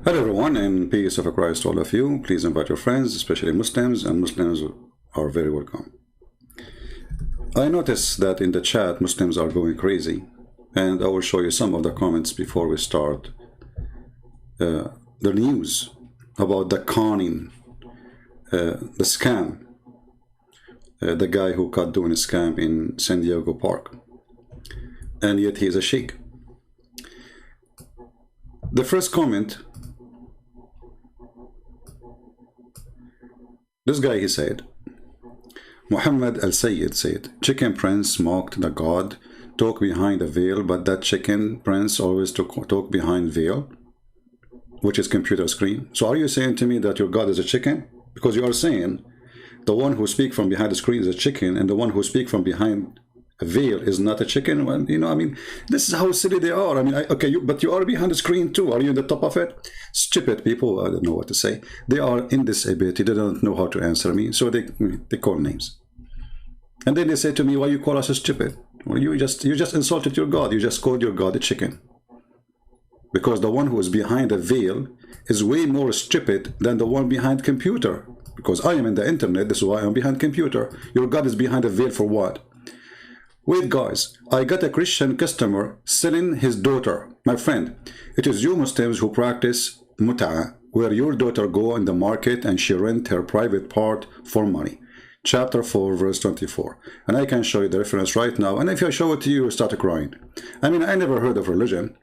Hello everyone, and peace of Christ to all of you. Please invite your friends, especially Muslims, and Muslims are very welcome. I notice that in the chat Muslims are going crazy, and I will show you some of the comments before we start the news about the conning, the scam, the guy who caught doing a scam in San Diego Park, and yet he is a sheikh. The first comment, this guy, he said, Muhammad al-Sayyid said, Chicken Prince mocked the God, talk behind a veil, but that Chicken Prince always talk behind veil, which is computer screen. So are you saying to me that your God is a chicken? Because you are saying the one who speak from behind the screen is a chicken, and the one who speak from behind a veil is not a chicken. Well, you know, I mean, this is how silly they are. I mean, okay, but you are behind the screen too. Are you in the top of it? Stupid people, I don't know what to say. They are in this ability. They don't know how to answer me, so they call names. And then they say to me, why you call us stupid? Well, you just insulted your God. You just called your God a chicken. Because the one who is behind a veil is way more stupid than the one behind computer. Because I am in the internet, this is why I'm behind computer. Your God is behind a veil for what? Wait guys, I got a Christian customer selling his daughter. My friend, it is you Muslims who practice mut'a, where your daughter go in the market and she rent her private part for money. Chapter 4, verse 24. And I can show you the reference right now. And if I show it to you, you start crying. I mean, I never heard of religion.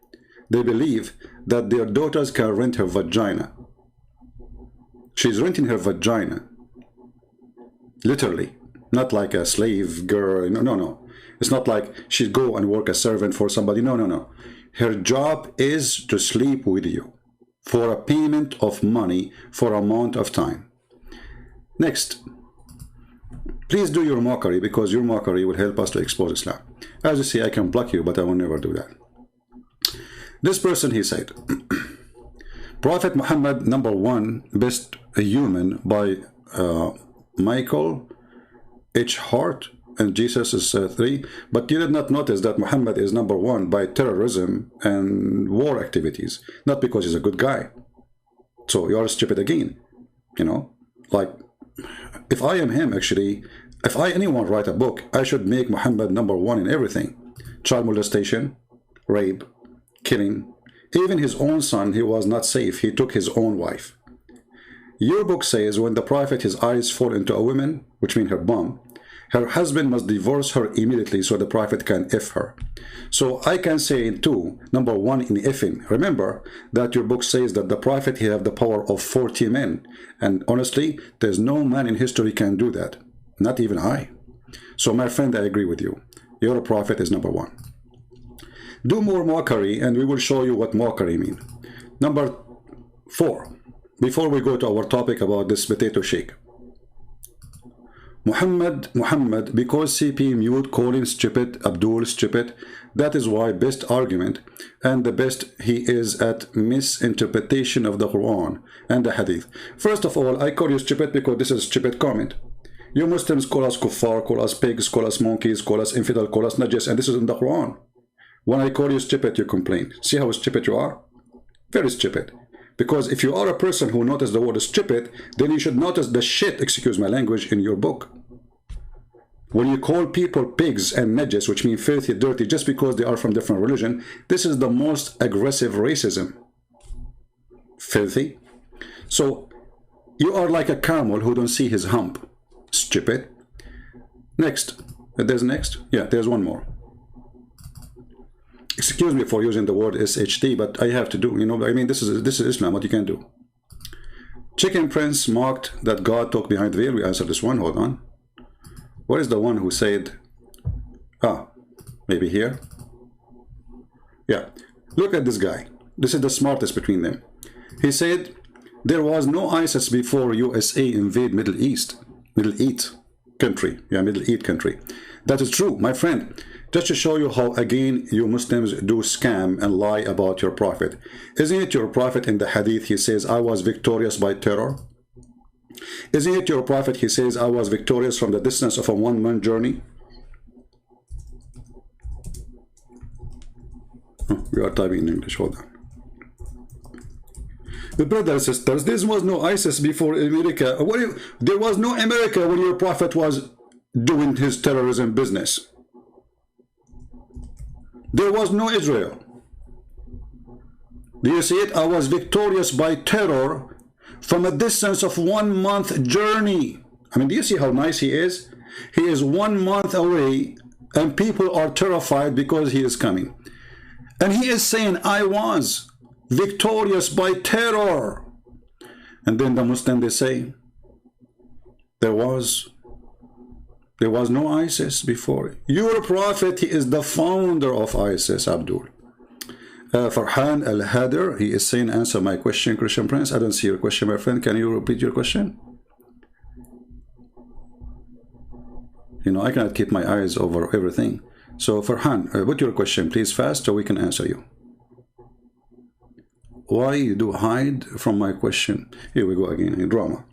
They believe that their daughters can rent her vagina. She's renting her vagina. Literally. Not like a slave girl. No. It's not like she'd go and work as servant for somebody. No. Her job is to sleep with you for a payment of money for amount of time. Next, please do your mockery, because your mockery will help us to expose Islam. As you see, I can block you, but I will never do that. This person, he said, Prophet Muhammad, #1, best human by Michael H. Hart, and Jesus is 3, but you did not notice that Muhammad is #1 by terrorism and war activities, not because he's a good guy. So you are stupid again, you know, like if I am him, actually, if anyone write a book, I should make Muhammad #1 in everything. Child molestation, rape, killing, even his own son, he was not safe, he took his own wife. Your book says when the prophet, his eyes fall into a woman, which means her bum, her husband must divorce her immediately so the prophet can F her. So I can say too, #1 in Fing. Remember that your book says that the prophet, he have the power of 40 men. And honestly, there's no man in history can do that. Not even I. So my friend, I agree with you. Your prophet is #1. Do more mockery and we will show you what mockery mean. #4. Before we go to our topic about this potato shake. Muhammad, because CP mute calling stupid, Abdul stupid, that is why best argument and the best he is at misinterpretation of the Quran and the Hadith. First of all, I call you stupid because this is a stupid comment. You Muslims call us kuffar, call us pigs, call us monkeys, call us infidel, call us najis, and this is in the Quran. When I call you stupid, you complain. See how stupid you are? Very stupid. Because if you are a person who noticed the word stupid, then you should notice the shit, excuse my language, in your book. When you call people pigs and najis, which mean filthy, dirty, just because they are from different religion, this is the most aggressive racism. Filthy. So you are like a camel who don't see his hump. Stupid. Next. There's next? Yeah, there's one more. Excuse me for using the word SHT, but I have to do, you know, I mean, this is Islam, what you can do. Chicken Prince mocked that God talked behind the veil. We answered this one, hold on. What is the one who said, maybe here? Yeah, look at this guy. This is the smartest between them. He said, there was no ISIS before USA invade Middle East country. Yeah, Middle East country. That is true, my friend. Just to show you how, again, you Muslims do scam and lie about your prophet. Isn't it your prophet in the Hadith, he says, I was victorious by terror? Isn't it your prophet, he says, I was victorious from the distance of a one-man journey? We are typing in English, hold on. The brothers and sisters, there was no ISIS before America. There was no America when your prophet was doing his terrorism business. There was no Israel. Do you see it? I was victorious by terror from a distance of 1 month journey. I mean, do you see how nice he is? He is 1 month away and people are terrified because he is coming. And he is saying, I was victorious by terror. And then the Muslim, they say, there was no ISIS before. Your prophet, he is the founder of ISIS, Abdul. Farhan Al-Hader, he is saying, answer my question, Christian Prince. I don't see your question, my friend. Can you repeat your question? You know, I cannot keep my eyes over everything. So Farhan, put your question, please, fast, so we can answer you. Why you do hide from my question? Here we go again in drama.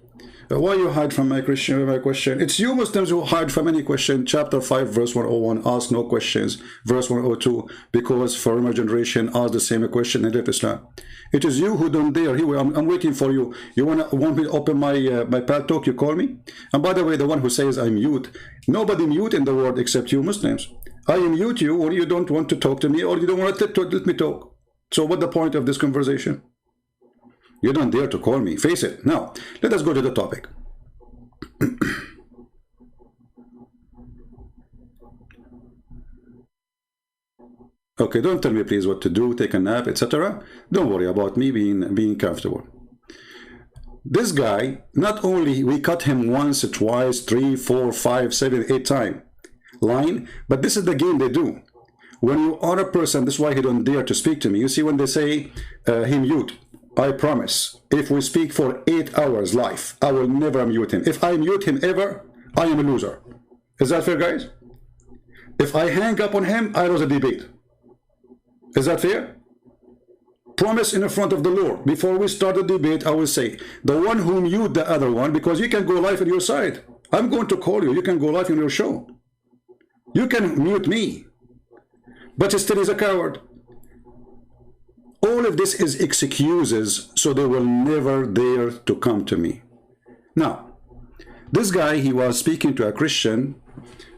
Why you hide from my question? It's you Muslims who hide from any question. Chapter 5, verse 101, ask no questions. Verse 102, because former generation asked the same question and left Islam. It is you who don't dare. Here, I'm waiting for you. You want me to open my pad talk? You call me. And by the way, the one who says I'm mute, nobody mute in the world except you Muslims. I mute you, or you don't want to talk to me, or you don't want to let me talk. So what's the point of this conversation? You don't dare to call me. Face it. Now, let us go to the topic. Okay, don't tell me please what to do, take a nap, etc. Don't worry about me being comfortable. This guy, not only we cut him once, twice, 3, 4, 5, 7, 8 times line, but this is the game they do. When you are a person, this is why he don't dare to speak to me. You see, when they say he mute, I promise, if we speak for 8 hours live, I will never mute him. If I mute him ever, I am a loser. Is that fair, guys? If I hang up on him, I lose a debate. Is that fair? Promise in the front of the Lord. Before we start the debate, I will say, the one who mute the other one, because you can go live on your side. I'm going to call you. You can go live on your show. You can mute me. But still he's a coward. All of this is excuses, so they will never dare to come to me. Now, this guy, he was speaking to a Christian,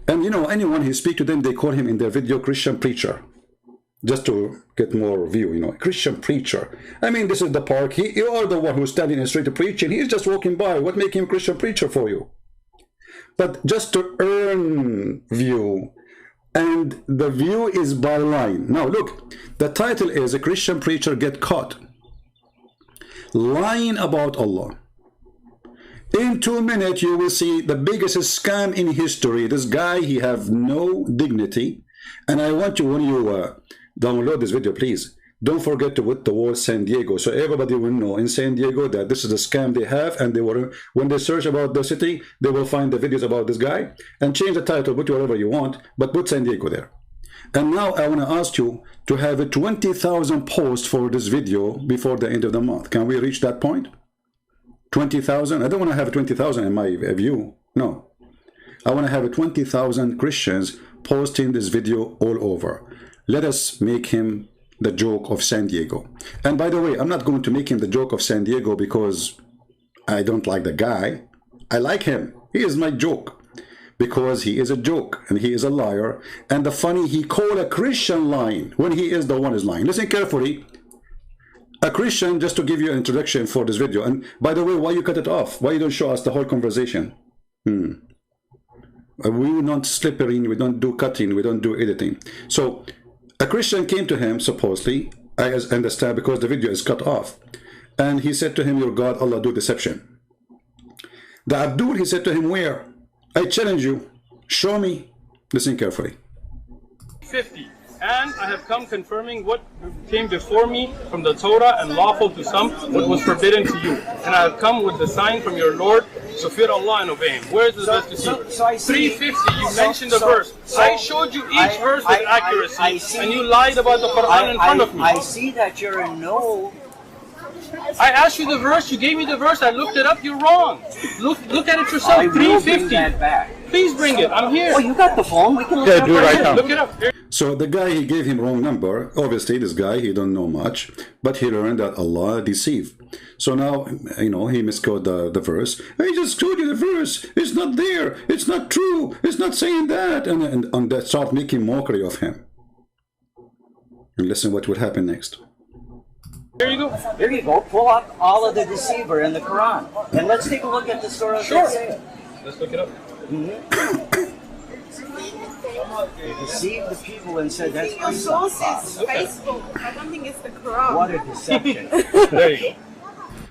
and you know, anyone he speak to them, they call him in their video Christian preacher, just to get more view, you know, Christian preacher. I mean, this is the park. You are the one who's standing in the street preaching. He's just walking by. What make him Christian preacher for you? But just to earn view, and the view is by line. Now look, the title is a Christian preacher get caught lying about Allah. In 2 minutes you will see the biggest scam in history. This guy, he have no dignity. And I want you, when you download this video, please don't forget to put the word San Diego, so everybody will know in San Diego that this is the scam they have, and they will, when they search about the city, they will find the videos about this guy, and change the title, put whatever you want, but put San Diego there. And now I want to ask you to have a 20,000 posts for this video before the end of the month. Can we reach that point? 20,000? I don't want to have 20,000 in my view. No. I want to have 20,000 Christians posting this video all over. Let us make him the joke of San Diego. And by the way, I'm not going to make him the joke of San Diego because I don't like the guy. I like him. He is my joke because he is a joke and he is a liar. And the funny, he called a Christian lying when he is the one is lying. Listen carefully. A Christian, just to give you an introduction for this video. And by the way, why you cut it off? Why you don't show us the whole conversation? We don't slippery, we don't do cutting, we don't do editing. So a Christian came to him, supposedly, I understand, because the video is cut off. And he said to him, your God, Allah, do deception. The Abdul, he said to him, where? I challenge you. Show me. Listen carefully. 50. And I have come confirming what came before me from the Torah and lawful to some, what was forbidden to you. And I have come with the sign from your Lord, so fear Allah and obey Him. Where is the best deceiver? 350, you mentioned the verse. I showed you each verse with accuracy, and you lied about the Quran in front of me. I see that you're in no... I asked you the verse, you gave me the verse, I looked it up, you're wrong. Look at it yourself, 350. That back. Please bring it, I'm here. Oh, you got the phone, we can look it up right now. Look it up. So the guy, he gave him wrong number. Obviously, this guy, he don't know much, but he learned that Allah deceive. So now, you know, he misquoted the verse. I just showed you the verse. It's not there. It's not true. It's not saying that. And they start making mockery of him. And listen what would happen next. Here you go. Here you go. Pull up all of the deceiver in the Quran. And let's take a look at the surah that say it. Let's look it up. Deceived the people and said that's Your source is Facebook. I don't think it's the Quran. what a deception. There you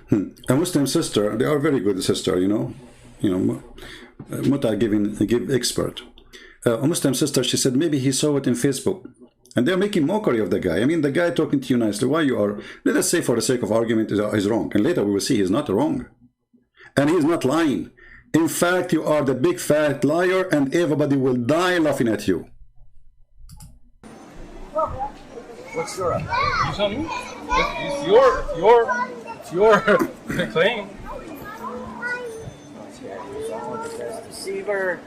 go. A Muslim sister, they are very good sister, you know, Muta give expert. A Muslim sister, she said maybe he saw it in Facebook, and they're making mockery of the guy. I mean, the guy talking to you nicely, why you are, let us say for the sake of argument, is wrong, and later we will see he's not wrong, and he's not lying. In fact, you are the big fat liar, and everybody will die laughing at you. What surah? You tell me. It's your claim. Deceiver.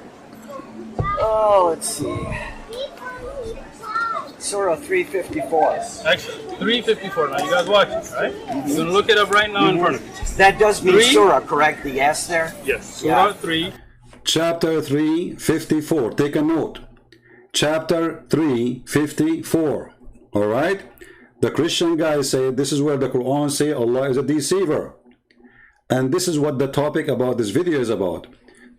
Oh, let's see. Surah 354. Actually, 354. Now you guys watch it, right? You're gonna look it up right now in front of you. That does mean Three? surah, correct? The yes there? Yes. Yeah. Surah 3. Chapter 354. Take a note. Chapter 354. All right? The Christian guy said this is where the Quran say Allah is a deceiver. And this is what the topic about this video is about.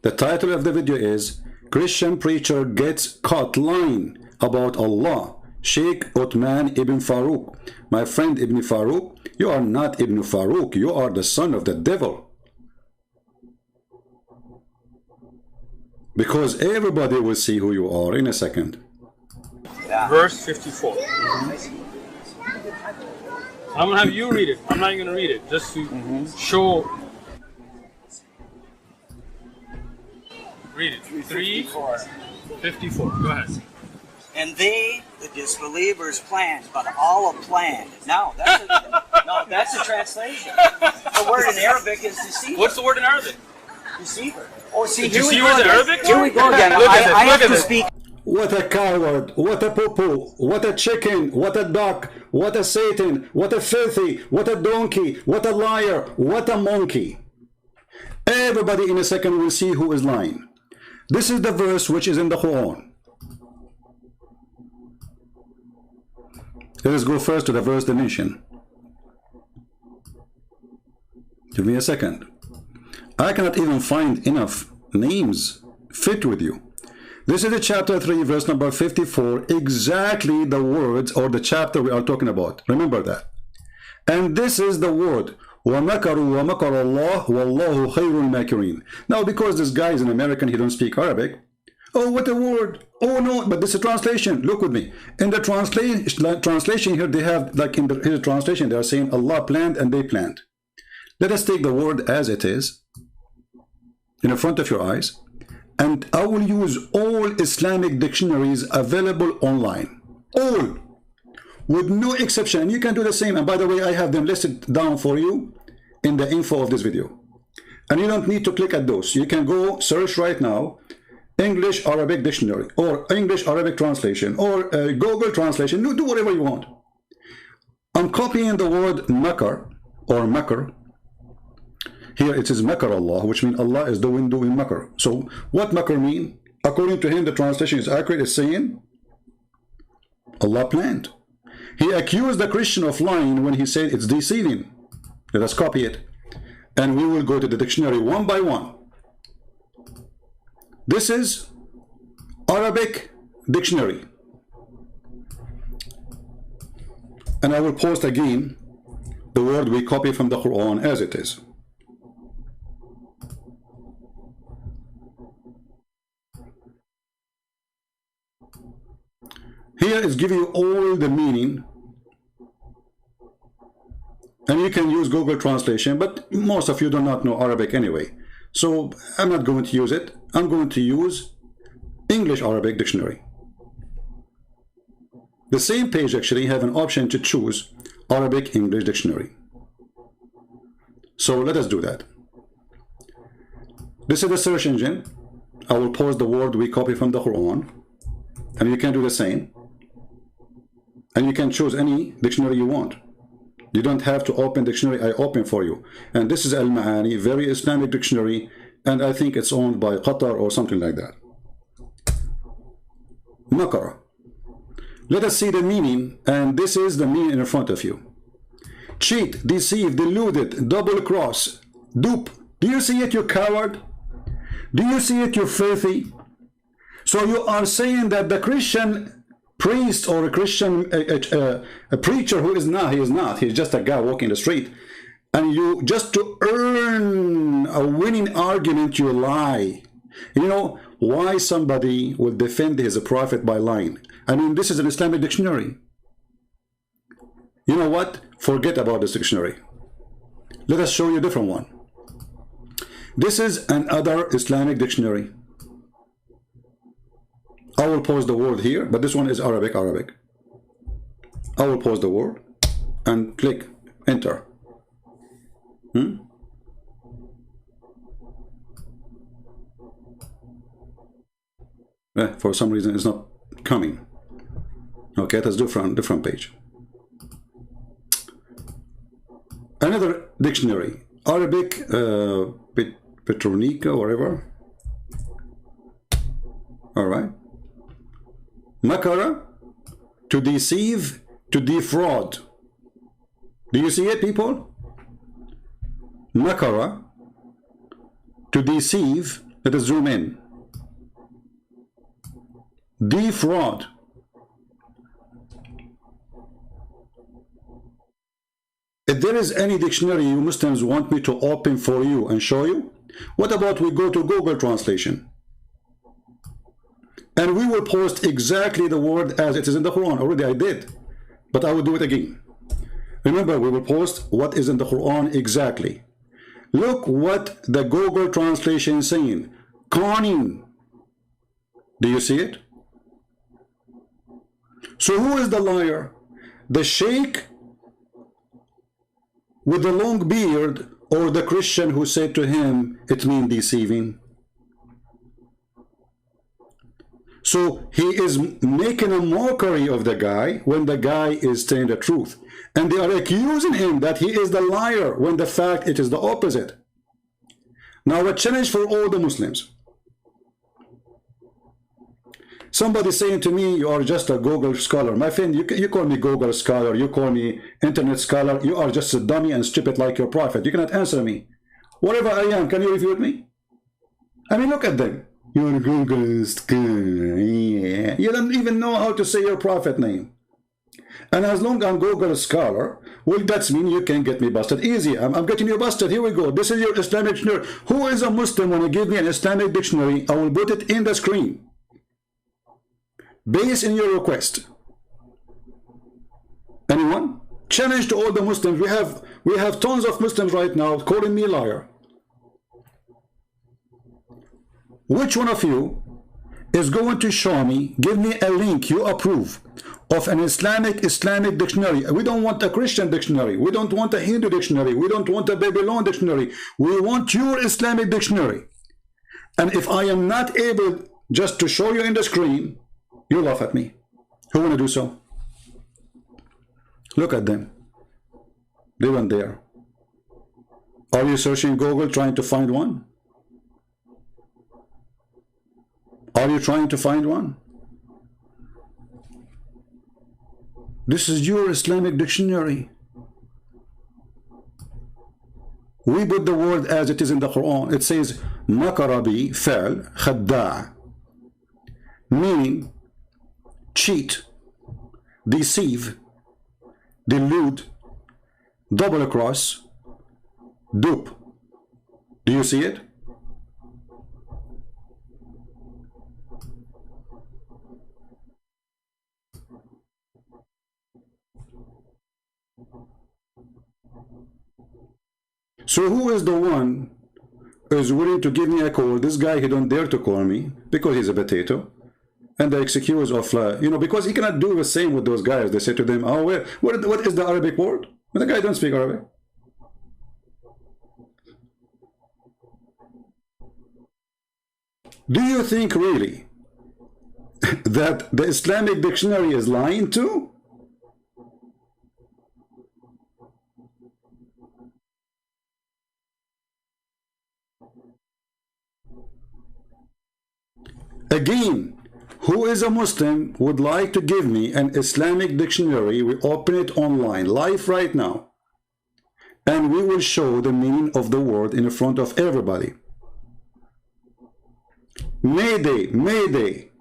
The title of the video is Christian Preacher Gets Caught Lying About Allah. Sheikh Uthman Ibn Farooq. My friend Ibn Farooq, you are not Ibn Farooq. You are the son of the devil. Because everybody will see who you are in a second. Yeah. Verse 54. I'm gonna have you read it. I'm not even gonna read it, just to show. Read it. 354. Go ahead. And they, the disbelievers, planned, but Allah planned. No, that's a translation. The word in Arabic is deceiver. What's the word in Arabic? Deceiver. Oh, see, Did here you we see go words in again. Arabic? Here we go again. Look at this, I look have at to this. speak. What a coward, what a poo-poo, what a chicken, what a duck, what a Satan, what a filthy, what a donkey, what a liar, what a monkey. Everybody in a second will see who is lying. This is the verse which is in the Quran. Let us go first to the verse dimension. Give me a second. I cannot even find enough names fit with you. This is the chapter 3, verse number 54, exactly the words or the chapter we are talking about. Remember that. And this is the word, وَمَكَرُوا وَمَكَرَ اللَّهُ وَاللَّهُ خَيْرُ الْمَاكِرِينَ. Now, because this guy is an American, he don't speak Arabic. Oh, what a word. Oh, no, but this is a translation. Look with me. In the translation here, they have, like in his translation, they are saying Allah planned and they planned. Let us take the word as it is, in the front of your eyes. And I will use all Islamic dictionaries available online. All. With no exception. And you can do the same. And by the way, I have them listed down for you in the info of this video. And you don't need to click at those. You can go search right now, English Arabic dictionary, or English Arabic translation, or Google translation. Do whatever you want. I'm copying the word makar, or makar. Here it is makar Allah, which means Allah is doing makar. So what makar mean? According to him, the translation is accurate. It's saying Allah planned. He accused the Christian of lying when he said it's deceiving. Let us copy it. And we will go to the dictionary one by one. This is Arabic dictionary. And I will post again the word we copy from the Quran as it is. Here is giving you all the meaning, and you can use Google translation, but most of you do not know Arabic anyway, so I'm not going to use it. I'm going to use English Arabic dictionary. The same page actually have an option to choose Arabic English dictionary. So let us do that. This is the search engine. I will post the word we copy from the Quran, and you can do the same. and you can choose any dictionary you want. You don't have to open dictionary. I open for you. And this is Al-Ma'ani, very Islamic dictionary, and I think it's owned by Qatar or something like that. Makara. Let us see the meaning, and this is the meaning in front of you. Cheat, deceive, deluded, double cross, dupe. Do you see it, you coward? Do you see it, you filthy? So you are saying that the Christian priest or a Christian a preacher who is not, he is not, he's just a guy walking the street, and you, just to earn a winning argument, you lie. You know why somebody will defend his prophet by lying? I mean, this is an Islamic dictionary. You know what? Forget about this dictionary. Let us show you a different one. This is another Islamic dictionary. I will pause the word here, but this one is Arabic. I will pause the word and click enter. For some reason it's not coming. Okay, that's different page. Another dictionary, Arabic, Petronica, whatever. All right. Makara, to deceive, to defraud. Do you see it, people? Makara, to deceive. Let us zoom in. Defraud. If there is any dictionary you Muslims want me to open for you and show you, what about we go to Google Translation? And we will post exactly the word as it is in the Quran. Already I did, but I will do it again. Remember, we will post what is in the Quran exactly. Look what the Google Translation is saying. Conning. Do you see it? So who is the liar? The Sheikh with the long beard, or the Christian who said to him, it means deceiving? So he is making a mockery of the guy when the guy is telling the truth. And they are accusing him that he is the liar when the fact it is the opposite. Now a challenge for all the Muslims. Somebody saying to me, you are just a Google scholar. My friend, you call me Google scholar, you call me internet scholar, you are just a dummy and stupid like your prophet. You cannot answer me. Whatever I am, can you refute me? I mean, look at them. You're a Google scholar. Yeah. You don't even know how to say your prophet name. And as long as I'm Google scholar, well, that's mean you can get me busted easy. I'm getting you busted. Here we go. This is your Islamic dictionary. Who is a Muslim when you give me an Islamic dictionary? I will put it in the screen. Based in your request. Anyone? Challenge to all the Muslims. We have tons of Muslims right now calling me liar. Which one of you is going to show me, give me a link you approve of an Islamic dictionary? We don't want a Christian dictionary. We don't want a Hindu dictionary. We don't want a Babylon dictionary. We want your Islamic dictionary. And if I am not able just to show you in the screen, you laugh at me. Who want to do so? Look at them. They went there. Are you searching Google trying to find one? Are you trying to find one? This is your Islamic dictionary. We put the word as it is in the Quran. It says makarabi fa'al khadda', meaning cheat, deceive, delude, double cross, dupe. Do you see it? So who is the one who is willing to give me a call? This guy, he don't dare to call me because he's a potato. And the excuse of, because he cannot do the same with those guys. They say to them, oh, what is the Arabic word? But the guy don't speak Arabic. Do you think really that the Islamic dictionary is lying too? Again, who is a Muslim would like to give me an Islamic dictionary? We open it online, live right now. And we will show the meaning of the word in front of everybody. Mayday, Mayday.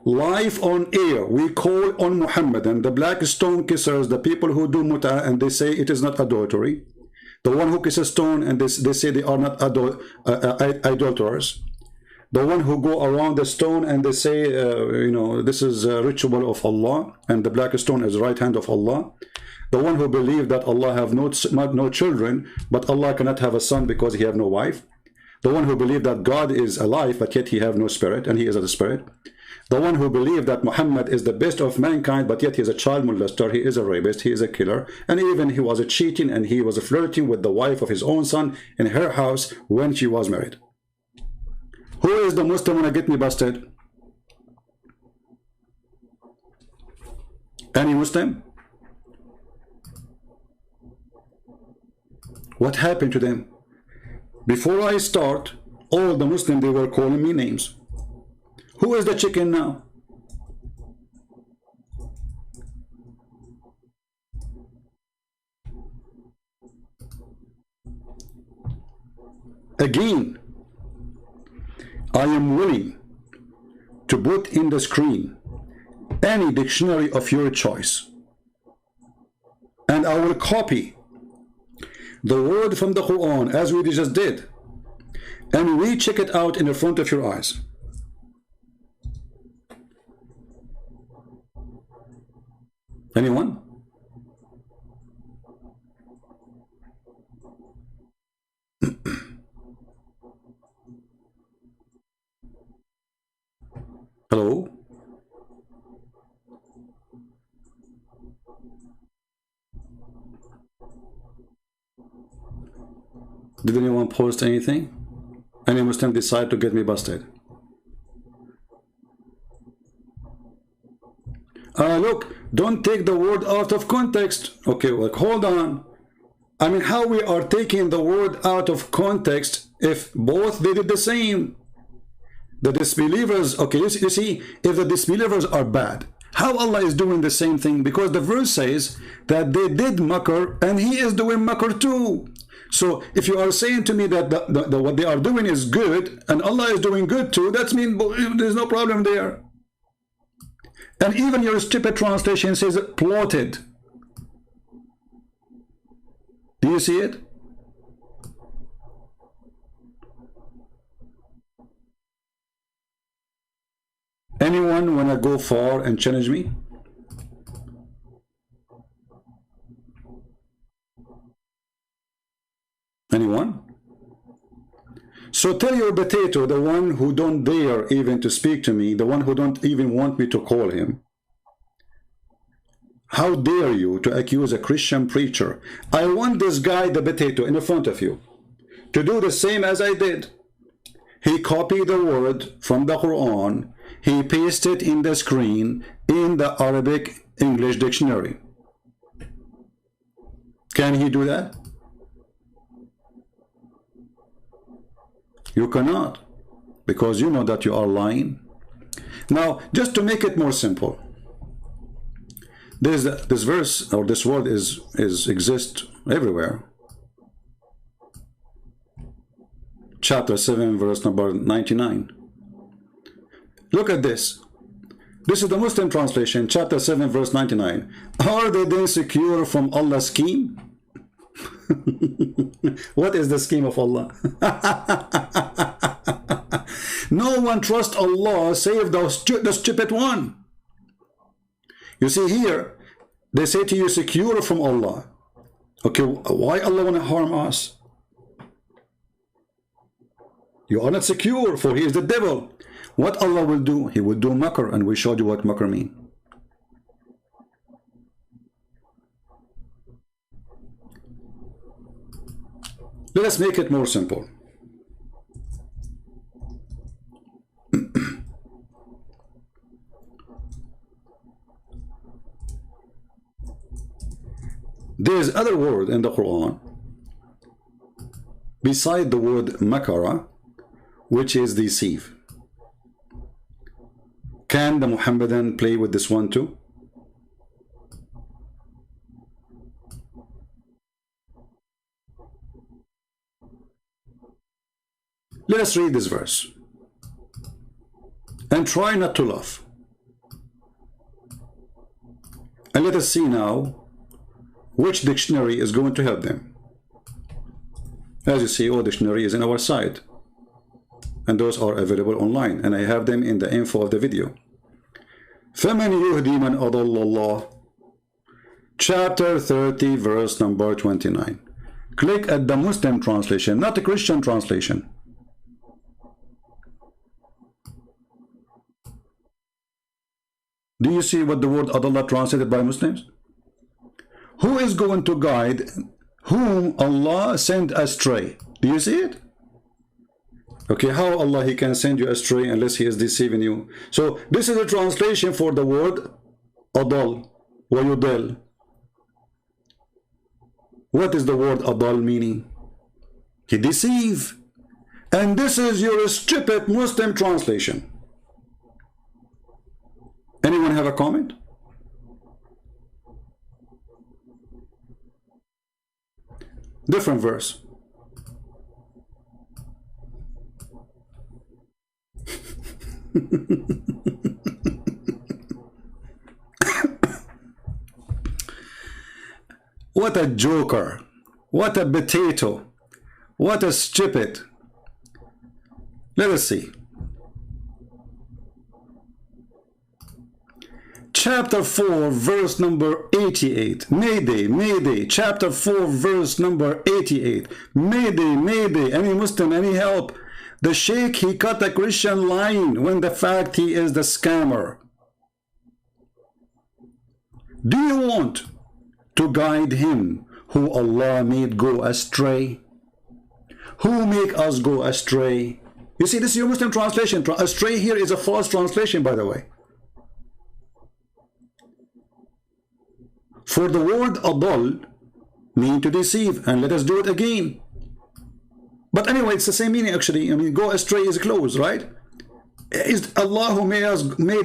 Live on air, we call on Muhammad and the black stone kissers, the people who do muta and they say it is not adultery. The one who kisses stone and they say they are not adulterers. The one who go around the stone and they say, you know, this is a ritual of Allah and the black stone is the right hand of Allah. The one who believe that Allah have no children, but Allah cannot have a son because he have no wife. The one who believe that God is alive, but yet he have no spirit and he is a spirit. The one who believe that Muhammad is the best of mankind, but yet he is a child molester, he is a rapist, he is a killer, and even he was cheating and he was flirting with the wife of his own son in her house when she was married. Who is the Muslim gonna get me busted? Any Muslim? What happened to them? Before I start, all the Muslims, they were calling me names. Who is the chicken now? Again, I am willing to put in the screen any dictionary of your choice, and I will copy the word from the Quran as we just did, and we check it out in the front of your eyes. Anyone? Hello? Did anyone post anything? Any Muslim decide to get me busted? Look, don't take the word out of context. Okay, well, hold on. I mean, how we are taking the word out of context if both they did the same? The disbelievers, okay, you see, if the disbelievers are bad, how Allah is doing the same thing? Because the verse says that they did makr and he is doing makr too. So if you are saying to me that what they are doing is good and Allah is doing good too, that means there's no problem there. And even your stupid translation says plotted. Do you see it? Anyone want to go far and challenge me? Anyone? So tell your potato, the one who don't dare even to speak to me, the one who don't even want me to call him, how dare you to accuse a Christian preacher? I want this guy, the potato, in front of you to do the same as I did. He copied the word from the Quran, he pasted in the screen in the Arabic English dictionary. Can he do that? You cannot, because you know that you are lying. Now, just to make it more simple, this verse or this word exists everywhere. Chapter 7, verse number 99. Look at this. This is the Muslim translation, chapter 7, verse 99. Are they then secure from Allah's scheme? What is the scheme of Allah? No one trusts Allah save the stupid one. You see here, they say to you, secure from Allah. Okay, why Allah want to harm us? You are not secure, for he is the devil. What Allah will do? He will do makr, and we showed you what makr mean. Let us make it more simple. There is other word in the Quran beside the word makara, which is deceive. Can the Muhammadan play with this one too? Let us read this verse and try not to laugh. And let us see now which dictionary is going to help them. As you see, all dictionary is in our site, and those are available online, and I have them in the info of the video. فَمَنْ يُهْدِي مَنْ أَضَلَّ اللَّهِ, chapter 30, verse number 29. Click at the Muslim translation, not the Christian translation. Do you see what the word Adallah translated by Muslims? Who is going to guide whom Allah sent astray? Do you see it? Okay, how Allah He can send you astray unless He is deceiving you? So this is a translation for the word Adal wa yudal. What is the word Adal meaning? He deceive. And this is your stupid Muslim translation. Anyone have a comment? Different verse. What a joker. What a potato. What a stupid. Let us see. Chapter 4, verse number 88. Mayday, Mayday. Chapter 4, verse number 88. Mayday, Mayday. Any Muslim, any help? The Sheikh, he cut a Christian line when the fact he is the scammer. Do you want to guide him who Allah made go astray? Who make us go astray? You see, this is your Muslim translation. Astray here is a false translation, by the way. For the word adal mean to deceive, and let us do it again. But anyway, it's the same meaning actually. I mean, go astray is close, right? Is Allah who made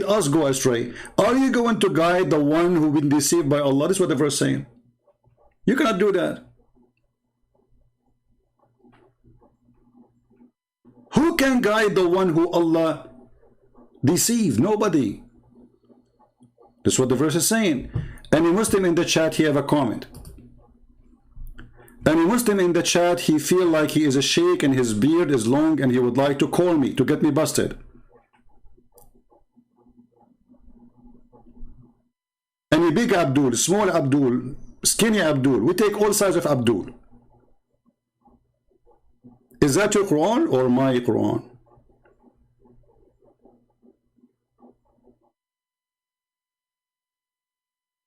us go astray. Are you going to guide the one who been deceived by Allah? This is what the verse is saying. You cannot do that. Who can guide the one who Allah deceived? Nobody. This is what the verse is saying. Any Muslim in the chat, he have a comment. Any Muslim in the chat, he feel like he is a sheikh and his beard is long and he would like to call me to get me busted. Any big Abdul, small Abdul, skinny Abdul, we take all sides of Abdul. Is that your Quran or my Quran?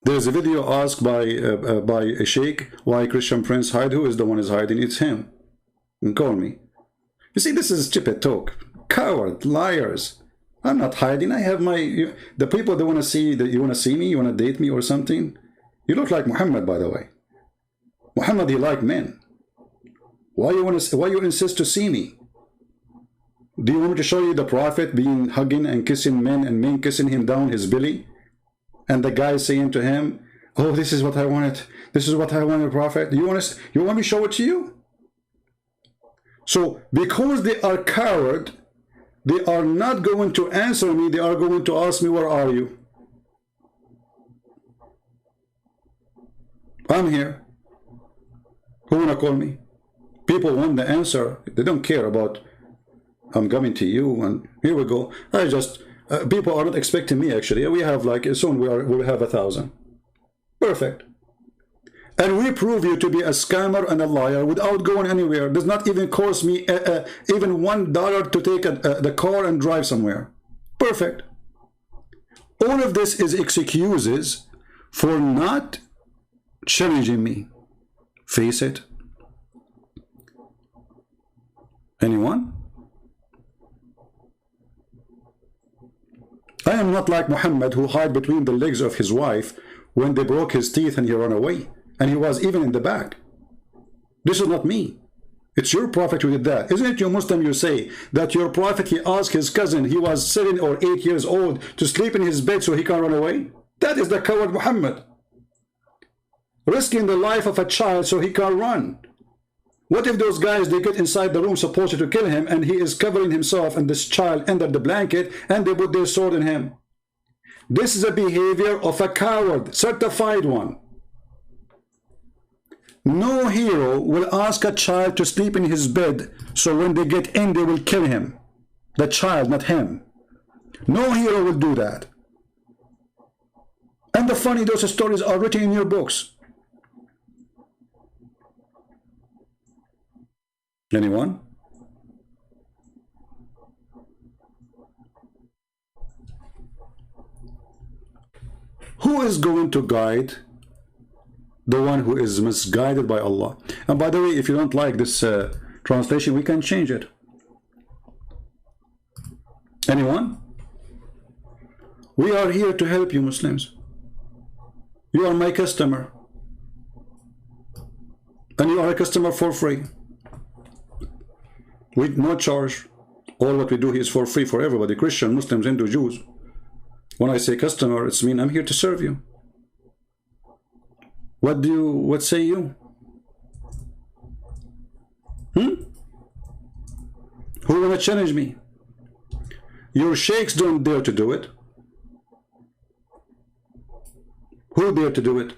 There's a video asked by a sheikh why Christian Prince hide. Who is the one is hiding? It's him. And call me. You see, this is stupid talk. Coward, liars. I'm not hiding. I have my... the people that want to see... that you want to see me? You want to date me or something? You look like Muhammad, by the way. Muhammad, he liked men. Why you insist to see me? Do you want me to show you the Prophet being hugging and kissing men and men kissing him down his belly? And the guy saying to him, oh, this is what I wanted. This is what I wanted, Prophet. You want me to show it to you? So, because they are coward, they are not going to answer me. They are going to ask me, where are you? I'm here. Who wanna call me? People want the answer. They don't care about, I'm coming to you, and here we go. I just... people are not expecting me, actually. We have like, soon we'll have 1,000. Perfect. And we prove you to be a scammer and a liar without going anywhere. It does not even cost me even $1 to take the car and drive somewhere. Perfect. All of this is excuses for not challenging me. Face it. Anyone? I am not like Muhammad, who hid between the legs of his wife when they broke his teeth and he ran away. And he was even in the back. This is not me. It's your prophet who did that. Isn't it you Muslim, you say that your prophet, he asked his cousin, he was 7 or 8 years old, to sleep in his bed so he can run away? That is the coward Muhammad. Risking the life of a child so he can run. What if those guys, they get inside the room supposed to kill him, and he is covering himself and this child under the blanket, and they put their sword in him? This is a behavior of a coward, certified one. No hero will ask a child to sleep in his bed, so when they get in, they will kill him. The child, not him. No hero will do that. And the funny, those stories are written in your books. Anyone? Who is going to guide the one who is misguided by Allah? And by the way, if you don't like this translation, we can change it. Anyone? We are here to help you Muslims. You are my customer. And you are a customer for free. With no charge. All what we do here is for free for everybody. Christian, Muslims, Hindu, Jews. When I say customer, it's mean I'm here to serve you. What say you? Who wanna challenge me? Your sheikhs don't dare to do it. Who dare to do it?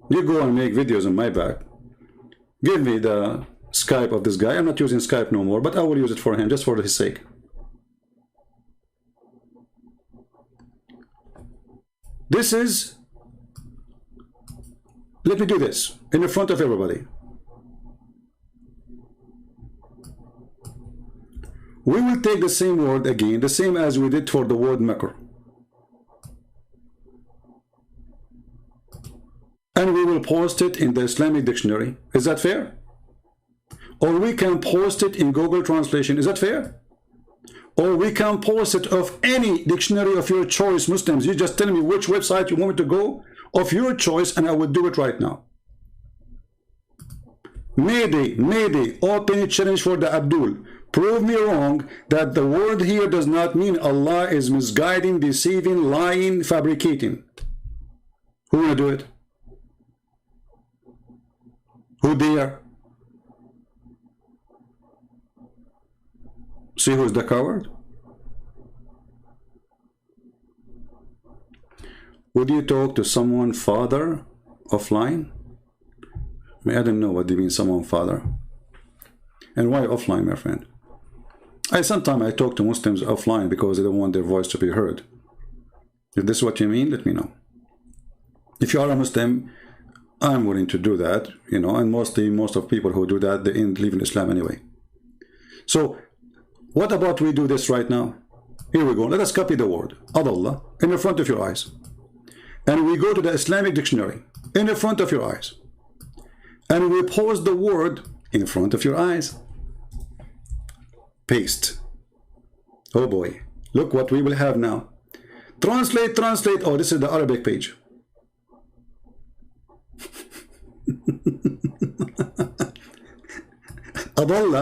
You go and make videos on my back. Give me the Skype of this guy. I'm not using Skype no more, but I will use it for him, just for his sake. This is, let me do this in the front of everybody. We will take the same word again, the same as we did for the word makr. And we will post it in the Islamic dictionary. Is that fair? Or we can post it in Google Translation. Is that fair? Or we can post it of any dictionary of your choice, Muslims. You just tell me which website you want me to go of your choice, and I will do it right now. Mayday, open challenge for the Abdul. Prove me wrong that the word here does not mean Allah is misguiding, deceiving, lying, fabricating. Who will do it? Who dare? See who's the coward? Would you talk to someone father offline? I don't know what do you mean someone father. And why offline, my friend? Sometimes I talk to Muslims offline because they don't want their voice to be heard. If this is what you mean, let me know. If you are a Muslim, I'm willing to do that, you know, and most of people who do that, they leave in Islam anyway. So, what about we do this right now? Here we go. Let us copy the word Adallah in the front of your eyes. And we go to the Islamic dictionary in the front of your eyes. And we post the word in front of your eyes. Paste. Oh boy. Look what we will have now. Translate. Oh, this is the Arabic page. أضل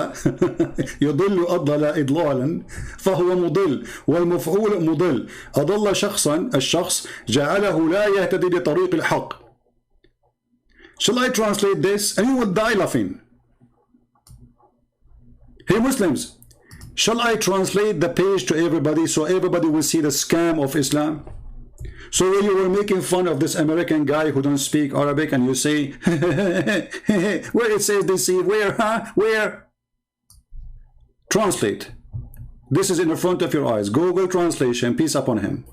يضل أضل إضلالا فهو مضل والمفعول مضل أضل شخصا الشخص جعله لا يهتدي لطريق الحق. Shall I translate this? And you will die laughing. Hey Muslims, shall I translate the page to everybody so everybody will see the scam of Islam? So you were making fun of this American guy who don't speak Arabic, and you say, where it says deceive, where, huh? Where? Translate. This is in the front of your eyes. Google translation, peace upon him.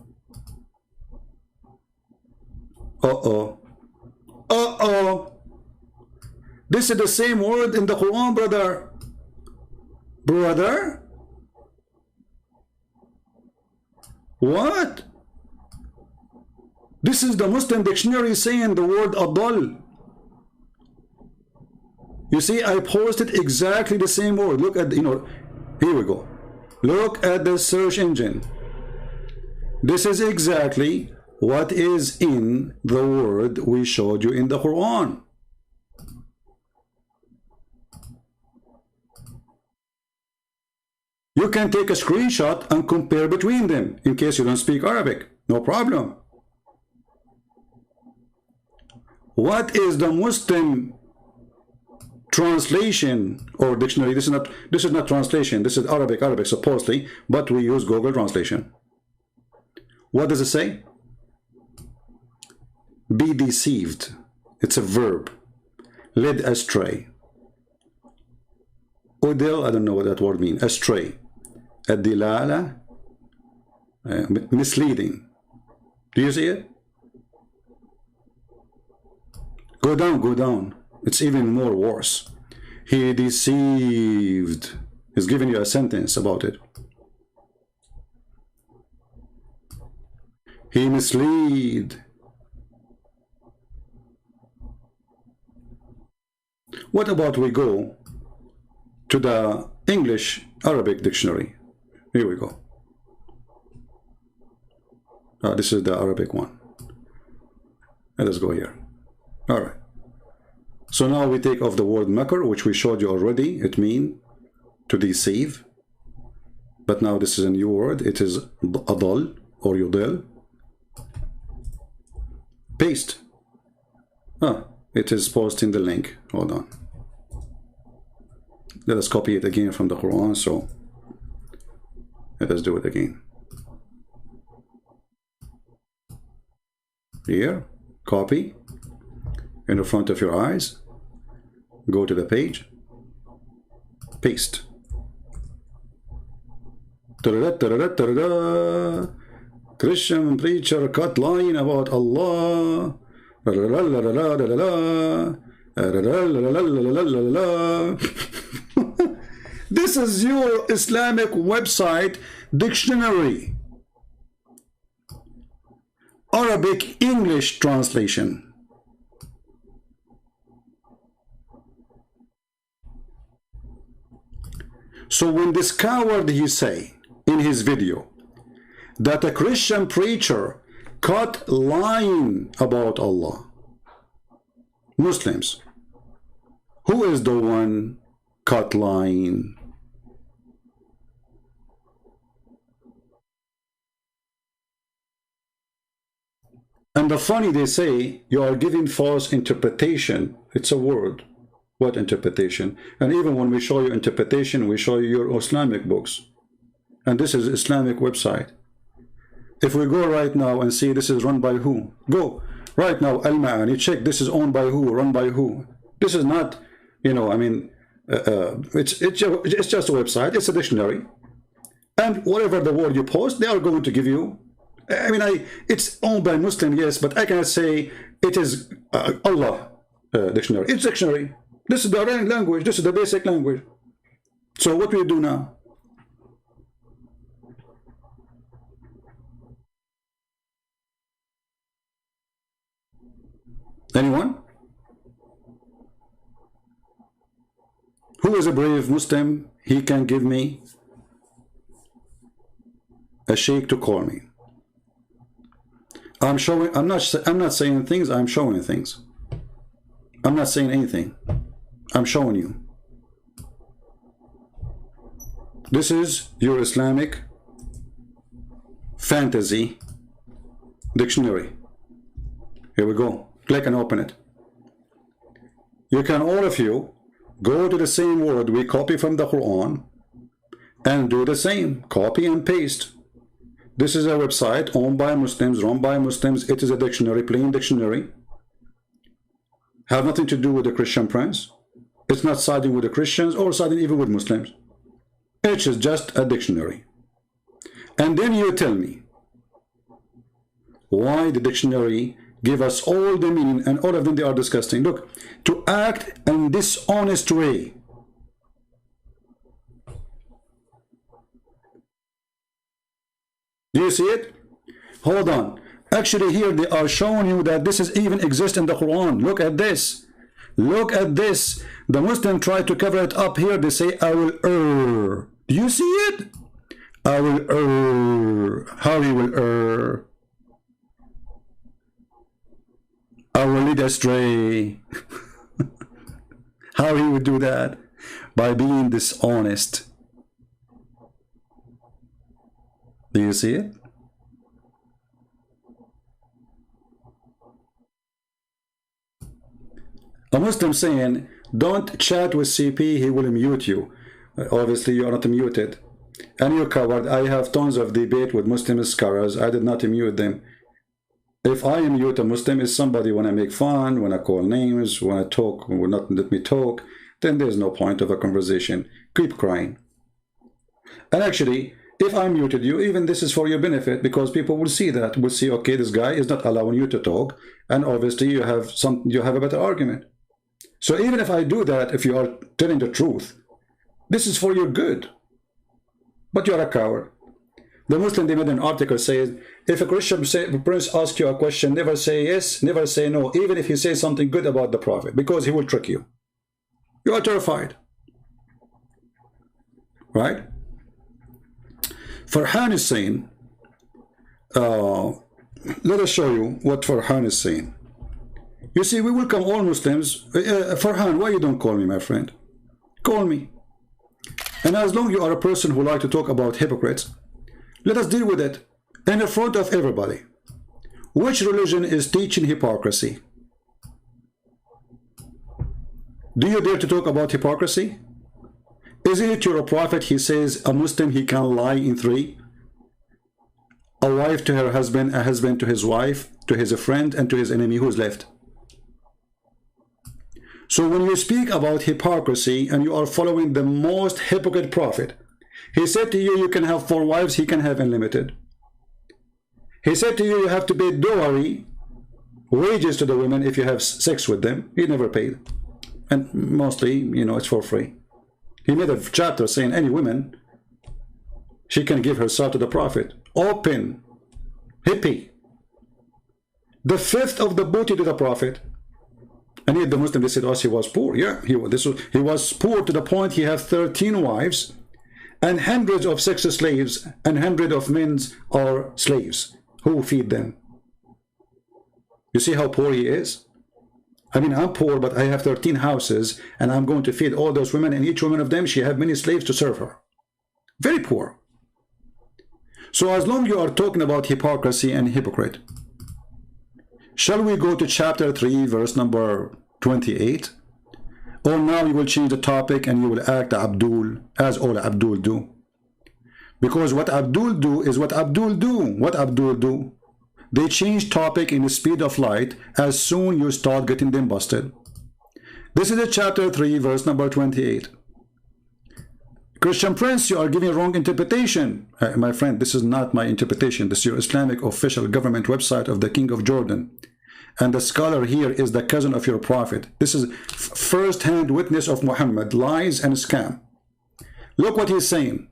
Uh-oh. Uh-oh. This is the same word in the Quran, brother. Brother? What? This is the Muslim dictionary saying the word adal. You see, I posted exactly the same word. Look at, you know, here we go. Look at the search engine. This is exactly what is in the word we showed you in the Quran. You can take a screenshot and compare between them in case you don't speak Arabic. No problem. What is the Muslim translation or dictionary? This is not translation. This is Arabic supposedly, but we use Google Translation. What does it say? Be deceived. It's a verb. Led astray. Udil, I don't know what that word means. Astray. Ad-dilala, misleading. Do you see it? Go down, go down. It's even more worse. He deceived. He's giving you a sentence about it. He misled. What about we go to the English Arabic dictionary? Here we go. This is the Arabic one. Let us go here. All right. So now we take off the word makr, which we showed you already. It means to deceive. But now this is a new word. It is adal or yudil. Paste. It is posted in the link. Hold on. Let us copy it again from the Quran. So let us do it again. Here, copy in the front of your eyes. Go to the page. Paste. Christian preacher cut line about Allah. This is your Islamic website dictionary. Arabic English translation. So when this coward he say in his video that a Christian preacher caught lying about Allah, Muslims, who is the one caught lying? And the funny, they say you are giving false interpretation. It's a word. What interpretation? And even when we show you interpretation, we show you your Islamic books. And this is Islamic website. If we go right now and see this is run by who? Go right now, Al-Ma'ani, check this is owned by who, run by who. This is not, you know, I mean, it's just a website, it's a dictionary. And whatever the word you post, they are going to give you. I mean, it's owned by Muslim, yes, but I cannot say it is Allah dictionary. It's dictionary. This is the Arabic language. This is the basic language. So what do we do now? Anyone? Who is a brave Muslim? He can give me a sheikh to call me. I'm showing. I'm not saying things. I'm showing things. I'm not saying anything. I'm showing you. This is your Islamic fantasy dictionary. Here we go. Click and open it. You can, all of you, go to the same word we copy from the Quran and do the same. Copy and paste. This is a website owned by Muslims, run by Muslims. It is a dictionary, plain dictionary. Have nothing to do with the Christian prince. It's not siding with the Christians or siding even with Muslims. It is just a dictionary. And then you tell me why the dictionary give us all the meaning and all of them they are disgusting. Look, to act in dishonest way. Do you see it? Hold on. Actually here they are showing you that this is even exists in the Quran. Look at this. Look at this. The Muslim try to cover it up here. They say, I will err. Do you see it? I will err. How he will err? I will lead astray. How he would do that? By being dishonest. Do you see it? A Muslim saying, don't chat with CP, he will mute you. Obviously, you are not muted. And you coward, I have tons of debate with Muslim scholars. I did not mute them. If I mute a Muslim, is somebody when I make fun, when I call names, when I talk, will not let me talk, then there's no point of a conversation. Keep crying. And actually, if I muted you, even this is for your benefit, because people will see that, will see, okay, this guy is not allowing you to talk, and obviously you have a better argument. So even if I do that, if you are telling the truth, this is for your good. But you are a coward. The Muslim, they made an article saying, if a Christian prince asks you a question, never say yes, never say no, even if he says something good about the Prophet, because he will trick you. You are terrified. Right? Farhan is saying, let us show you what Farhan is saying. You see, we welcome all Muslims. Farhan, why you don't call me, my friend? Call me. And as long as you are a person who like to talk about hypocrites, let us deal with it in the front of everybody. Which religion is teaching hypocrisy? Do you dare to talk about hypocrisy? Isn't it your prophet, he says, a Muslim, he can lie in three? A wife to her husband, a husband to his wife, to his friend, and to his enemy. Who's left? So when you speak about hypocrisy and you are following the most hypocrite prophet, he said to you, you can have 4 wives, he can have unlimited. He said to you, you have to pay dowry, wages to the women if you have sex with them. He never paid. And mostly, you know, it's for free. He made a chapter saying any woman, she can give herself to the prophet. Open. Hippie. The fifth of the booty to the prophet. And yet the Muslim, they said, oh, he was poor. Yeah, he was poor to the point he had 13 wives and hundreds of sex slaves, and hundreds of men are slaves. Who feed them? You see how poor he is? I mean, I'm poor, but I have 13 houses, and I'm going to feed all those women, and each woman of them, she have many slaves to serve her. Very poor. So as long as you are talking about hypocrisy and hypocrite, shall we go to chapter 3, verse number 28? Or now you will change the topic and you will act Abdul, as all Abdul do. Because what Abdul do is what Abdul do. What Abdul do? They change topic in the speed of light as soon you start getting them busted. This is the chapter 3, verse number 28. Christian Prince, you are giving wrong interpretation. My friend, this is not my interpretation. This is your Islamic official government website of the King of Jordan. And the scholar here is the cousin of your prophet. This is first-hand witness of Muhammad, lies and scam. Look what he's saying.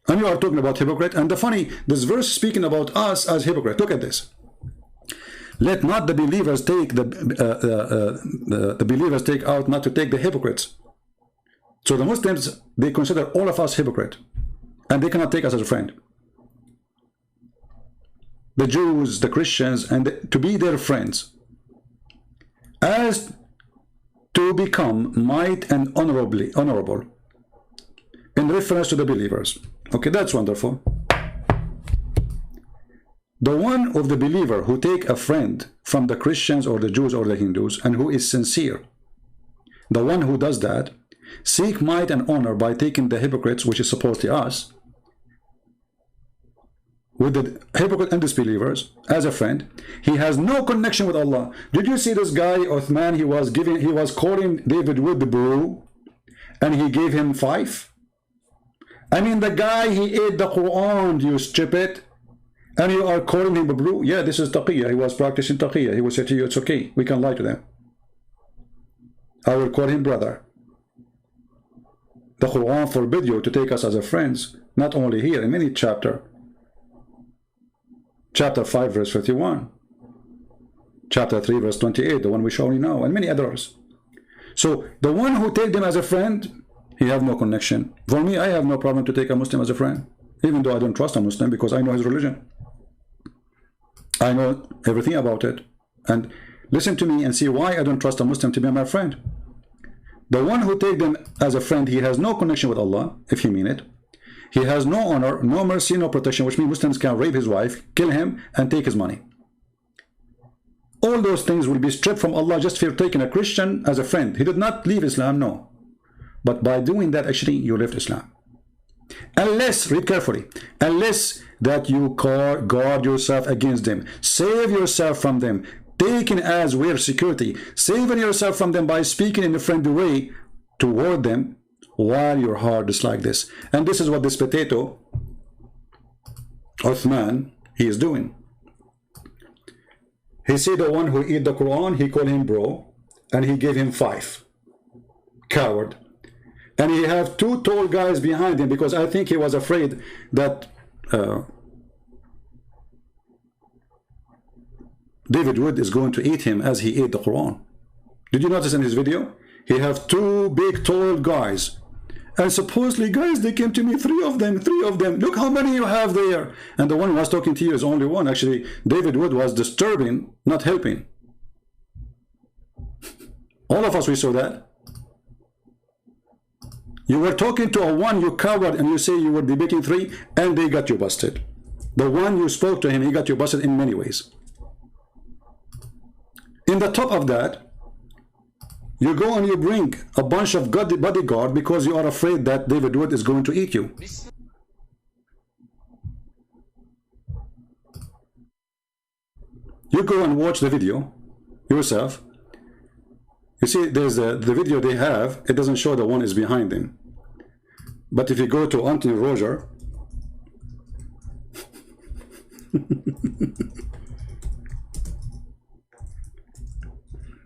And you are talking about hypocrite. And the funny, this verse speaking about us as hypocrite. Look at this. Let not the believers take the believers take out not to take the hypocrites. So the Muslims, they consider all of us hypocrite. And they cannot take us as a friend. The Jews, the Christians, and to be their friends, as to become might and honorable in reference to the believers. Okay, that's wonderful. The one of the believer who take a friend from the Christians or the Jews or the Hindus and who is sincere, the one who does that, seek might and honor by taking the hypocrites, which is supposed to us, with the hypocrite and disbelievers as a friend. He has no connection with Allah. Did you see this guy Uthman? He was calling David with the brew, and he gave him 5. I mean, the guy, he ate the Quran, you stupid, and you are calling him a brew. Yeah, this is taqiyya. He was practicing taqiyya. He will say to you, it's okay, we can lie to them. I will call him brother. The Quran forbid you to take us as a friends, not only here, in many chapter. Chapter 5, verse 51. Chapter 3, verse 28, the one we show you now, and many others. So, the one who take them as a friend, he have no connection. For me, I have no problem to take a Muslim as a friend, even though I don't trust a Muslim because I know his religion. I know everything about it. And Listen to me and see why I don't trust a Muslim to be my friend. The one who take them as a friend, he has no connection with Allah, if he mean it. He has no honor, no mercy, no protection, which means Muslims can rape his wife, kill him, and take his money. All those things will be stripped from Allah just for taking a Christian as a friend. He did not leave Islam, no. But by doing that, actually, you left Islam. Unless, read carefully, unless that you guard yourself against them, save yourself from them, taken as we're security, saving yourself from them by speaking in a friendly way toward them while your heart is like this. And this is what this potato, Uthman, he is doing. He see the one who eat the Quran, he called him bro, and he gave him 5. Coward. And he have 2 tall guys behind him because I think he was afraid that David Wood is going to eat him as he ate the Quran. Did you notice in his video? He have 2 big tall guys. And supposedly, guys, they came to me, 3 of them. Look how many you have there. And the one who was talking to you is only one. Actually, David Wood was disturbing, not helping. All of us, we saw that. You were talking to a one, you coward, and you say you were debating 3, and they got you busted. The one you spoke to him, he got you busted in many ways. In the top of that, you go and you bring a bunch of bodyguard because you are afraid that David Wood is going to eat you. You go and watch the video yourself. You see, there's the video they have, it doesn't show the one is behind them. But if you go to Anthony Roger,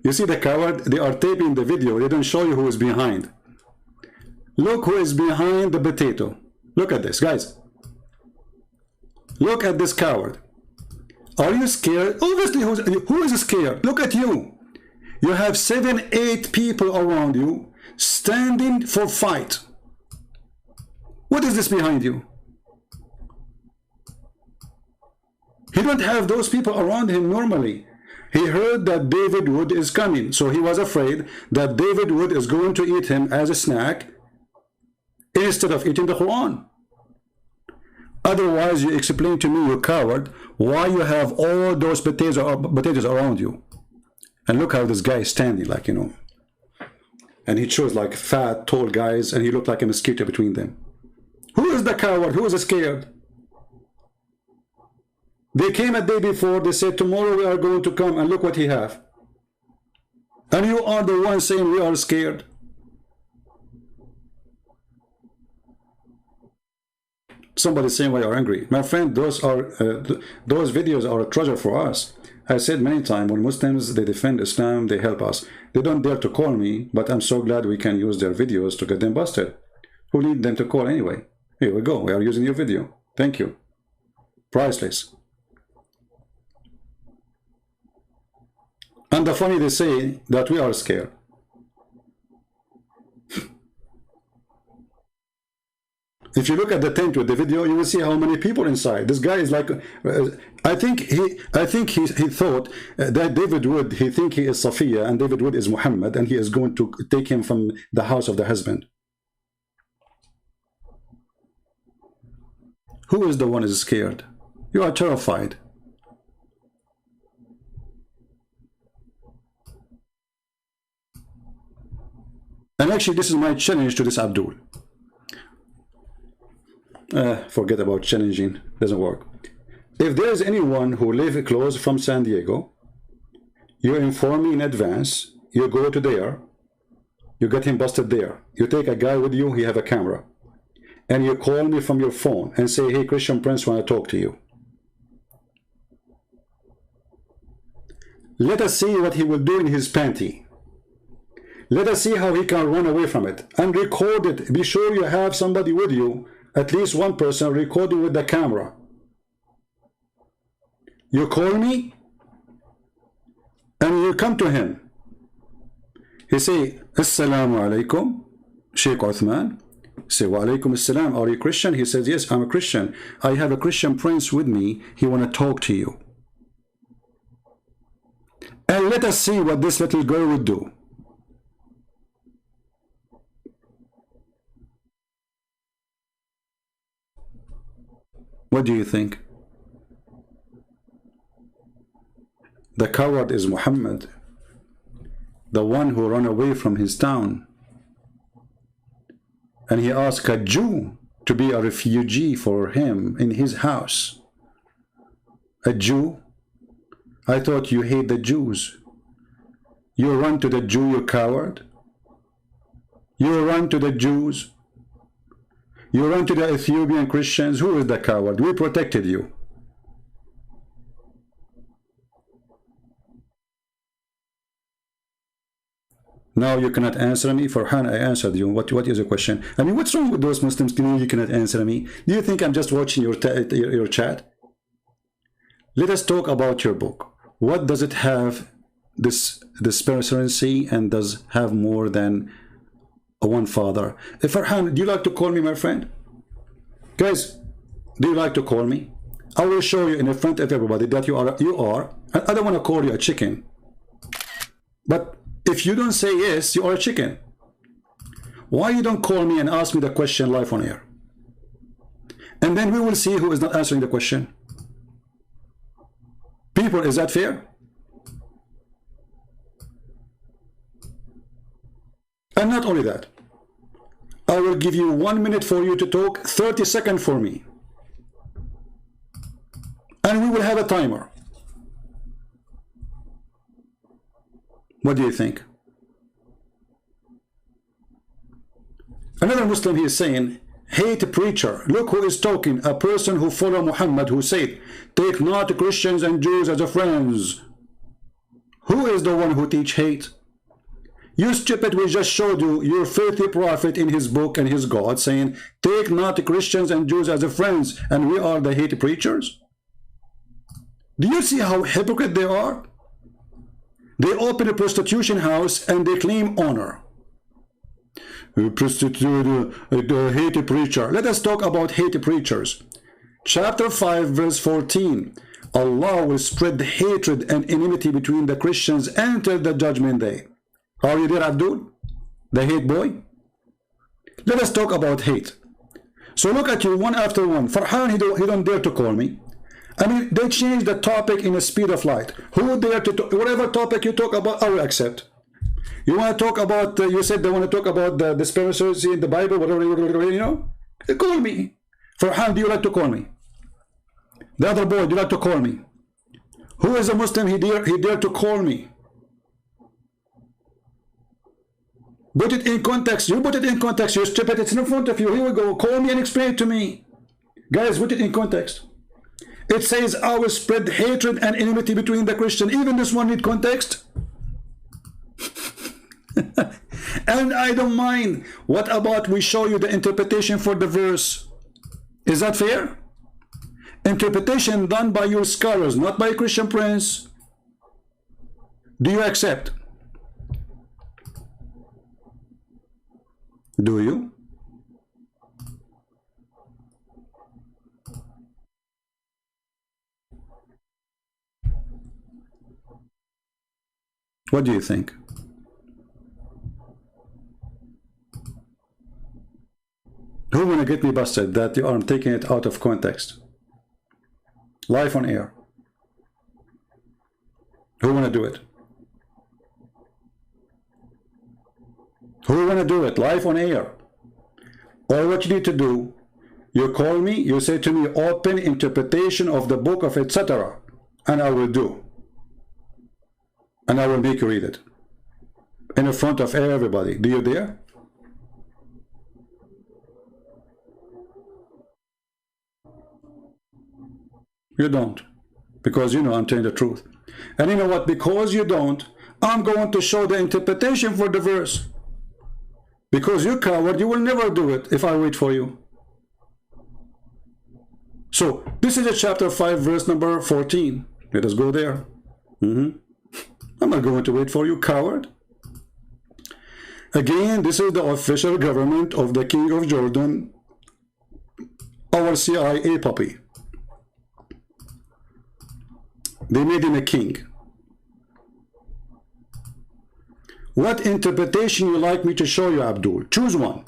you see the coward, they are taping the video, they don't show you who is behind. Look who is behind the potato. Look at this, guys. Look at this coward. Are you scared? Obviously, who is scared? Look at you. You have 7, 8 people around you standing for fight. What is this behind you? He don't have those people around him normally. He heard that David Wood is coming, so he was afraid that David Wood is going to eat him as a snack instead of eating the Quran. Otherwise, you explain to me, you coward, why you have all those potatoes around you. And look how this guy is standing, like, you know. And he chose like fat, tall guys, and he looked like a mosquito between them. Who is the coward? Who is scared? They came a day before, they said, tomorrow we are going to come, and look what he have. And you are the one saying we are scared. Somebody saying why you are angry. My friend, those videos are a treasure for us. I said many times, when Muslims, they defend Islam, they help us. They don't dare to call me, but I'm so glad we can use their videos to get them busted. Who need them to call anyway? Here we go, we are using your video. Thank you. Priceless. And the funny, they say that we are scared. If you look at the tent with the video, you will see how many people inside. This guy is like, I think he thought that David Wood, he think he is Safiya and David Wood is Muhammad, and he is going to take him from the house of the husband. Who is the one who is scared? You are terrified. And actually, this is my challenge to this Abdul. Forget about challenging, doesn't work. If there is anyone who lives close from San Diego, you inform me in advance, you go to there, you get him busted there. You take a guy with you, he have a camera, and you call me from your phone and say, hey, Christian Prince, want to talk to you. Let us see what he will do in his panty. Let us see how he can run away from it. And record it. Be sure you have somebody with you, at least one person, recording with the camera. You call me, and you come to him. He say, Assalamu alaikum, Sheikh Uthman. Say, wa alaikum assalam, are you Christian? He says, yes, I'm a Christian. I have a Christian prince with me. He want to talk to you. And let us see what this little girl would do. What do you think? The coward is Muhammad, the one who ran away from his town. And he asked a Jew to be a refugee for him in his house. A Jew? I thought you hate the Jews. You run to the Jew, you coward. You run to the Jews. You run to the Ethiopian Christians. Who is the coward? We protected you. Now you cannot answer me. Farhan, I answered you. What is your question? I mean, what's wrong with those Muslims? You cannot answer me. Do you think I'm just watching your chat? Let us talk about your book. What does it have this disparity and does have more than one father? Farhan, do you like to call me my friend? Guys, do you like to call me? I will show you in front of everybody that you are. I don't want to call you a chicken. But if you don't say yes, you are a chicken. Why you don't call me and ask me the question live on air? And then we will see who is not answering the question. People, is that fair? And not only that, I will give you 1 minute for you to talk, 30 seconds for me. And we will have a timer. What do you think? Another Muslim, he is saying, hate preacher. Look who is talking. A person who follow Muhammad, who said, take not Christians and Jews as friends. Who is the one who teach hate? You stupid, we just showed you your filthy prophet in his book and his God saying, take not Christians and Jews as friends, and we are the hate preachers. Do you see how hypocrite they are? They open a prostitution house and they claim honor. Prostitute, hate preacher. Let us talk about hate preachers. Chapter 5, verse 14. Allah will spread hatred and enmity between the Christians until the judgment day. Are you there, Abdul? The hate boy? Let us talk about hate. So look at you one after one. Farhan, he don't dare to call me. I mean, they changed the topic in the speed of light. Who dare to talk? Whatever topic you talk about, I will accept. You want to talk about, you said they want to talk about the disparity in the Bible, whatever, you know? Call me. Farhan, do you like to call me? The other boy, do you like to call me? Who is a Muslim, he dare to call me? Put it in context. You put it in context, you stupid. It's in front of you. Here we go. Call me and explain it to me. Guys, put it in context. It says, I will spread hatred and enmity between the Christians. Even this one need context. And I don't mind. What about we show you the interpretation for the verse? Is that fair? Interpretation done by your scholars, not by Christian Prince. Do you accept? Do you? What do you think? Who wanna get me busted that I'm taking it out of context? Live on air. Who wanna do it? Who wanna do it live on air? All what you need to do, you call me, you say to me, open interpretation of the book of etc. And I will do. And I will make you read it. In front of everybody. Do you dare? You don't. Because you know I'm telling the truth. And you know what? Because you don't, I'm going to show the interpretation for the verse. Because you coward, you will never do it if I wait for you. So, this is a chapter 5, verse number 14. Let us go there. I'm not going to wait for you, coward. Again, this is the official government of the King of Jordan, our CIA puppy. They made him a king. What interpretation you like me to show you, Abdul? Choose one.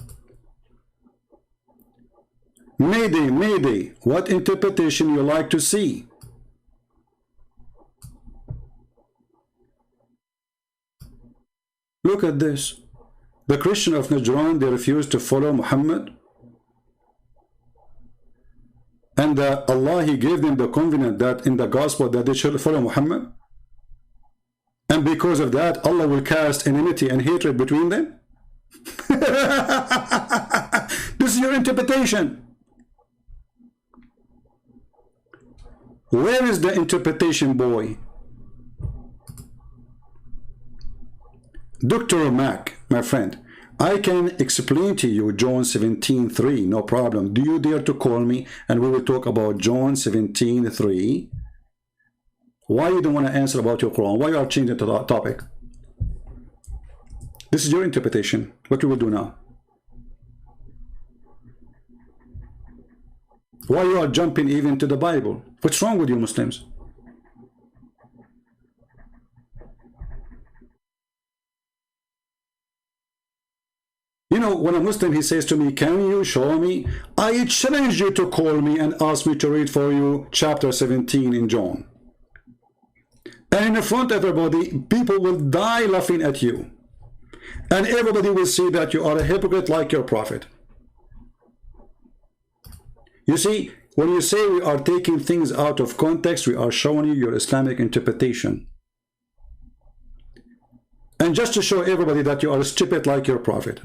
Mayday, Mayday. What interpretation you like to see? Look at this. The Christian of Najran, they refused to follow Muhammad. And Allah, He gave them the covenant that in the gospel that they should follow Muhammad. And because of that, Allah will cast enmity and hatred between them. This is your interpretation. Where is the interpretation, boy? Dr. Mac, my friend, I can explain to you John 17:3, no problem. Do you dare to call me and we will talk about John 17:3? Why you don't want to answer about your Quran? Why you are changing the topic? This is your interpretation. What we will do now? Why you are jumping even to the Bible? What's wrong with you Muslims? You know, when a Muslim, he says to me, can you show me? I challenge you to call me and ask me to read for you chapter 17 in John. And in front of everybody, people will die laughing at you. And everybody will see that you are a hypocrite like your prophet. You see, when you say we are taking things out of context, we are showing you your Islamic interpretation. And just to show everybody that you are stupid like your prophet.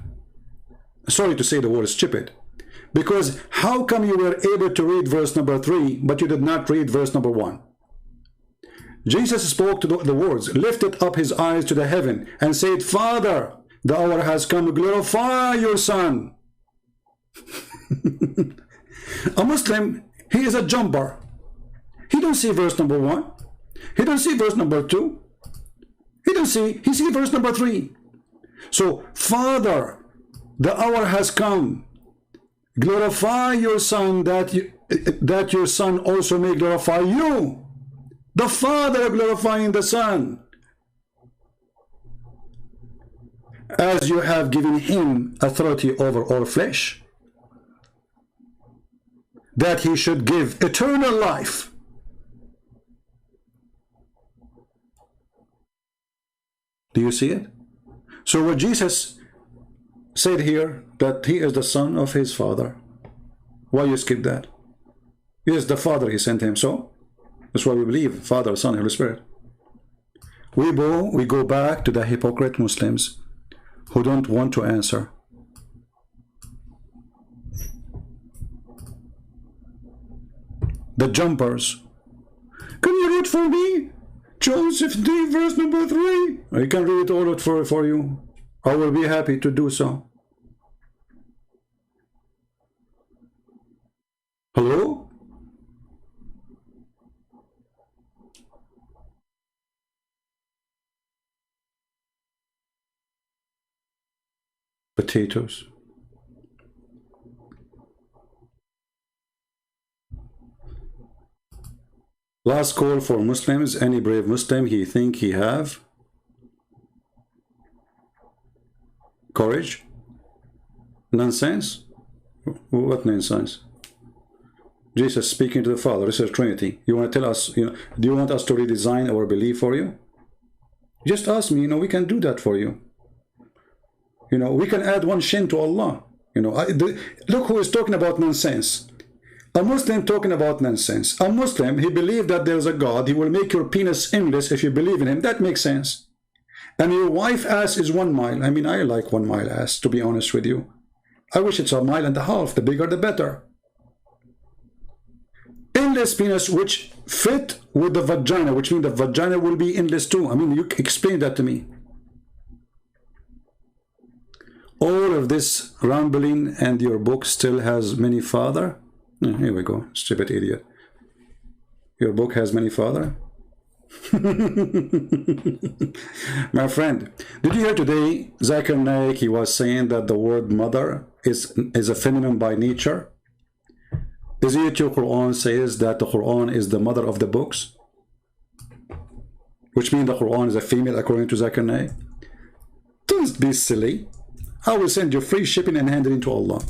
Sorry to say the word stupid. Because how come you were able to read verse number 3, but you did not read verse number 1? Jesus spoke to the words, lifted up his eyes to the heaven, and said, Father, the hour has come, glorify your Son. A Muslim, he is a jumper. He don't see verse number 1. He don't see verse number 2. He see verse number 3. So, Father, the hour has come. Glorify your Son, that your Son also may glorify you. The Father glorifying the Son, as you have given him authority over all flesh, that he should give eternal life. Do you see it? So what Jesus said here, that he is the Son of his Father, why you skip that? Yes, the Father, he sent him, so that's why we believe Father, Son, Holy Spirit. We go back to the hypocrite Muslims who don't want to answer. The jumpers. Can you read for me? John 17, verse number 3. I can read all it for you. I will be happy to do so. Hello? Potatoes. Last call for Muslims. Any brave Muslim he think he have courage? Nonsense? What nonsense? Jesus speaking to the Father. This is Trinity. You want to tell us, do you want us to redesign our belief for you? Just ask me, we can do that for you. We can add one shin to Allah. Look who is talking about nonsense. A Muslim talking about nonsense. A Muslim, he believes that there's a God. He will make your penis endless if you believe in him. That makes sense. And your wife ass is 1 mile. I mean, I like 1 mile ass, to be honest with you. I wish it's 1.5 miles. The bigger, the better. Endless penis, which fit with the vagina, which means the vagina will be endless too. I mean, you explain that to me. All of this rambling and your book still has many father. Here we go, stupid idiot. Your book has many father. My friend, did you hear today Zakir Naik, he was saying that the word mother is a feminine by nature? Is it your Quran says that the Quran is the mother of the books? Which means the Quran is a female according to Zakir Naik? Don't be silly. I will send you free shipping and handling to Allah.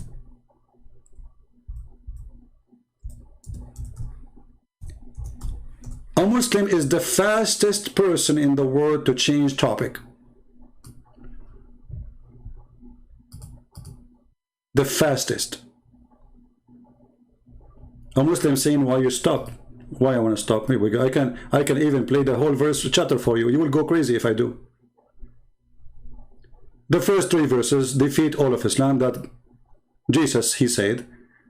A Muslim is the fastest person in the world to change topic. The fastest. A Muslim saying, why you stop? Why I want to stop? I can even play the whole verse chapter for you. You will go crazy if I do. The first 3 verses defeat all of Islam, that Jesus, he said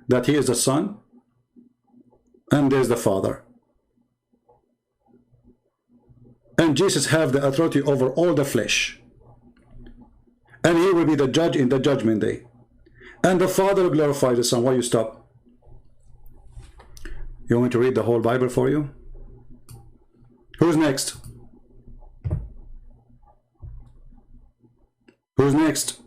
that he is the Son and there's the Father. And Jesus have the authority over all the flesh. And he will be the judge in the judgment day. And the Father will glorify the Son. Why you stop? You want me to read the whole Bible for you? Who's next? Who's next?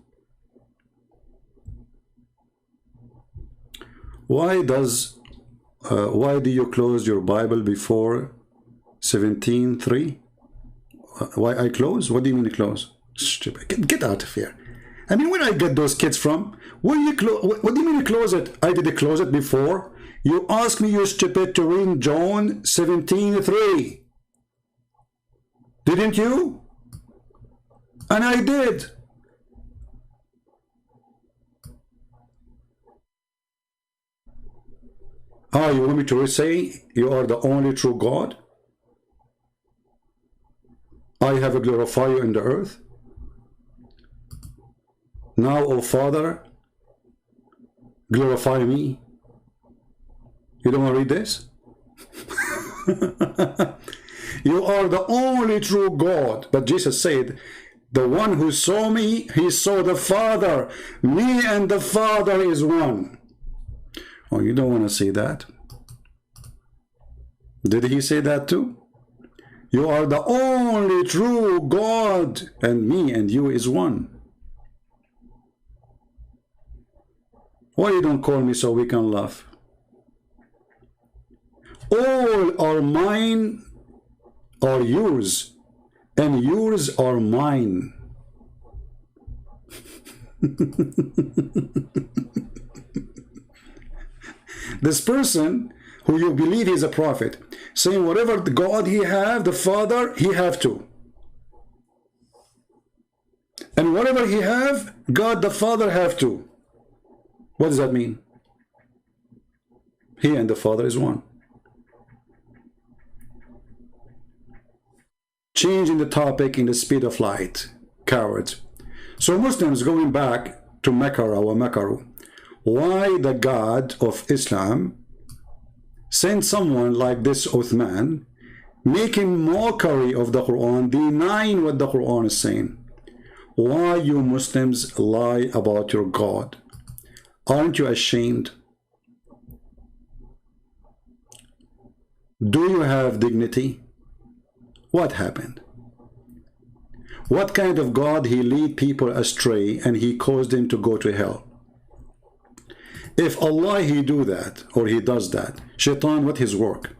Why do you close your Bible before 17:3? Why I close? What do you mean close? Stupid. Get out of here. I mean, where I get those kids from? What do you mean close it? I did close it before. You asked me, you stupid, to read John 17:3. Didn't you? And I did. You want me to say you are the only true God? I have glorified you in the earth. Now, O Father, glorify me. You don't want to read this? You are the only true God. But Jesus said, the one who saw me, he saw the Father. Me and the Father is one. Oh, you don't want to see that? Did he say that too? You are the only true God, and me and you is one. Why you don't call me so we can laugh? All are mine are yours, and yours are mine. This person who you believe is a prophet, saying whatever the God he have, the Father, he have too. And whatever he have, God the Father have too. What does that mean? He and the Father is one. Changing the topic in the speed of light. Cowards. So Muslims going back to Makara or Makaru. Why the God of Islam sent someone like this Uthman, making mockery of the Quran, denying what the Quran is saying? Why you Muslims lie about your God? Aren't you ashamed? Do you have dignity? What happened? What kind of God he lead people astray and he caused them to go to hell? If Allah he do that or he does that, Shaitan, what his work?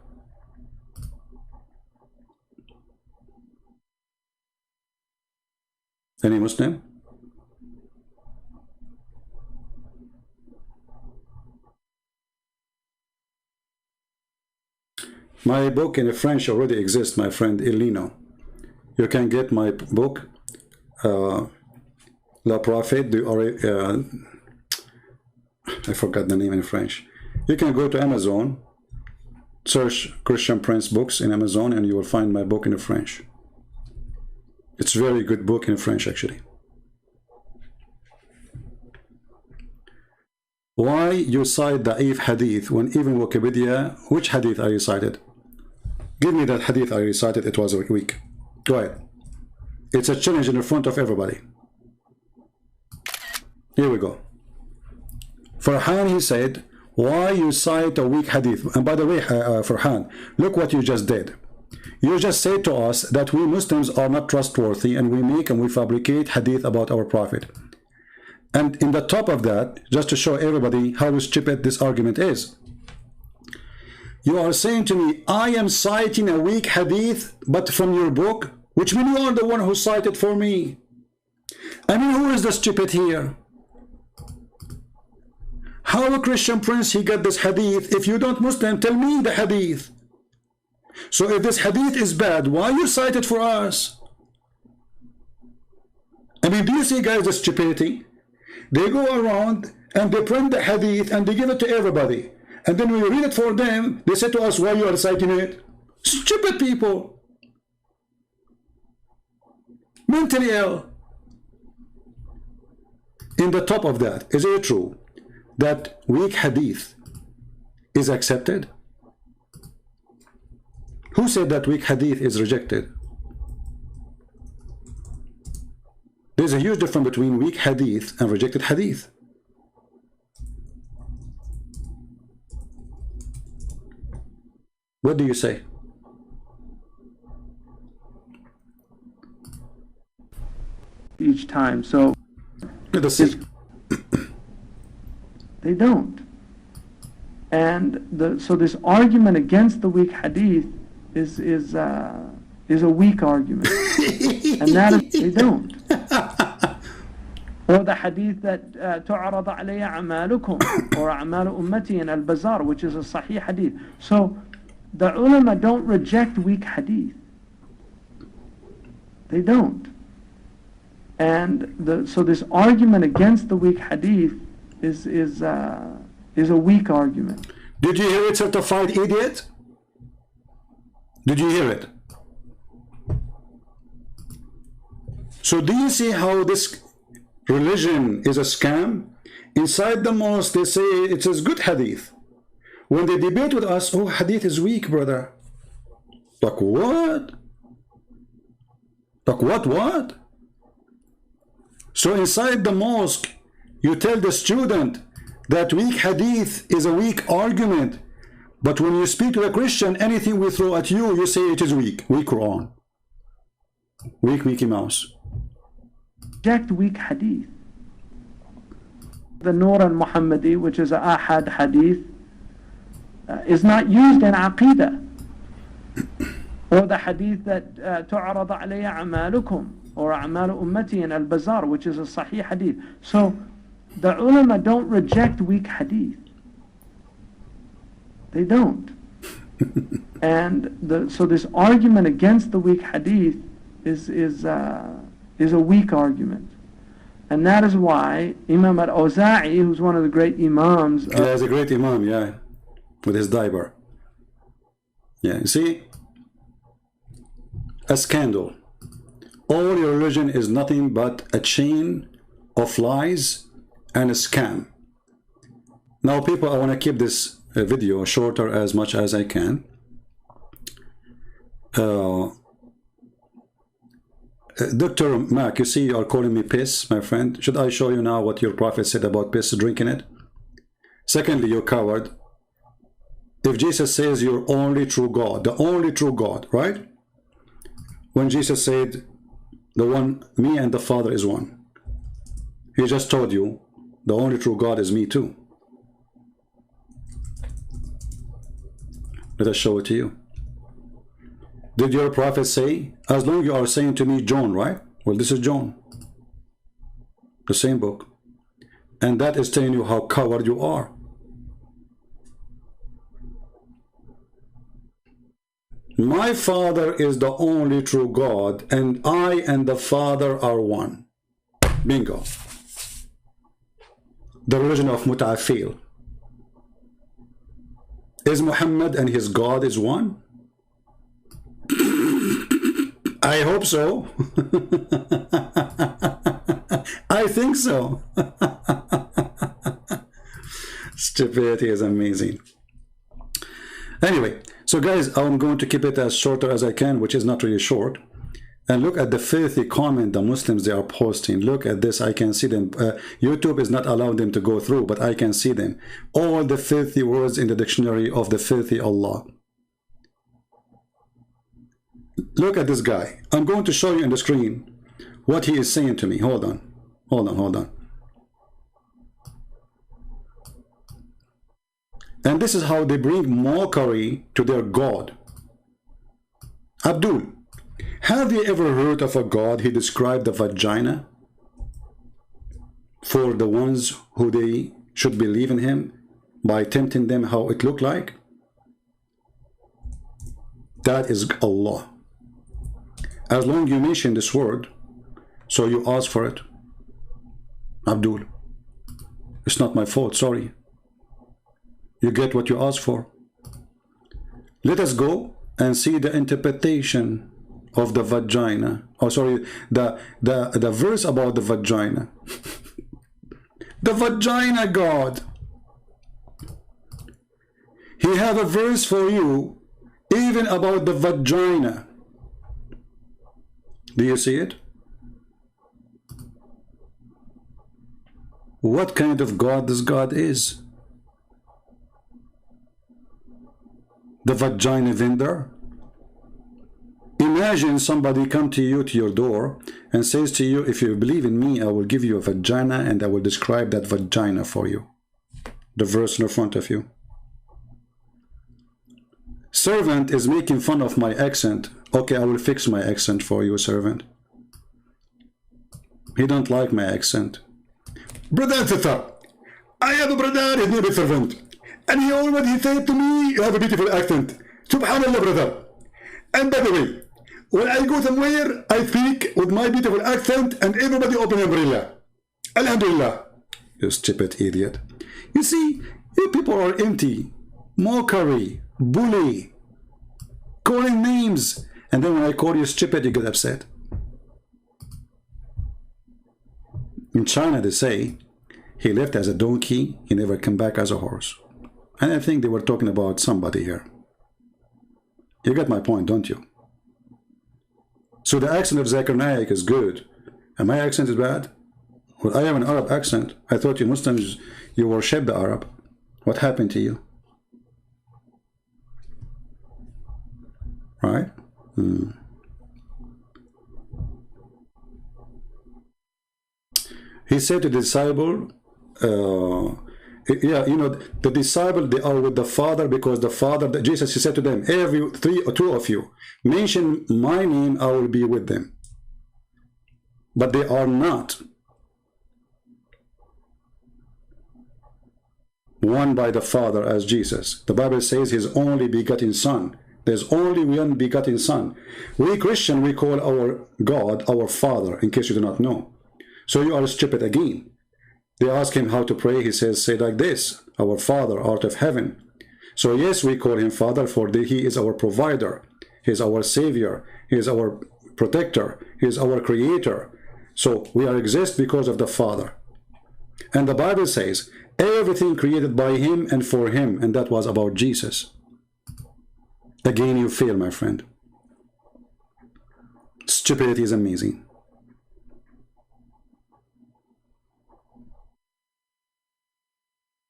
Any Muslim? My book in French already exists, my friend Elino. You can get my book, La Prophète du I forgot the name in French. You can go to Amazon, search Christian Prince books in Amazon, and you will find my book in French. It's a very good book in French, actually. Why you cite Da'if Hadith when even Wikipedia, which Hadith are you cited? Give me that Hadith I recited, it was weak. Go ahead. It's a challenge in front of everybody. Here we go. Farhan, he said, why you cite a weak hadith? And by the way, Farhan, look what you just did. You just said to us that we Muslims are not trustworthy and we make and we fabricate hadith about our Prophet. And in the top of that, just to show everybody how stupid this argument is, you are saying to me, I am citing a weak hadith, but from your book, which means you are the one who cited for me. I mean, who is the stupid here? How a Christian prince he got this hadith? If you don't Muslim, tell me the hadith. So if this hadith is bad, why you cite it for us? I mean, do you see, guys, the stupidity? They go around and they print the hadith and they give it to everybody. And then when we read it for them, they say to us, why you are citing it? Stupid people. Mentally ill. In the top of that, is it true that weak hadith is accepted? Who said that weak hadith is rejected? There's a huge difference between weak hadith and rejected hadith. What do you say? Each time, so Let us see. they don't. And so this argument against the weak hadith is a weak argument, and that is, they don't. Or the hadith that تعرض علي أعمالكم or أعمال أمتي in al-Bazar, which is a sahih hadith. So the ulama don't reject weak hadith. They don't. And so this argument against the weak hadith is a weak argument. Did you hear it, certified idiot? Did you hear it? So do you see how this religion is a scam? Inside the mosque they say it's a good hadith. When they debate with us, oh, hadith is weak, brother. Like what? Like what? So inside the mosque, you tell the student that weak hadith is a weak argument. But when you speak to a Christian, anything we throw at you, you say it is weak. Weak Quran. Weak Mickey Mouse. Reject weak hadith. The Nur al-Muhammadi, which is a ahad hadith, is not used in aqidah. Or the hadith that تعرض علي أعمالكم or أعمال أمتي in al-Bazar, which is a sahih hadith. So the ulama don't reject weak hadith. They don't. And so this argument against the weak hadith is a weak argument. And that is why Imam al-Awza'i, who's one of the great imams... Yeah, he's a great imam, yeah. With his diaper. Yeah, you see? A scandal. All your religion is nothing but a chain of lies and a scam. Now, people, I want to keep this video shorter as much as I can. Dr. Mac, you see you are calling me piss, my friend. Should I show you now what your prophet said about piss, drinking it? Secondly, you coward. If Jesus says you're only true God, the only true God, right? When Jesus said, the one, me and the Father is one. He just told you, the only true God is me too. Let us show it to you. Did your prophet say, as long as you are saying to me John, right? Well, this is John. The same book. And that is telling you how coward you are. My Father is the only true God, and I and the Father are one. Bingo. The religion of Muta'afil. Is Muhammad and his God is one? I hope so. I think so. Stupidity is amazing. Anyway, so guys, I'm going to keep it as shorter as I can, which is not really short. And look at the filthy comment the Muslims they are posting. Look at this. I can see them. YouTube is not allowing them to go through, but I can see them. All the filthy words in the dictionary of the filthy Allah. Look at this guy. I'm going to show you on the screen what he is saying to me. Hold on. And this is how they bring mockery to their God. Abdul, have you ever heard of a God he described the vagina? for the ones who they should believe in him by tempting them how it looked like? That is Allah. As long you mention this word, so you ask for it. Abdul, it's not my fault, sorry. You get what you ask for. Let us go and see the interpretation of the vagina. Oh, sorry, the verse about the vagina. The vagina God. He have a verse for you even about the vagina. Do you see it? What kind of God this God is? The vagina vendor? Imagine somebody come to you, to your door, and says to you, if you believe in me, I will give you a vagina and I will describe that vagina for you. The verse in front of you. Servant is making fun of my accent. Okay, I will fix my accent for you, servant. He don't like my accent. Brother Tita, I have a brother, his name is servant. And he already said to me, you have a beautiful accent. Subhanallah, brother. And by the way, when I go somewhere, I speak with my beautiful accent and everybody open umbrella. Alhamdulillah. You stupid idiot. You see, you people are empty. Mockery, bully, calling names. And then when I call you stupid, you get upset. In China, they say, he left as a donkey, he never came back as a horse. And I think they were talking about somebody here. You get my point, don't you? So the accent of Zakir Naik is good. And my accent is bad? Well, I have an Arab accent. I thought you Muslims, you worship the Arab. What happened to you? Right? He said to the disciple, yeah, you know, the disciple, they are with the Father because the Father, Jesus, he said to them, every three or two of you, mention my name, I will be with them. But they are not one by the Father as Jesus. The Bible says his only begotten Son. There's only one begotten Son. We Christian, we call our God our Father, in case you do not know. So you are stupid again. They ask him how to pray. He says, say like this, our Father art of heaven. So yes, we call him Father, for he is our provider. He is our Savior. He is our protector. He is our Creator. So we are exist because of the Father. And the Bible says, everything created by him and for him. And that was about Jesus. Again, you fail, my friend. Stupidity is amazing.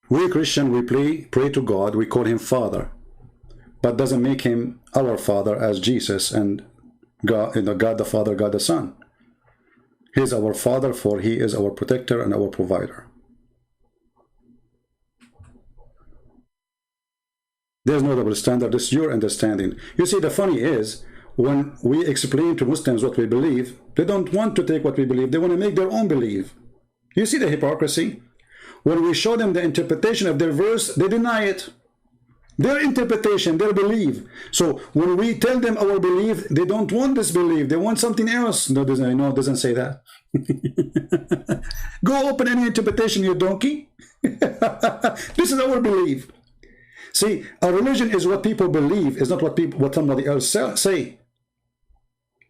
We Christian, we pray to God, we call him Father, but doesn't make him our Father as Jesus and God, God the Father, God the Son. He is our Father, for he is our protector and our provider. There's no double standard. This is your understanding. You see, the funny is, when we explain to Muslims what we believe, they don't want to take what we believe. They want to make their own belief. You see the hypocrisy? When we show them the interpretation of their verse, they deny it. Their interpretation, their belief. So when we tell them our belief, they don't want this belief. They want something else. No, it doesn't say that. Go open any interpretation, you donkey. This is our belief. See, a religion is what people believe. It's not what somebody else say.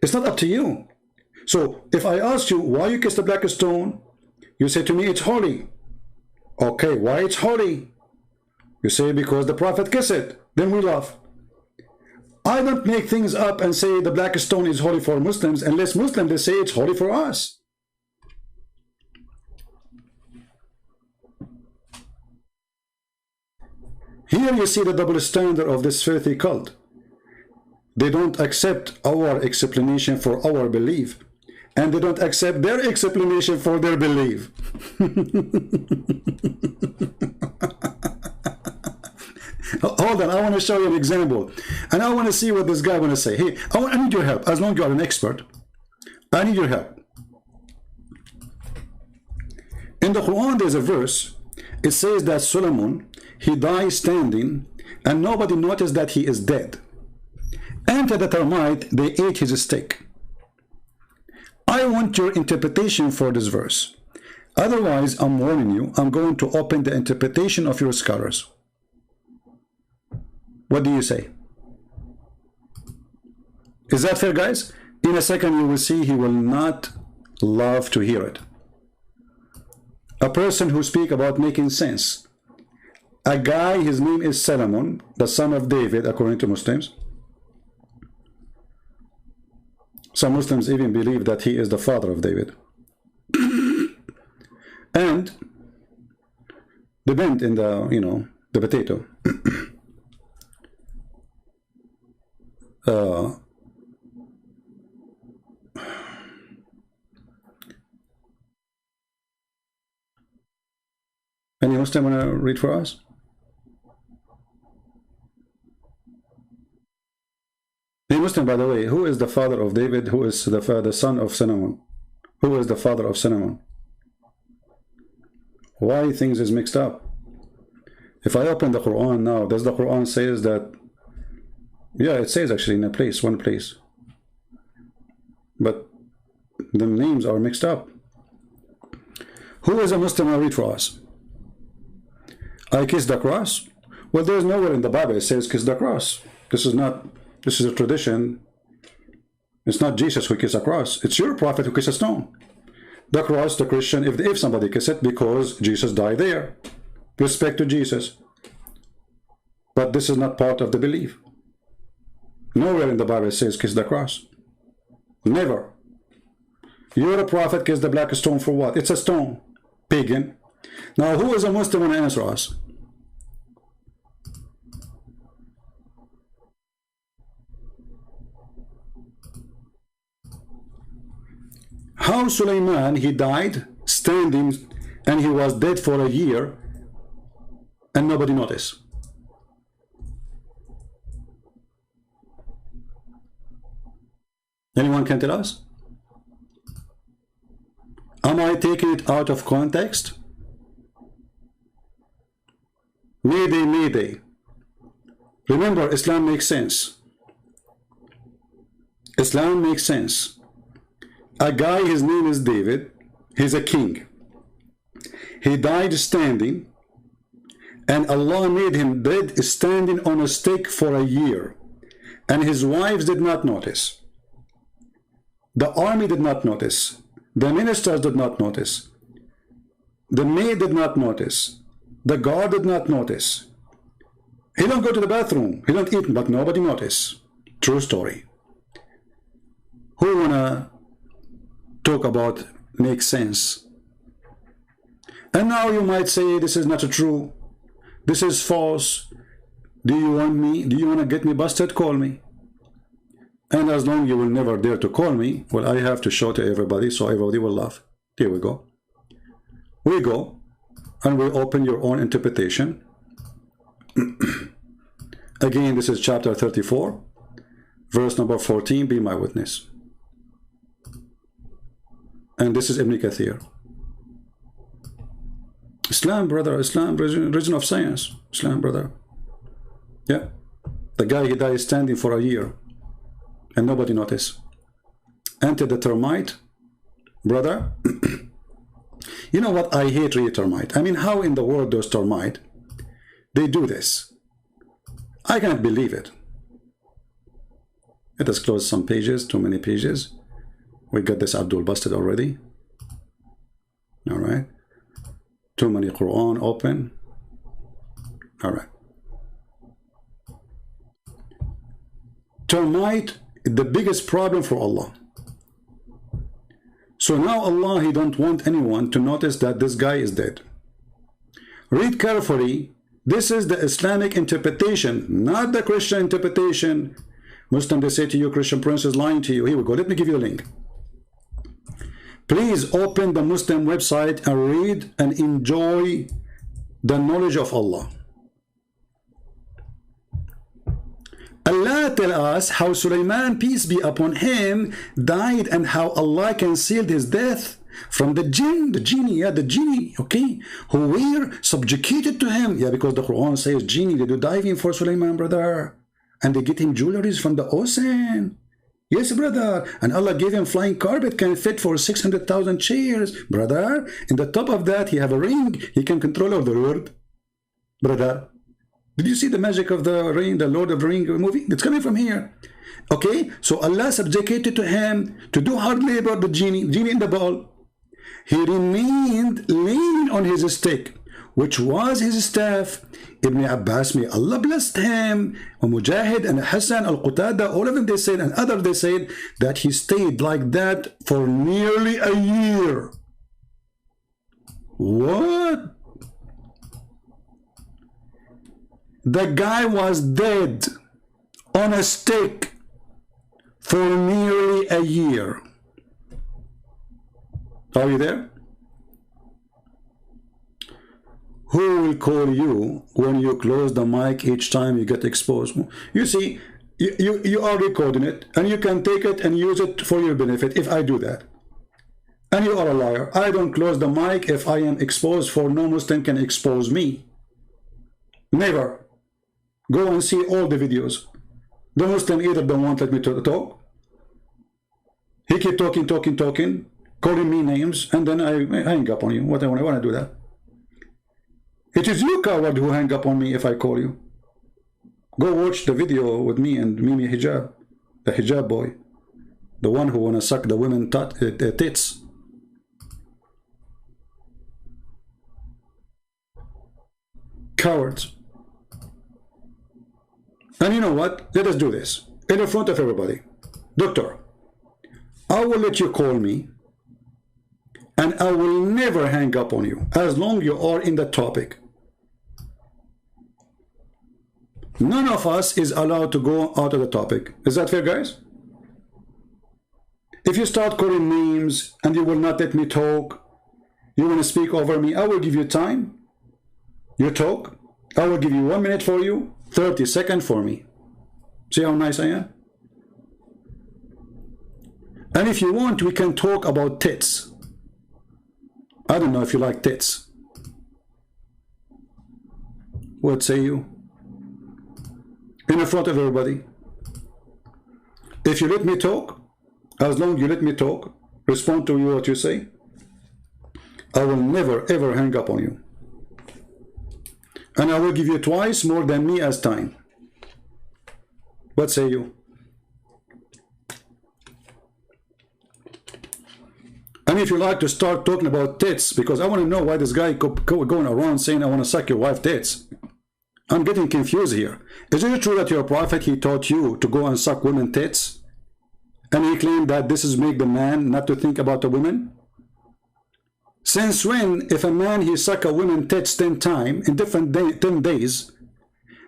It's not up to you. So if I ask you why you kiss the black stone, you say to me it's holy. Okay, why it's holy? You say because the Prophet kissed it. Then we laugh. I don't make things up and say the black stone is holy for Muslims unless Muslims they say it's holy for us. Here you see the double standard of this filthy cult. They don't accept our explanation for our belief, and they don't accept their explanation for their belief. Hold on, I want to show you an example. And I want to see what this guy want to say. Hey, I need your help. As long as you are an expert, I need your help. In the Quran, there's a verse. It says that Solomon, he died standing, and nobody noticed that he is dead. And to the termite, they ate his stick. I want your interpretation for this verse. Otherwise, I'm warning you, I'm going to open the interpretation of your scholars. What do you say? Is that fair, guys? In a second, you will see he will not love to hear it. A person who speaks about making sense. A guy, his name is Solomon, the son of David, according to Muslims. Some Muslims even believe that he is the father of David. And the bent in the, you know, the potato. Any Muslim want to read for us? The Muslim, by the way, who is the father of David? Who is the son of Solomon? Who is the father of Solomon? Why things is mixed up? If I open the Quran now, does the Quran says that? Yeah, it says actually in a place, one place. But the names are mixed up. Who is a Muslim? I'll read for us. I kiss the cross. Well, there's nowhere in the Bible it says kiss the cross. This is a tradition. It's not Jesus who kissed a cross. It's your prophet who kissed a stone. The cross, the Christian, if somebody kiss it because Jesus died there. Respect to Jesus. But this is not part of the belief. Nowhere in the Bible it says kiss the cross. Never. You're a prophet, kiss the black stone for what? It's a stone. Pagan. Now, who is a Muslim want to answer us? How Sulaiman, he died standing, and he was dead for a year, and nobody noticed. Anyone can tell us? Am I taking it out of context? Mayday, mayday. Remember, Islam makes sense. Islam makes sense. A guy, his name is David. He's a king. He died standing, and Allah made him dead standing on a stake for a year. And his wives did not notice. The army did not notice. The ministers did not notice. The maid did not notice. The guard did not notice. He don't go to the bathroom. He don't eat, but nobody noticed. True story. Who wanna talk about make sense? And now you might say this is not true. This is false. Do you want me? Do you want to get me busted? Call me. And as long as you will never dare to call me, well, I have to show to everybody so everybody will laugh. Here we go. We go and we open your own interpretation. Again, this is chapter 34, verse number 14, be my witness. And this is Ibn Kathir. Islam, brother, Islam, religion of science. Islam, brother. Yeah. The guy, he died standing for a year. And nobody noticed. Enter the termite, brother. You know what? I hate really termite. I mean, how in the world those termite, they do this? I cannot believe it. Let us close some pages, too many pages. We got this Abdul busted already. All right. Too many Quran open. All right. Termite, the biggest problem for Allah. So now Allah, he don't want anyone to notice that this guy is dead. Read carefully. This is the Islamic interpretation, not the Christian interpretation. Muslim, they say to you, Christian Prince is lying to you. Here we go. Let me give you a link. Please open the Muslim website and read and enjoy the knowledge of Allah. Allah tell us how Sulaiman, peace be upon him, died and how Allah concealed his death from the jinn, the genie, yeah, the genie, okay, who were subjugated to him. Yeah, because the Quran says genie, they do diving for Sulaiman, brother. And they get him jewelries from the ocean. Yes, brother. And Allah gave him flying carpet, can fit for 600,000 chairs, brother. In the top of that, he have a ring. He can control all the world, brother. Did you see the magic of the ring, the Lord of the Ring movie? It's coming from here. Okay, so Allah subjugated to him to do hard labor, the genie in the ball. He remained leaning on his stick, which was his staff. Ibn Abbas, may Allah blessed him, Mujahid and Hassan al-Qatada, all of them they said, and others they said that he stayed like that for nearly a year. What? The guy was dead on a stick for nearly a year. Are you there? Who will call you when you close the mic each time you get exposed? You see, you are recording it, and you can take it and use it for your benefit if I do that. And you are a liar. I don't close the mic if I am exposed, for no Muslim can expose me. Never. Go and see all the videos. The Muslim either don't want let me to talk. He keep talking, calling me names, and then I hang up on you. What I want to do that. It is you, coward, who hang up on me if I call you. Go watch the video with me and Mimi Hijab, the hijab boy, the one who wanna suck the women tits. Cowards. And you know what? Let us do this in front of everybody. Doctor, I will let you call me, and I will never hang up on you as long you are in the topic. None of us is allowed to go out of the topic. Is that fair, guys? If you start calling names and you will not let me talk, you want to speak over me, I will give you time. You talk. I will give you 1 minute for you, 30 seconds for me. See how nice I am? And if you want, we can talk about tits. I don't know if you like tits. What say you? In front of everybody. If you let me talk, as long as you let me talk, respond to what you say, I will never ever hang up on you. And I will give you twice more than me as time. What say you? And if you like to start talking about tits, because I want to know why this guy going around saying I want to suck your wife's tits. I'm getting confused here. Is it true that your prophet, he taught you to go and suck women's tits? And he claimed that this is make the man not to think about the women? Since when, if a man, he suck a woman's tits 10 times in different 10 days,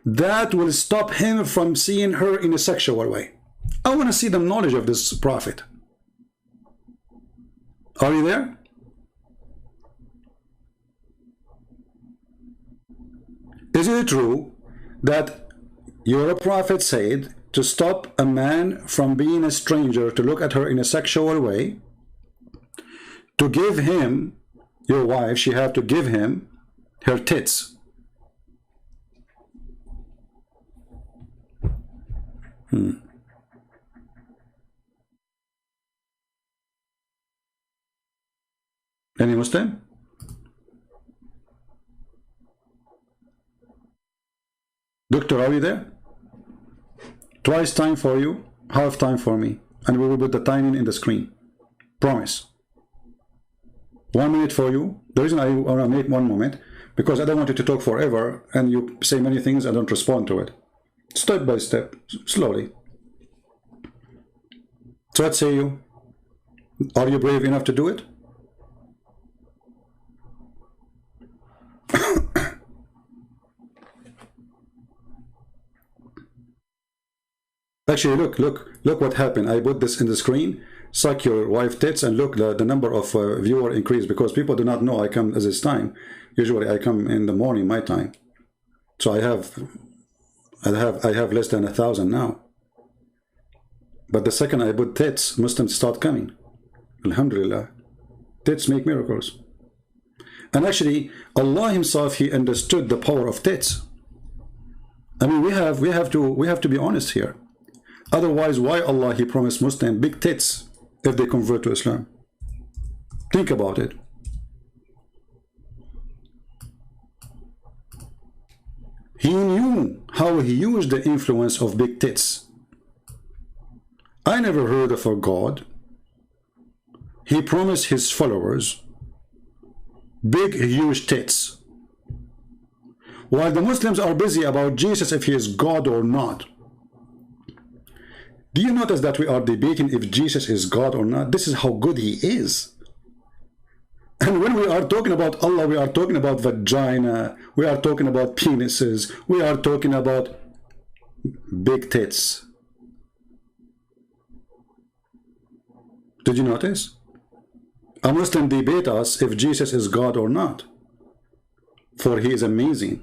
that will stop him from seeing her in a sexual way? I want to see the knowledge of this prophet. Are you there? Is it true that your prophet said to stop a man from being a stranger to look at her in a sexual way, to give him, your wife, she had to give him her tits? Any Muslim? Doctor, are you there? Twice time for you, half time for me, and we will put the timing in the screen. Promise. 1 minute for you. The reason I want to make 1 moment, because I don't want you to talk forever and you say many things and don't respond to it. Step by step, slowly. So what say you? Are you brave enough to do it? Actually, look what happened. I put this in the screen. Suck your wife tits, and look, the number of viewer increased, because people do not know I come at this time. Usually I come in the morning, my time. So I have less than 1,000 now. But the second I put tits, Muslims start coming. Alhamdulillah. tits make miracles. And actually, Allah Himself, He understood the power of tits. I mean, we have to be honest here. Otherwise, why Allah He promised Muslim big tits if they convert to Islam? Think about it. He knew how He used the influence of big tits. I never heard of a God. He promised His followers big, huge tits, while the Muslims are busy about Jesus, if He is God or not. Do you notice that we are debating if Jesus is God or not? This is how good He is. And when we are talking about Allah, we are talking about vagina, we are talking about penises, we are talking about big tits. Did you notice? A Muslim debate us if Jesus is God or not, for He is amazing.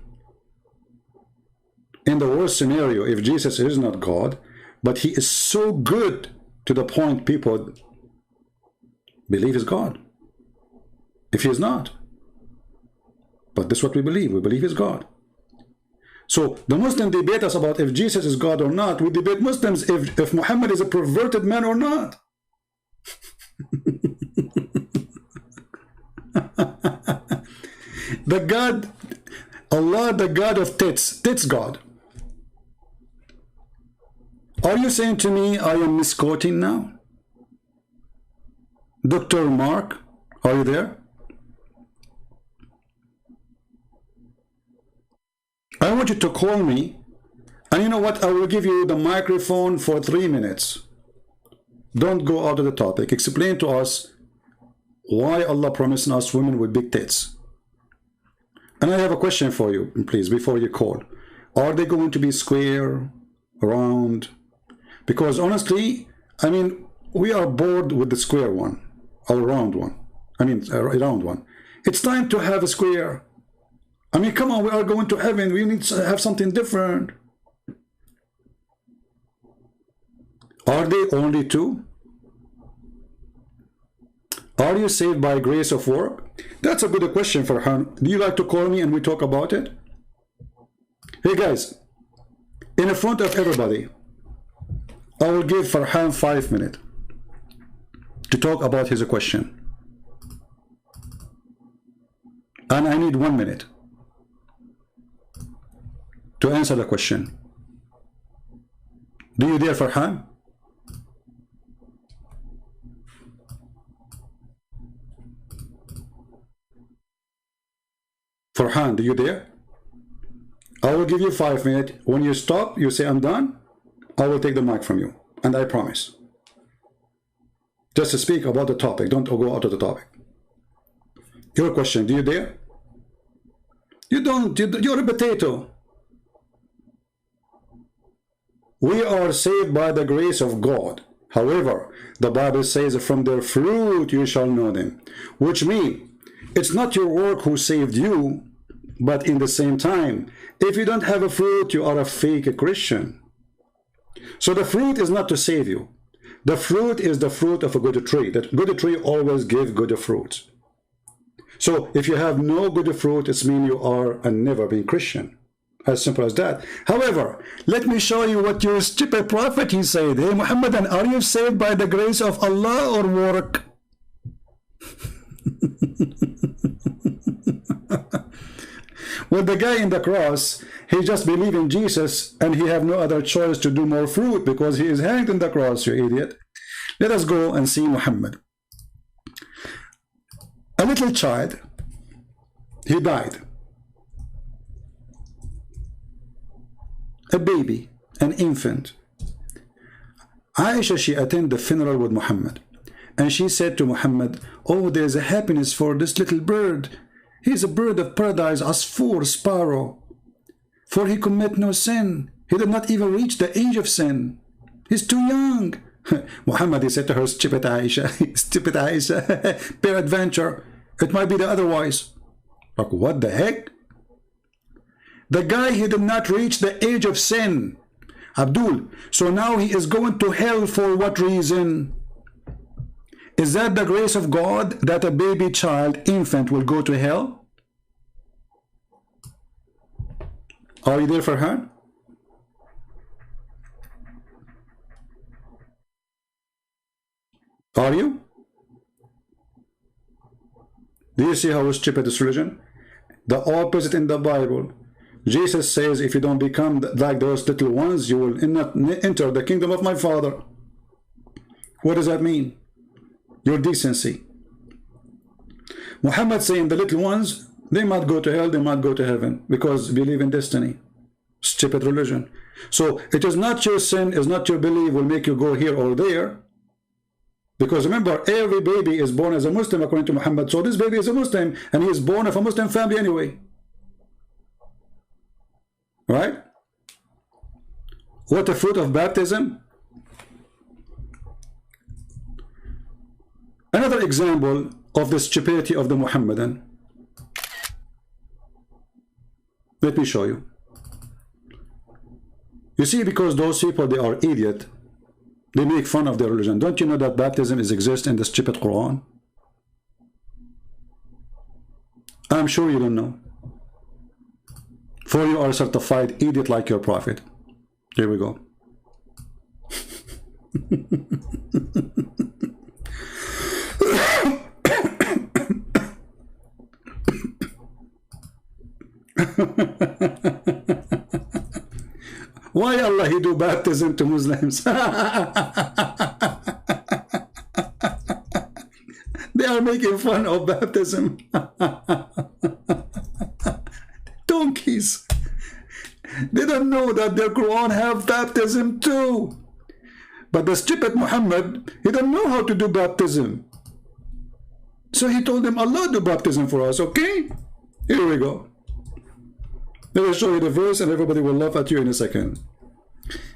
In the worst scenario, if Jesus is not God, but He is so good to the point people believe He's God. If He is not, but this is what we believe He's God. So the Muslim debate us about if Jesus is God or not. We debate Muslims if Muhammad is a perverted man or not. The God, Allah, the God of tits God. Are you saying to me I am misquoting now? Dr. Mark, are you there? I want you to call me, and you know what? I will give you the microphone for 3 minutes. Don't go out of the topic. Explain to us why Allah promised us women with big tits. And I have a question for you, please, before you call. Are they going to be square, round? Because honestly, I mean, we are bored with the square one, or round one. I mean, a round one. It's time to have a square. I mean, come on, we are going to heaven. We need to have something different. Are they only two? Are you saved by grace of work? That's a good question, Farhan. Do you like to call me and we talk about it? Hey guys, in front of everybody, I will give Farhan 5 minutes to talk about his question. And I need 1 minute to answer the question. Do you dare, Farhan? Farhan, do you dare? I will give you 5 minutes. When you stop, you say I'm done, I will take the mic from you. And I promise. Just to speak about the topic. Don't go out of the topic. Your question, do you dare? You don't. You're a potato. We are saved by the grace of God. However, the Bible says, from their fruit you shall know them. Which means, it's not your work who saved you, but in the same time, if you don't have a fruit, you are a fake Christian. So the fruit is not to save you. The fruit is the fruit of a good tree. That good tree always gives good fruits. So if you have no good fruit, it means you are a never been Christian. As simple as that. However, let me show you what your stupid prophet he said. Hey Muhammadan, are you saved by the grace of Allah or work? Well, the guy in the cross, he just believed in Jesus and he have no other choice to do more fruit because he is hanged on the cross, you idiot. Let us go and see Muhammad. A little child, he died. A baby, an infant. Aisha, she attended the funeral with Muhammad. And she said to Muhammad, oh, there's a happiness for this little bird. He's a bird of paradise, Asfur, sparrow. For he commit no sin. He did not even reach the age of sin. He's too young. Muhammad, he said to her, stupid Aisha, stupid Aisha, peradventure, it might be the otherwise. Like, what the heck? The guy, he did not reach the age of sin. Abdul, so now he is going to hell for what reason? Is that the grace of God that a baby child, infant, will go to hell? Are you there, Farhan? Are you? Do you see how stupid this religion? The opposite in the Bible. Jesus says, if you don't become like those little ones, you will not enter the kingdom of my Father. What does that mean? Your decency. Muhammad saying the little ones, they might go to hell, they might go to heaven, because believe in destiny. Stupid religion. So it is not your sin, is not your belief will make you go here or there. Because remember, every baby is born as a Muslim according to Muhammad. So this baby is a Muslim, and he is born of a Muslim family anyway. Right? What the fruit of baptism? Another example of the stupidity of the Muhammadan. Let me show you. You see, because those people, they are idiot, they make fun of their religion. Don't you know that baptism exists in the stupid Quran? I'm sure you don't know. For you are a certified idiot like your prophet. Here we go. Why Allah he do baptism to Muslims? They are making fun of baptism. Donkeys. They don't know that their Quran have baptism too. But the stupid Muhammad, he don't know how to do baptism. So he told them, Allah do baptism for us, okay? Here we go. Let me show you the verse and everybody will laugh at you in a second.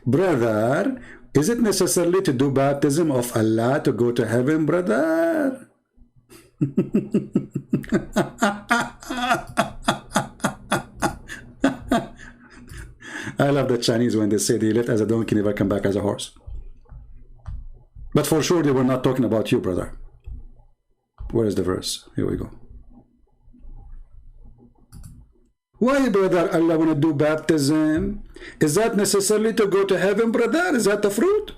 Brother, is it necessary to do baptism of Allah to go to heaven, brother? I love the Chinese when they say they left as a donkey, never come back as a horse. But for sure they were not talking about you, brother. Where is the verse? Here we go. Why, brother, Allah want to do baptism? Is that necessarily to go to heaven, brother? Is that the fruit?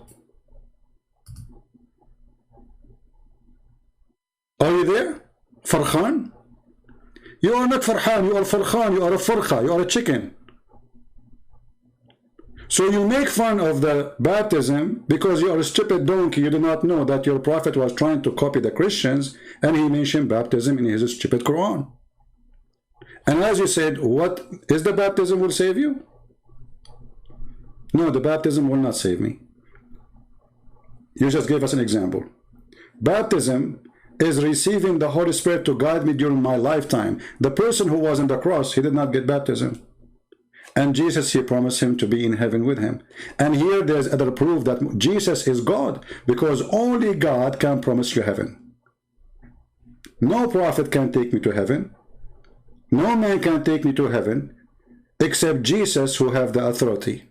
Are you there? Farhan? You are not Farhan, you are Farhan, you are a Farqa, you are a chicken. So you make fun of the baptism because you are a stupid donkey. You do not know that your prophet was trying to copy the Christians and he mentioned baptism in his stupid Quran. And as you said, what is the baptism will save you? No, the baptism will not save me. You just gave us an example. Baptism is receiving the Holy Spirit to guide me during my lifetime. The person who was on the cross, he did not get baptism. And Jesus, he promised him to be in heaven with him. And here there's other proof that Jesus is God, because only God can promise you heaven. No prophet can take me to heaven. No man can take me to heaven except Jesus, who have the authority.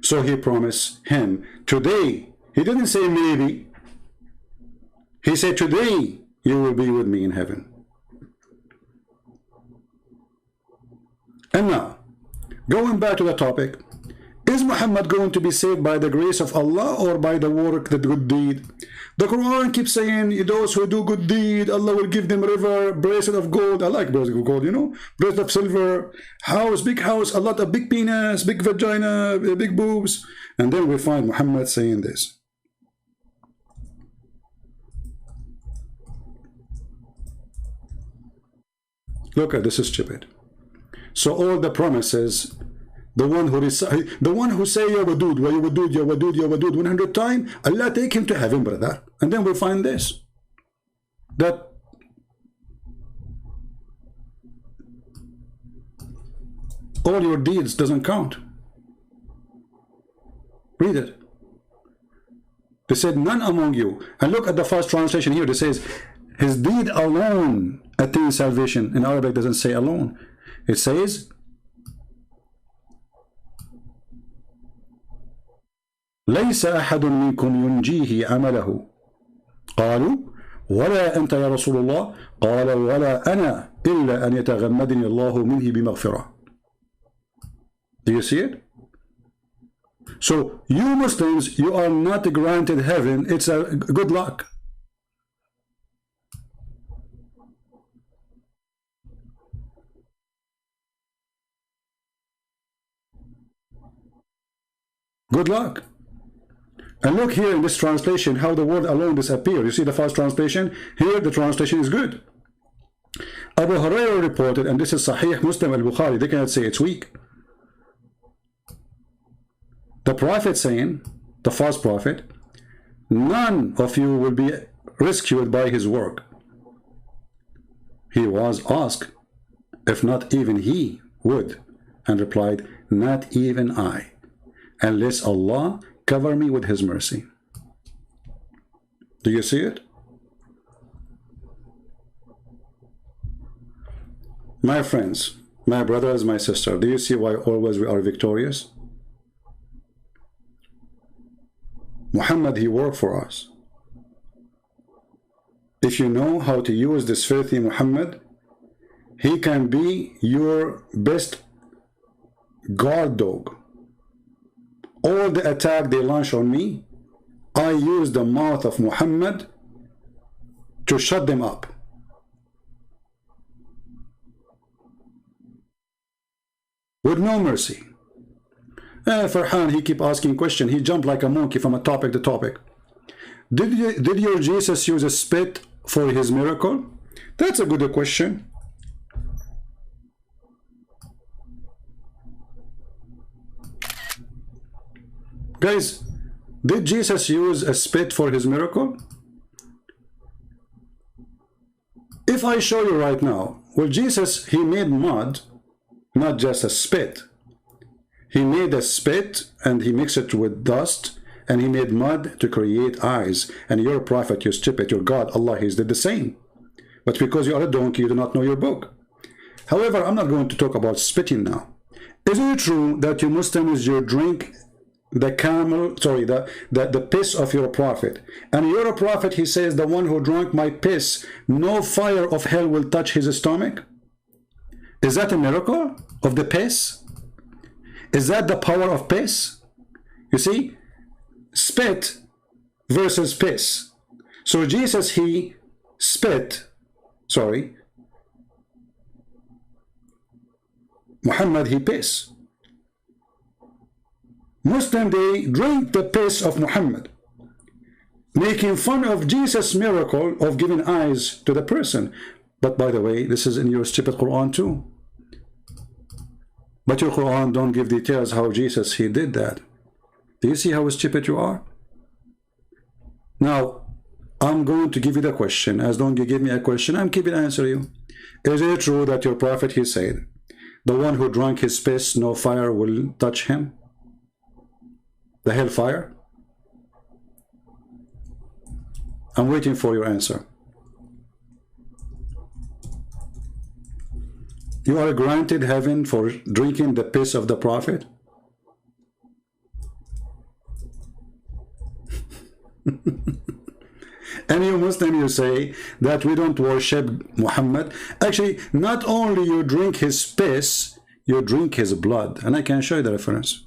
So he promised him today. He didn't say maybe. He said today you will be with me in heaven. And now, going back to the topic, is Muhammad going to be saved by the grace of Allah or by the work, the good deed? The Quran keeps saying those who do good deed, Allah will give them river, bracelet of gold. I like bracelet of gold, you know, bracelet of silver, house, a lot of big penis, big vagina, big boobs. And then we find Muhammad saying this. Look at this, is stupid. So all the promises, the one who say ya wadud, ya wadud, ya wadud, ya wadud 100 times, Allah take him to heaven, brother. And then we find this, that all your deeds doesn't count. Read it. They said none among you. And look at the first translation here. It says his deed alone attains salvation. In Arabic it doesn't say alone. It says ليس أحد منكم ينجيه عمله قالوا ولا أنت يا رسول الله قال ولا أنا إلا أن يتغمدني الله منه بمغفرة. Do you see it? So you Muslims, you are not granted heaven. It's a good luck. Good luck. And look here in this translation how the word alone disappeared. You see the first translation? Here the translation is good. Abu Hurairah reported, and this is Sahih Muslim al-Bukhari, they cannot say it's weak. The Prophet saying, the false prophet, none of you will be rescued by his work. He was asked if not even he would, and replied, not even I, unless Allah cover me with his mercy. Do you see it? My friends, my brothers, my sister, do you see why always we are victorious? Muhammad, he worked for us. If you know how to use this filthy Muhammad, he can be your best guard dog. All the attack they launch on me, I use the mouth of Muhammad to shut them up. With no mercy. Farhan, he keep asking question. He jumped like a monkey from a topic to topic. Did your Jesus use a spit for his miracle? That's a good question. Guys, did Jesus use a spit for his miracle? If I show you right now, well, Jesus, he made mud, not just a spit. He made a spit and he mixed it with dust and he made mud to create eyes. And you're a prophet, you're stupid, you're God, Allah, he did the same. But because you are a donkey, you do not know your book. However, I'm not going to talk about spitting now. Is it true that you Muslims, you drink the the piss of your prophet? And your prophet, he says, the one who drank my piss, no fire of hell will touch his stomach? Is that a miracle of the piss? Is that the power of piss? You see, spit versus piss. So Jesus, he spit, Muhammad, he piss. Muslim, they drink the piss of Muhammad, making fun of Jesus' miracle of giving eyes to the person. But by the way, this is in your stupid Quran too. But your Quran don't give details how Jesus, he did that. Do you see how stupid you are? Now, I'm going to give you the question. As long as you give me a question, I'm keeping answer you. Is it true that your prophet, he said, the one who drank his piss, no fire will touch him? The hellfire? I'm waiting for your answer. You are granted heaven for drinking the piss of the prophet? And you Muslim, you say that we don't worship Muhammad. Actually, not only you drink his piss, you drink his blood. And I can show you the reference.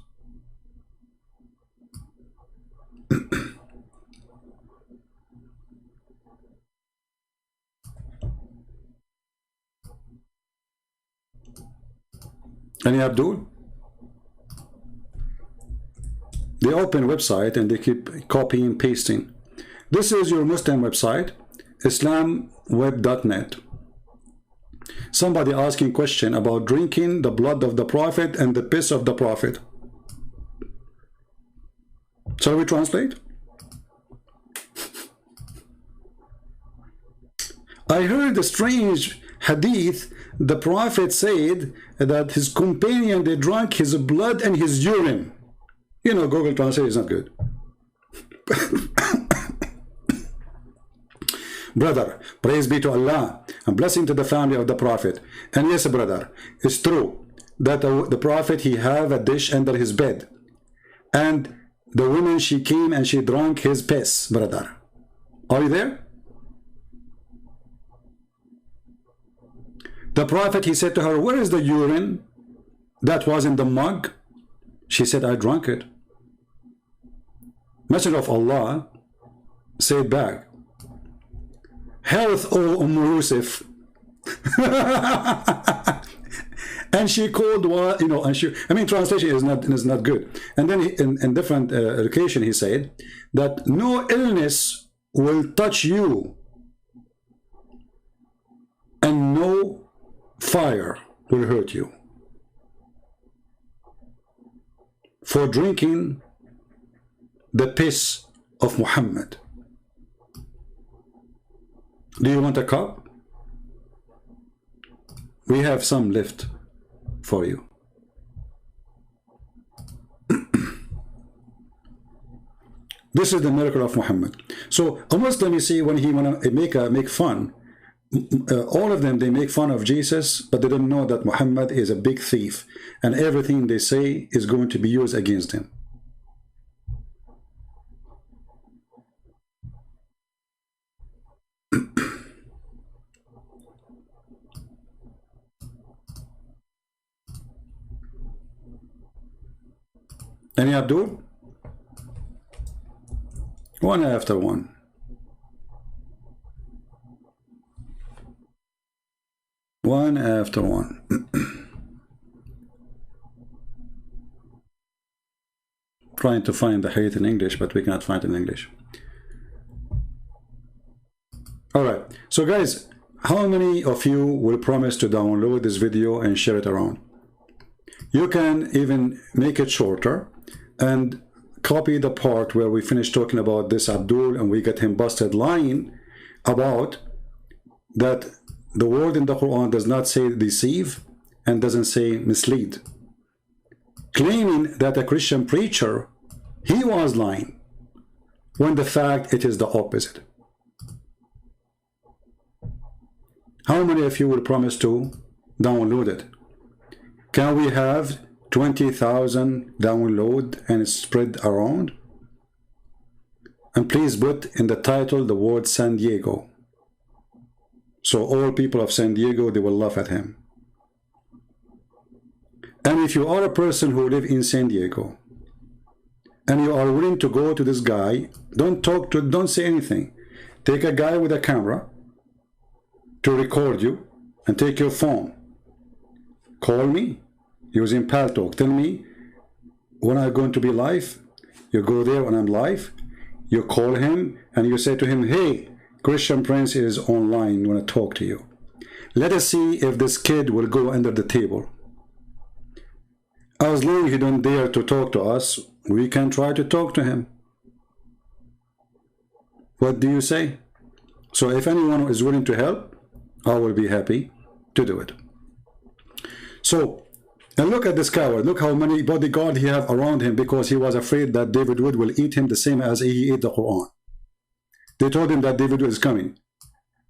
Any Abdul? They open website and they keep copying and pasting. This is your Muslim website, islamweb.net. Somebody asking question about drinking the blood of the prophet and the piss of the prophet. Shall we translate? I heard a strange hadith. The prophet said that his companion, they drank his blood and his urine. You know, Google Translate is not good. Brother, praise be to Allah and blessing to the family of the prophet. And yes, brother, it's true that the prophet, he have a dish under his bed. And the woman, she came and she drank his piss, brother. Are you there? The Prophet, he said to her, where is the urine that was in the mug? She said, I drank it. Messenger of Allah said back, health, O Yusuf. And she called, you know, and she, I mean, translation is not good. And then in different occasion he said that no illness will touch you and no fire will hurt you for drinking the piss of Muhammad. Do you want a cup? We have some left for you. This is the miracle of Muhammad. So a Muslim, you see, when he want to make fun, all of them, they make fun of Jesus, but they don't know that Muhammad is a big thief, and everything they say is going to be used against him. Any Abdul? One after one. One after one. Trying to find the hadith in English, but we cannot find it in English. Alright, so guys, how many of you will promise to download this video and share it around? You can even make it shorter and copy the part where we finish talking about this Abdul and we get him busted lying about that the word in the Quran does not say deceive and doesn't say mislead, claiming that a Christian preacher, he was lying, when the fact it is the opposite. How many of you will promise to download it? Can we have 20,000 download and spread around? And please put in the title the word San Diego, so all people of San Diego, they will laugh at him. And if you are a person who live in San Diego and you are willing to go to this guy, don't say anything. Take a guy with a camera to record you and take your phone. Call me using Paltalk. Tell me when I'm going to be live. You go there when I'm live. You call him and you say to him, hey, Christian Prince is online, want to talk to you. Let us see if this kid will go under the table. As long as he don't dare to talk to us, we can try to talk to him. What do you say? So if anyone is willing to help, I will be happy to do it. So, and look at this coward. Look how many bodyguards he have around him, because he was afraid that David Wood will eat him the same as he ate the Quran. They told him that David Wood is coming.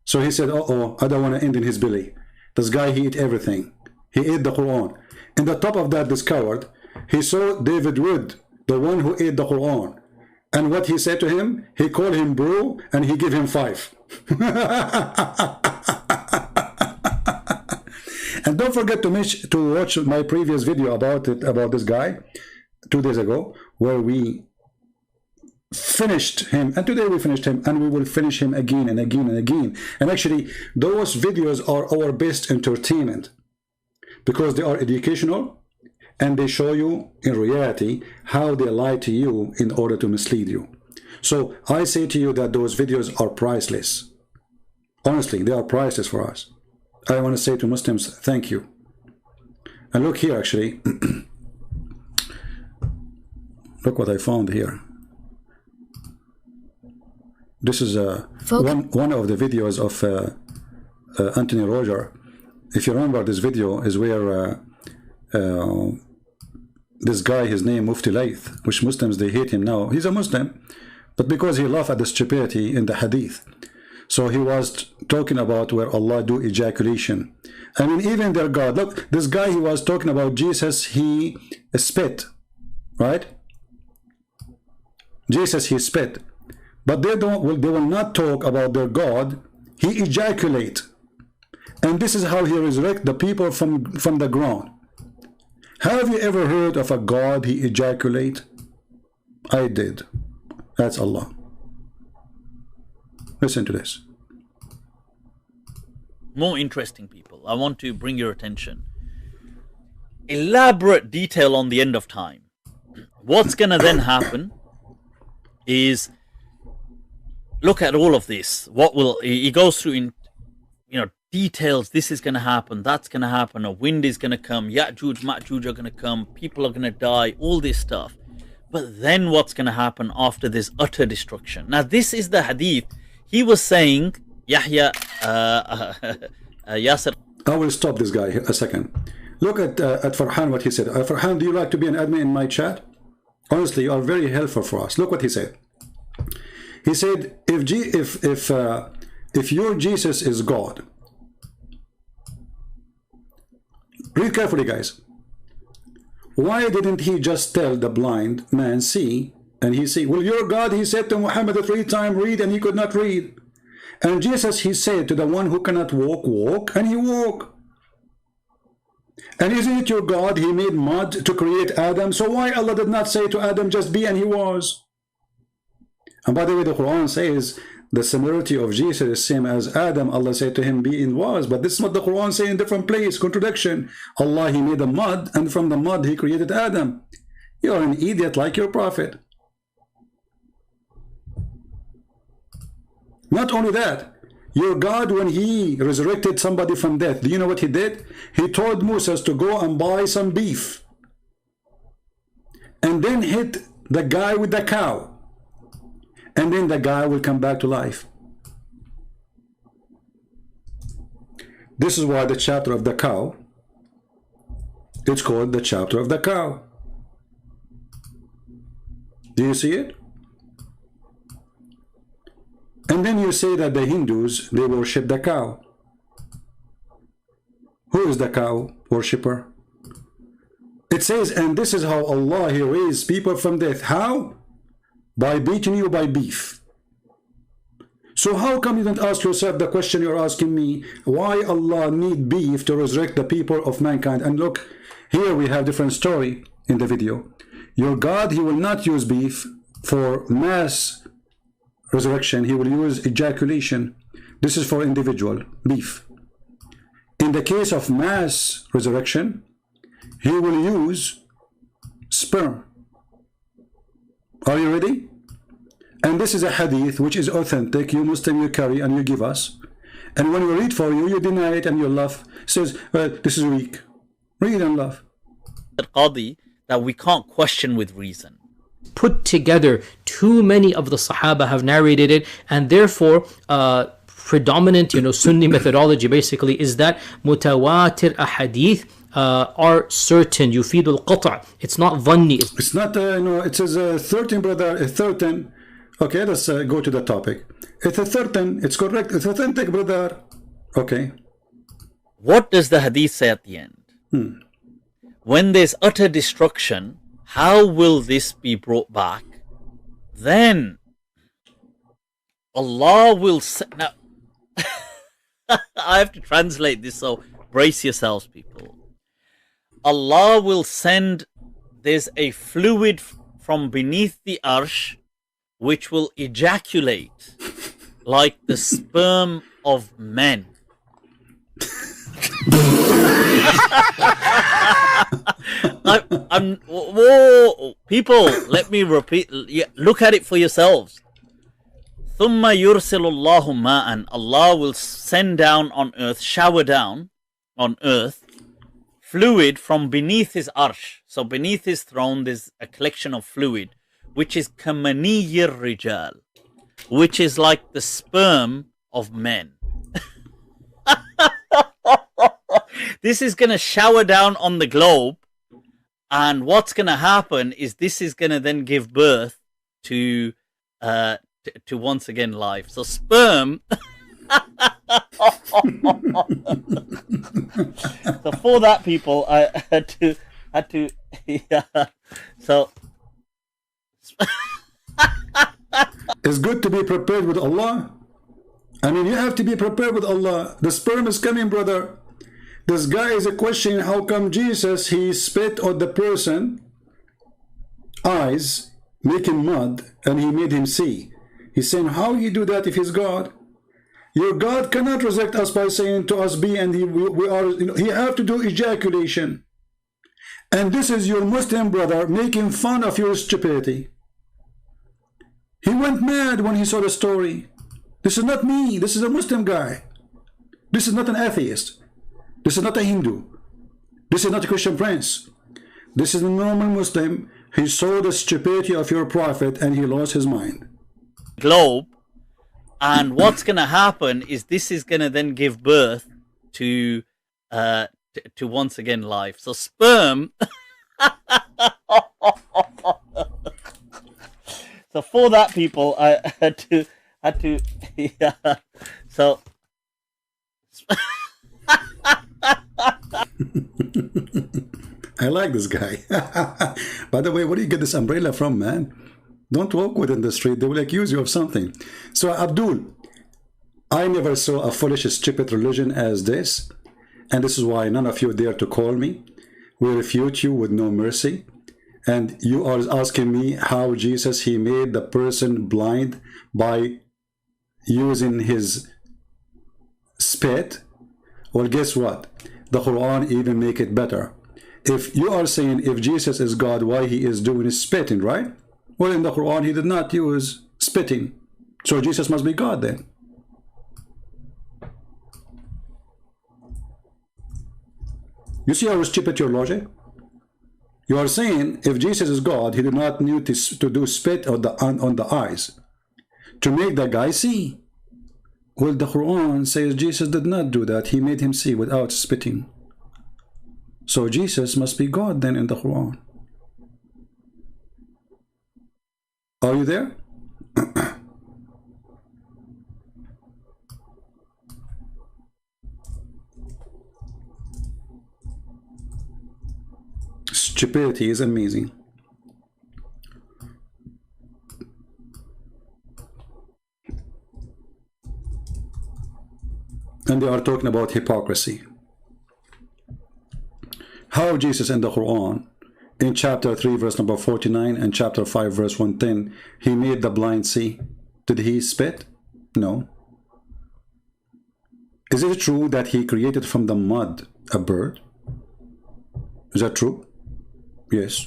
So he said, uh-oh, I don't want to end in his belly. This guy, he ate everything. He ate the Quran. In the top of that, this coward, he saw David Wood, the one who ate the Quran. And what he said to him, he called him bro, and he gave him 5. And don't forget to watch my previous video about this guy 2 days ago, where we finished him, and today we finished him, and we will finish him again and again and again. And actually, those videos are our best entertainment, because they are educational and they show you in reality how they lie to you in order to mislead you. So I say to you that those videos are priceless. Honestly, they are priceless for us. I want to say to Muslims, thank you. And look here, actually. Look what I found here. This is one of the videos of Anthony Roger. If you remember, this video is where this guy, his name Mufti Laith, which Muslims, they hate him now. He's a Muslim, but because he laughed at the stupidity in the hadith. So he was talking about where Allah do ejaculation. I mean, even their God. Look, this guy, he was talking about Jesus, he spit, right? Jesus, he spit. but they will not talk about their God. He ejaculate, and this is how he resurrect the people from the ground. Have you ever heard of a God he ejaculate? I did. That's Allah. Listen to this. More interesting, people. I want to bring your attention. Elaborate detail on the end of time. What's going to then happen is, look at all of this. What will he goes through in, details. This is going to happen. That's going to happen. A wind is going to come. Ya'juj, Ma'juj are going to come. People are going to die. All this stuff. But then what's going to happen after this utter destruction? Now, this is the hadith. He was saying, Yahya, Yasir. I will stop this guy a second. Look at Farhan, what he said. Farhan, do you like to be an admin in my chat? Honestly, you are very helpful for us. Look what he said. He said, if your Jesus is God, read carefully, guys. Why didn't he just tell the blind man, see, and he see? Well, your God, he said to Muhammad 3 times, read, and he could not read. And Jesus, he said to the one who cannot walk, walk, and he walk. And isn't it your God, he made mud to create Adam? So why Allah did not say to Adam, just be, and he was? And by the way, the Quran says the similarity of Jesus is same as Adam. Allah said to him, be and was. But this is what the Quran says in different place. Contradiction. Allah, he made the mud, and from the mud he created Adam. You're an idiot like your prophet. Not only that, your God, when he resurrected somebody from death, do you know what he did? He told Moses to go and buy some beef and then hit the guy with the cow, and then the guy will come back to life. This is why the chapter of the cow, it's called the chapter of the cow. Do you see it? And then you say that the Hindus, they worship the cow. Who is the cow worshipper? It says, and this is how Allah, he raised people from death. How? By beating you by beef. So how come you don't ask yourself the question you're asking me? Why Allah need beef to resurrect the people of mankind? And look, here we have different story in the video. Your God, he will not use beef for mass resurrection. He will use ejaculation. This is for individual beef. In the case of mass resurrection, he will use sperm. Are you ready? And this is a hadith which is authentic. You Muslim, you carry and you give us. And when we read for you, you deny it and you laugh. It says, well, this is weak. Read and laugh. Qadi, that we can't question with reason. Put together, too many of the Sahaba have narrated it, and therefore predominant Sunni methodology basically is that mutawatir ahadith are certain, yufidul qata'. It's not dhanni. It's not it says 13, brother, 13. Okay, let's go to the topic. It's a 13, it's correct, it's authentic, brother. Okay, what does the hadith say at the end? When there's utter destruction, how will this be brought back? Then Allah will now I have to translate this, so brace yourselves, people. Allah will send, there's a fluid from beneath the arsh which will ejaculate like the sperm of men. Whoa, people, let me repeat. Look at it for yourselves. ثُمَّ يُرْسِلُ اللَّهُ مَاءً. Allah will send down on earth, shower down on earth, fluid from beneath his arsh. So beneath his throne, there's a collection of fluid, which is كَمَنِيِّ الرِّجَالِ, which is like the sperm of men. This is going to shower down on the globe, and what's going to happen is this is going to then give birth to once again life. So sperm. So for that, people, I had to yeah. So It's good to be prepared with Allah. I mean, you have to be prepared with Allah. The sperm is coming, brother. This guy is questioning how come Jesus, he spit on the person eyes, making mud, and he made him see. He's saying, how you do that if he's God? Your God cannot resurrect us by saying to us, be, and we are, you know, he have to do ejaculation. And this is your Muslim brother making fun of your stupidity. He went mad when he saw the story. This is not me. This is a Muslim guy. This is not an atheist. This is not a Hindu. This is not a Christian prince. This is a normal Muslim. He saw the stupidity of your prophet and he lost his mind. Globe, and what's going to happen is this is going to then give birth to once again life. So sperm. So for that, people, I had to yeah. So I like this guy. By the way, where do you get this umbrella from, man? Don't walk with it in the street. They will accuse you of something. So, Abdul, I never saw a foolish, stupid religion as this. And this is why none of you dare to call me. We refute you with no mercy. And you are asking me how Jesus, he made the person blind by using his spit. Well, guess what? The Quran even make it better. If you are saying if Jesus is God, why he is doing spitting, right? Well, in the Quran, he did not use spitting. So Jesus must be God then. You see how stupid your logic? You are saying if Jesus is God, he did not need to do spit on the eyes to make the guy see. Well, the Quran says Jesus did not do that. He made him see without spitting. So Jesus must be God then in the Quran. Are you there? Stupidity is amazing. And they are talking about hypocrisy. How Jesus in the Quran, in chapter 3 verse number 49 and chapter 5 verse 110, he made the blind see. Did he spit? No. Is it true that he created from the mud a bird? Is that true? Yes.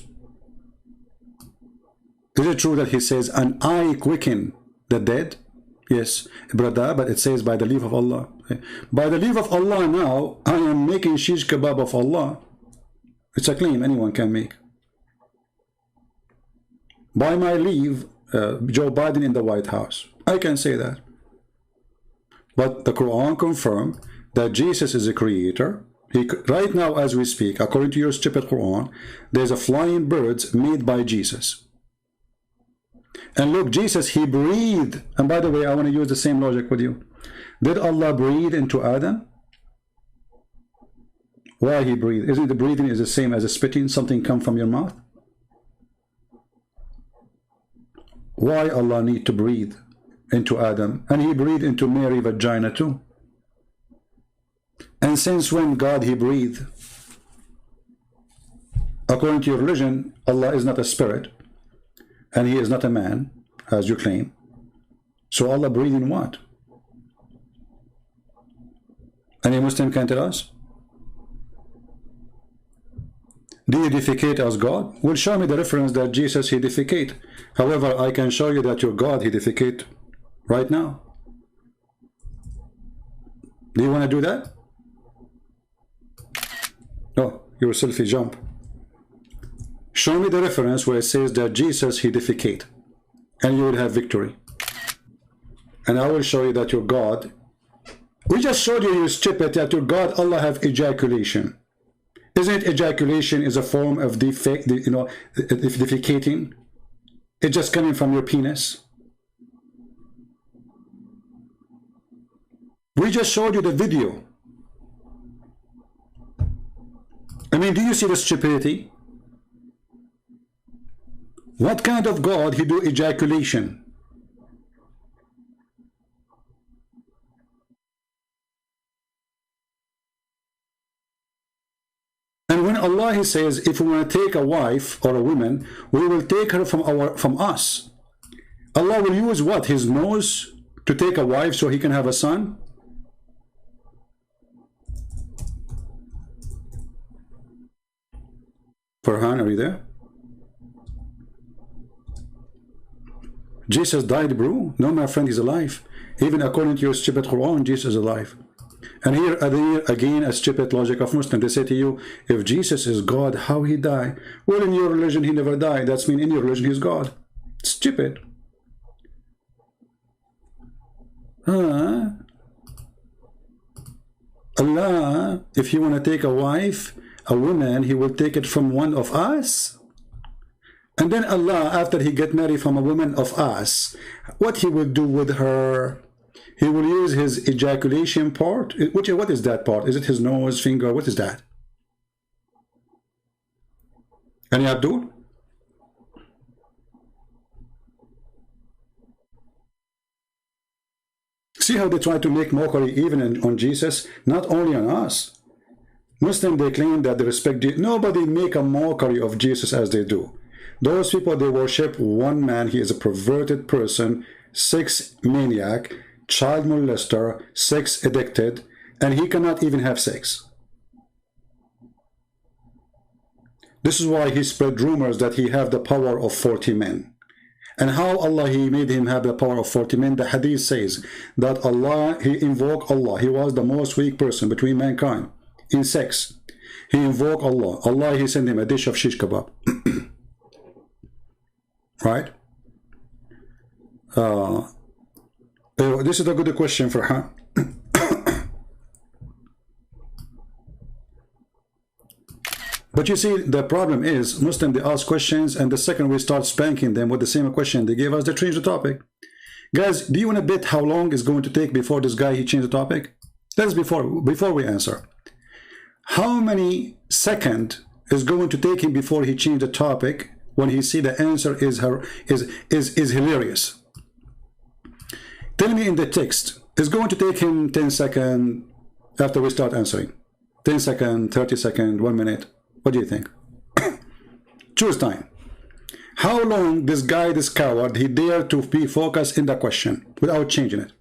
Is it true that he says an eye quicken the dead? Yes, brother, but it says by the leave of Allah. By the leave of Allah now, I am making shish kebab of Allah. It's a claim anyone can make. By my leave, Joe Biden in the White House. I can say that. But the Quran confirmed that Jesus is a creator. Right now, as we speak, according to your stupid Quran, there's a flying birds made by Jesus. And look, Jesus, he breathed. And by the way, I want to use the same logic with you. Did Allah breathe into Adam? Why he breathed? Isn't the breathing is the same as a spitting? Something come from your mouth? Why Allah need to breathe into Adam? And he breathed into Mary vagina too. And since when God he breathed? According to your religion, Allah is not a spirit. And he is not a man, as you claim. So Allah breathing what? Any Muslim can tell us? Do you defecate as God? Well, show me the reference that Jesus, he defecate. However, I can show you that your God, he defecate right now. Do you want to do that? No, your selfie jump. Show me the reference where it says that Jesus, he defecate. And you will have victory. And I will show you that your God, we just showed you, you stupid, that your God, Allah have ejaculation. Isn't ejaculation is a form of defecating? It's just coming from your penis. We just showed you the video. I mean, do you see the stupidity? What kind of God he do ejaculation? Allah, He says, if we want to take a wife or a woman, we will take her from us. Allah will use what? His nose to take a wife so He can have a son? Farhan, are you there? Jesus died, bro. No, my friend, He's alive. Even according to your stupid Quran, Jesus is alive. And here again, a stupid logic of Muslim. They say to you, if Jesus is God, how He died? Well, in your religion, He never died. That's mean in your religion, He's God. Stupid. Allah, if you want to take a wife, a woman, He will take it from one of us. And then Allah, after He get married from a woman of us, what He will do with her? He will use His ejaculation part. What is that part? Is it His nose, finger? What is that? Any Abdul? See how they try to make mockery even on Jesus, not only on us. Muslims, they claim that they respect Jesus. Nobody make a mockery of Jesus as they do. Those people, they worship one man. He is a perverted person, sex maniac, child molester, sex addicted, and he cannot even have sex. This is why he spread rumors that he have the power of 40 men. And how Allah, He made him have the power of 40 men. The hadith says that Allah, He invoked Allah. He was the most weak person between mankind in sex. He invoked Allah. Allah, He sent him a dish of shish kebab. Right? This is a good question for her. But you see, the problem is, Muslims, they ask questions, and the second we start spanking them with the same question they gave us, they change the topic. Guys, do you want to bet how long it's going to take before this guy, he changed the topic? That's before we answer. How many seconds is going to take him before he changed the topic when he see the answer is hilarious? Tell me in the text, it's going to take him 10 seconds after we start answering. 10 seconds, 30 seconds, 1 minute. What do you think? Choose time. How long this guy, this coward, he dared to be focused in the question without changing it?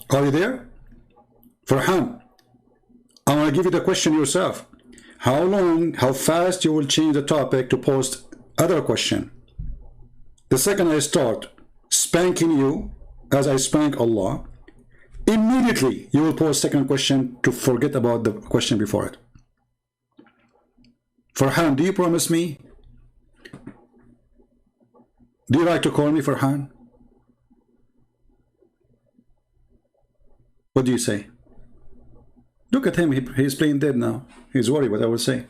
Are you there? Farhan, I want to give you the question yourself. How long, how fast you will change the topic to post other question? The second I start spanking you, as I spank Allah, immediately you will post second question to forget about the question before it. Farhan, do you promise me? Do you like to call me Farhan? What do you say? Look at him, he's playing dead now. He's worried what I will say.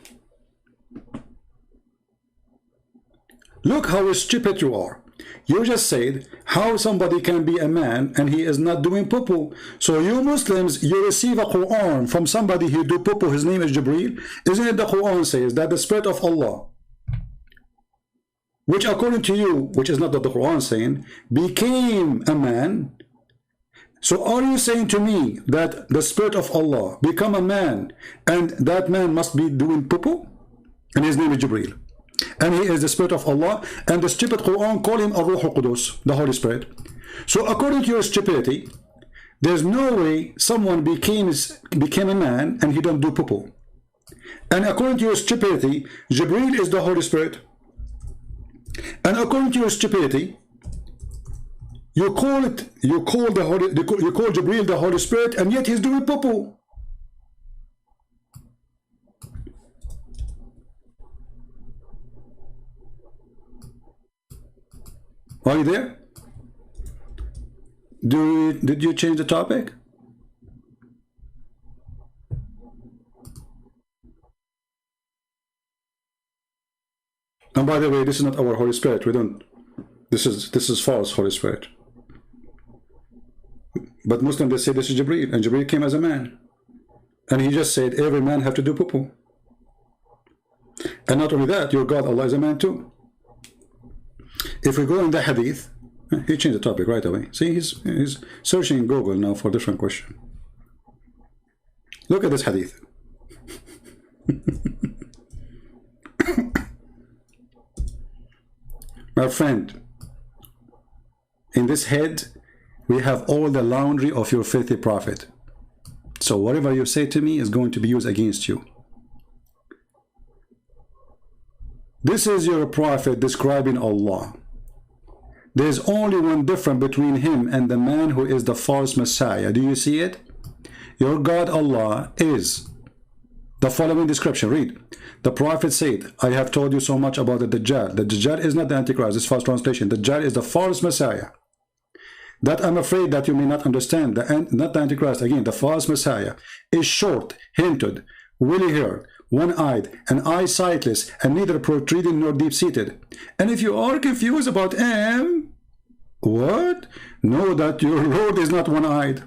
Look how stupid you are. You just said how somebody can be a man and he is not doing poo-poo. So you Muslims, you receive a Quran from somebody who do poo-poo, his name is Jibreel. Isn't it the Quran says that the Spirit of Allah, which according to you, which is not what the Quran saying, became a man? So are you saying to me that the Spirit of Allah become a man and that man must be doing poo-poo? And his name is Jibreel. And he is the Spirit of Allah, and the stupid Quran call him Ar-Ruh Al-Qudus, the Holy Spirit. So according to your stupidity, there's no way someone became a man and he don't do poo-poo. And according to your stupidity, Jibreel is the Holy Spirit. And according to your stupidity, you call Jibreel the Holy Spirit, and yet he's doing poo-poo. Are you there? Did you change the topic? And by the way, this is not our Holy Spirit. We don't. This is false Holy Spirit. But Muslims, they say this is Jibreel, and Jibreel came as a man, and he just said every man have to do poo-poo. And not only that, your God Allah is a man too. If we go in the hadith, He changed the topic right away. See, he's searching in Google now for a different question. Look at this hadith. My friend, in this head, we have all the laundry of your filthy prophet. So whatever you say to me is going to be used against you. This is your prophet describing Allah. There is only one difference between him and the man who is the false Messiah. Do you see it? Your God Allah is the following description. Read. The prophet said, I have told you so much about the Dajjal. The Dajjal is not the Antichrist. This false translation. The Dajjal is the false Messiah. That I'm afraid that you may not understand. Not the Antichrist. Again, the false Messiah is short, hinted, woolly-haired, one-eyed, and eye-sightless, and neither protruding nor deep-seated. And if you are confused about him, what? Know that your Lord is not one-eyed.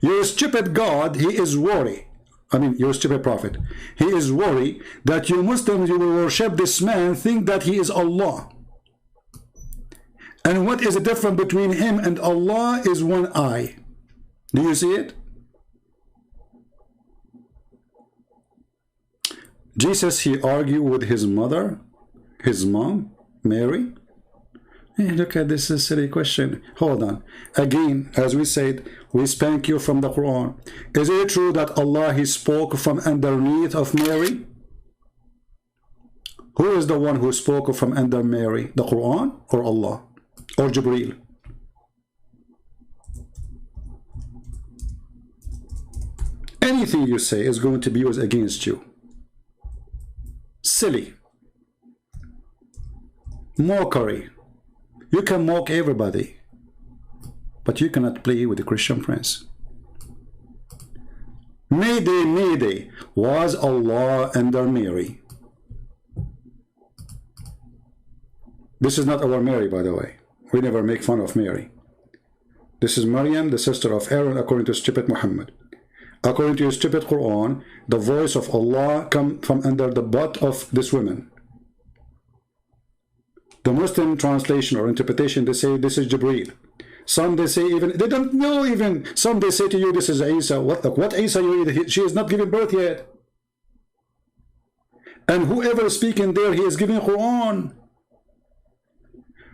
Your stupid God, he is worried. I mean, your stupid prophet. He is worried that you Muslims, you will worship this man, think that he is Allah. And what is the difference between him and Allah is one eye. Do you see it? Jesus, he argued with his mother, his mom, Mary. Hey, look at this silly question. Hold on. Again, as we said, we spank you from the Quran. Is it true that Allah, he spoke from underneath of Mary? Who is the one who spoke from under Mary? The Quran or Allah? Or Jibreel? Anything you say is going to be used against you. Silly. Mockery. You can mock everybody, but you cannot play with the Christian prince. Mayday, Mayday, was Allah under Mary? This is not our Mary, by the way. We never make fun of Mary. This is Maryam, the sister of Aaron, according to stupid Muhammad. According to your stupid Quran, the voice of Allah come from under the butt of this woman. The Muslim translation or interpretation, they say this is Jibreel. Some they say even, they don't know even. Some they say to you this is Isa. What Isa you eat? She is not giving birth yet. And whoever is speaking there, he is giving Quran.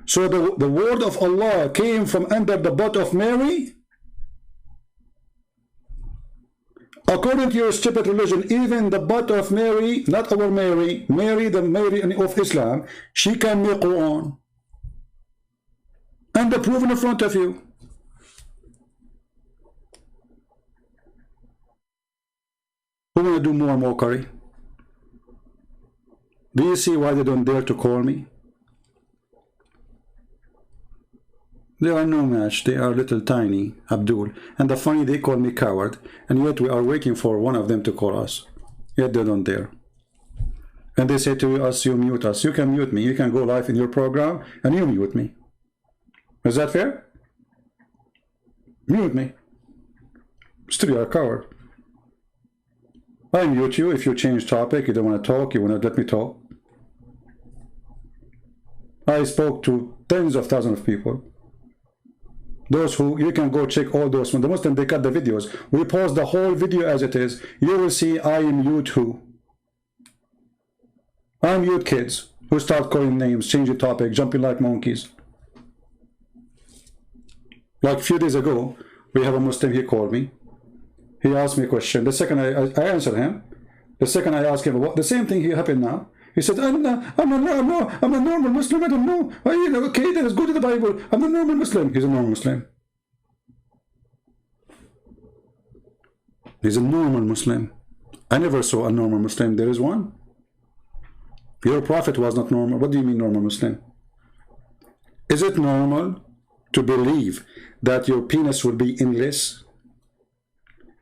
So the word of Allah came from under the butt of Mary. According to your stupid religion, even the butt of Mary, not our Mary, Mary, the Mary of Islam, she can make Quran. And the proof in front of you. Who want to do more mockery? Do you see why they don't dare to call me? They are no match. They are little tiny, Abdul. And the funny, they call me coward. And yet we are waiting for one of them to call us. Yet they don't dare. And they say to us, you mute us. You can mute me. You can go live in your program and you mute me. Is that fair? Mute me. Still you are a coward. I mute you if you change topic. You don't want to talk. You want to let me talk. I spoke to tens of thousands of people. Those who, you can go check all those. When the Muslim, they cut the videos. We pause the whole video as it is. You will see I mute who? I mute kids who start calling names, changing topic, jumping like monkeys. Like a few days ago, we have a Muslim, he called me. He asked me a question. The second I answered him. The second I asked him, what, the same thing happened now. He said, I'm a normal Muslim, I don't know. Okay, then let's go to the Bible. I'm a normal Muslim. He's a normal Muslim. He's a normal Muslim. I never saw a normal Muslim. There is one. Your prophet was not normal. What do you mean normal Muslim? Is it normal to believe that your penis will be endless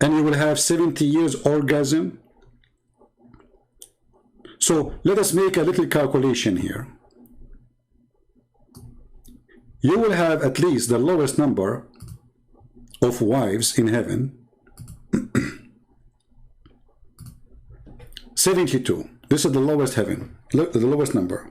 and you will have 70 years orgasm? So let us make a little calculation here. You will have at least the lowest number of wives in heaven. 72. This is the lowest heaven, the lowest number.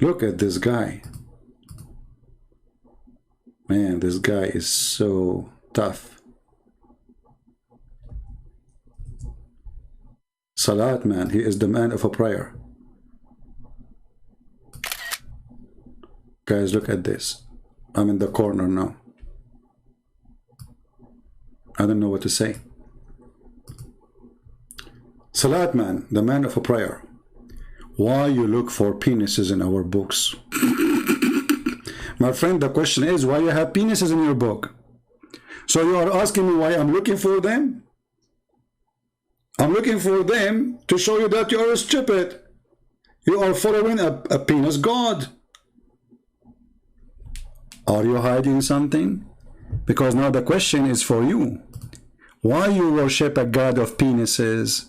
Look at this guy. Man, this guy is so tough. Salat, man, he is the man of a prayer. Guys, look at this. I'm in the corner now. I don't know what to say. Salat, man, the man of a prayer. Why you look for penises in our books? My friend, the question is, why you have penises in your book? So you are asking me why I'm looking for them? I'm looking for them to show you that you are stupid. You are following a penis god. Are you hiding something? Because now the question is for you. Why you worship a god of penises?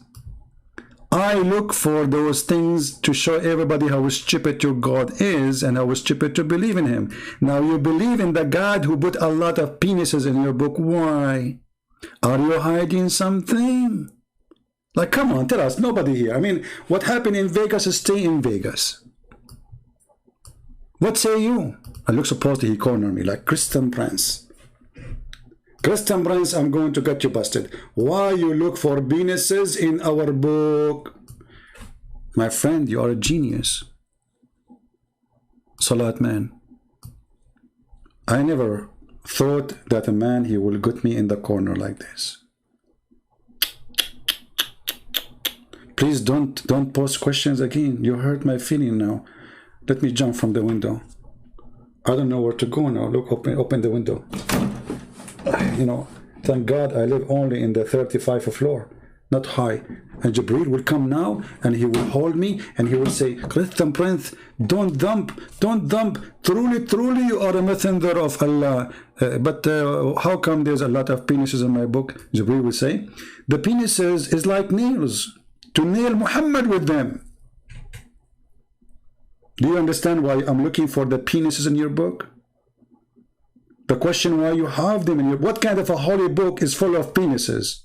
I look for those things to show everybody how stupid your God is and how stupid to believe in him. Now you believe in the God who put a lot of penises in your book. Why? Are you hiding something? Like, come on, tell us. Nobody here. I mean, what happened in Vegas, stay in Vegas. What say you? I look supposed he cornered me like Christian Prince. Christian Prince, I'm going to get you busted. Why you look for penises in our book? My friend, you are a genius. Salat, man. I never thought that a man, he will get me in the corner like this. Please don't post questions again. You hurt my feeling now. Let me jump from the window. I don't know where to go now. Look, open the window. You know, thank God I live only in the 35th floor, not high. And Jibreel will come now and he will hold me and he will say, Christian Prince, don't dump. Truly, you are a messenger of Allah. But how come there's a lot of penises in my book? Jibreel will say, the penises is like nails, to nail Muhammad with them. Do you understand why I'm looking for the penises in your book? The question why you have them in your... What kind of a holy book is full of penises?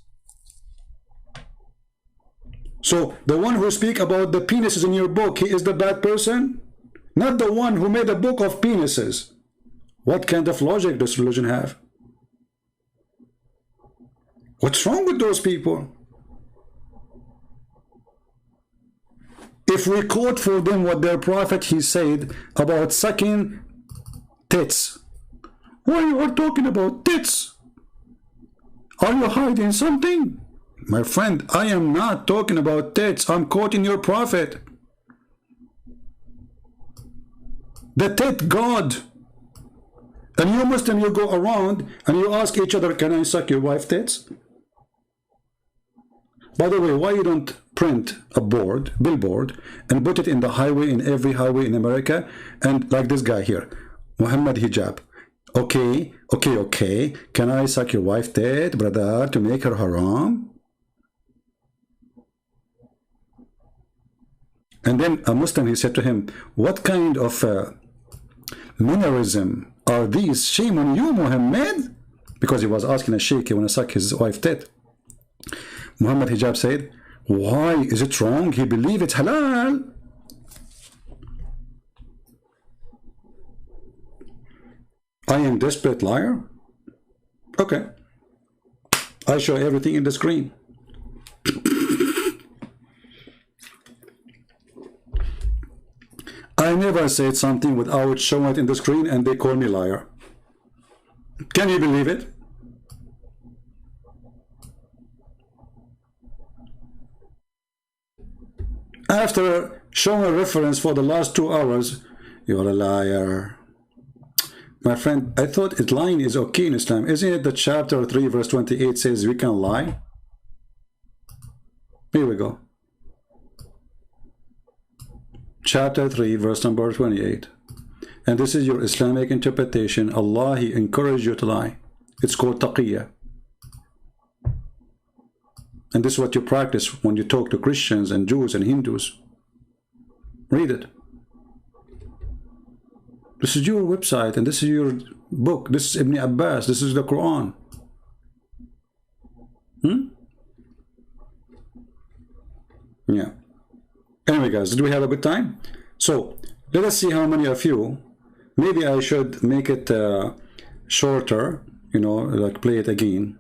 So the one who speak about the penises in your book, he is the bad person? Not the one who made a book of penises. What kind of logic does religion have? What's wrong with those people? If we quote for them what their prophet he said about sucking tits, why you are talking about tits? Are you hiding something? My friend, I am not talking about tits. I'm quoting your prophet. The tit God. And you Muslim, you go around and you ask each other, can I suck your wife tits? By the way, why you don't print a billboard, and put it in the highway, in every highway in America, and like this guy here, Muhammad Hijab. Okay. Can I suck your wife tit, brother, to make her haram? And then a Muslim, he said to him, what kind of mannerism are these? Shame on you, Muhammad. Because he was asking a sheikh, he want to suck his wife tit. Muhammad Hijab said, why is it wrong? He believe it's halal. I am desperate liar? Okay. I show everything in the screen. I never said something without showing it in the screen and they call me liar. Can you believe it? After showing a reference for the last 2 hours, you're a liar. My friend, I thought it lying is okay in Islam. Isn't it that chapter 3 verse 28 says we can lie? Here we go. Chapter 3 verse number 28. And this is your Islamic interpretation. Allah, He encouraged you to lie. It's called taqiyya. And this is what you practice when you talk to Christians and Jews and Hindus. Read it. This is your website and this is your book. This is Ibn Abbas. This is the Quran. Yeah. Anyway, guys, did we have a good time? So Let us see how many of you. Maybe I should make it shorter, you know, like play it again.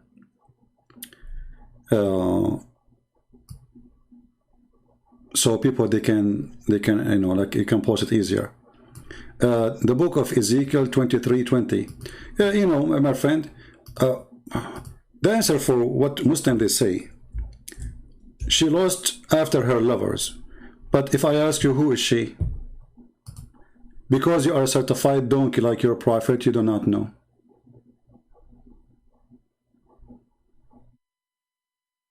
So people they can you know, like you can post it easier. The book of Ezekiel 23:20. You know, my friend, the answer for what Muslims they say, she lost after her lovers. But if I ask you, who is she? Because you are a certified donkey like your prophet, you do not know.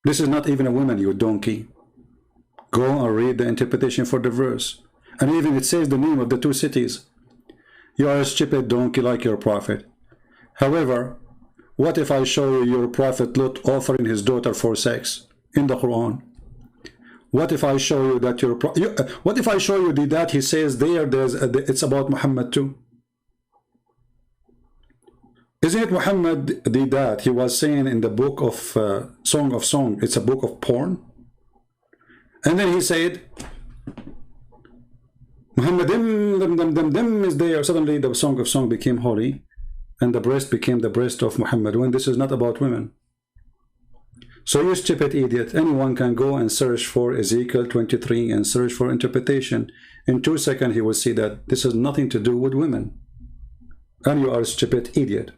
This is not even a woman, you donkey. Go and read the interpretation for the verse. And even it says the name of the two cities. You are a stupid donkey like your prophet. However, what if I show you your prophet Lot offering his daughter for sex in the Quran? What if I show you that what if I show you that he says it's about Muhammad too? Isn't it Muhammad that he was saying in the book of Song of Song, it's a book of porn? And then he said, Muhammad is there. Suddenly the Song of Song became holy and the breast became the breast of Muhammad, when this is not about women. So you stupid idiot, anyone can go and search for Ezekiel 23 and search for interpretation. In 2 seconds he will see that this has nothing to do with women. And you are a stupid idiot.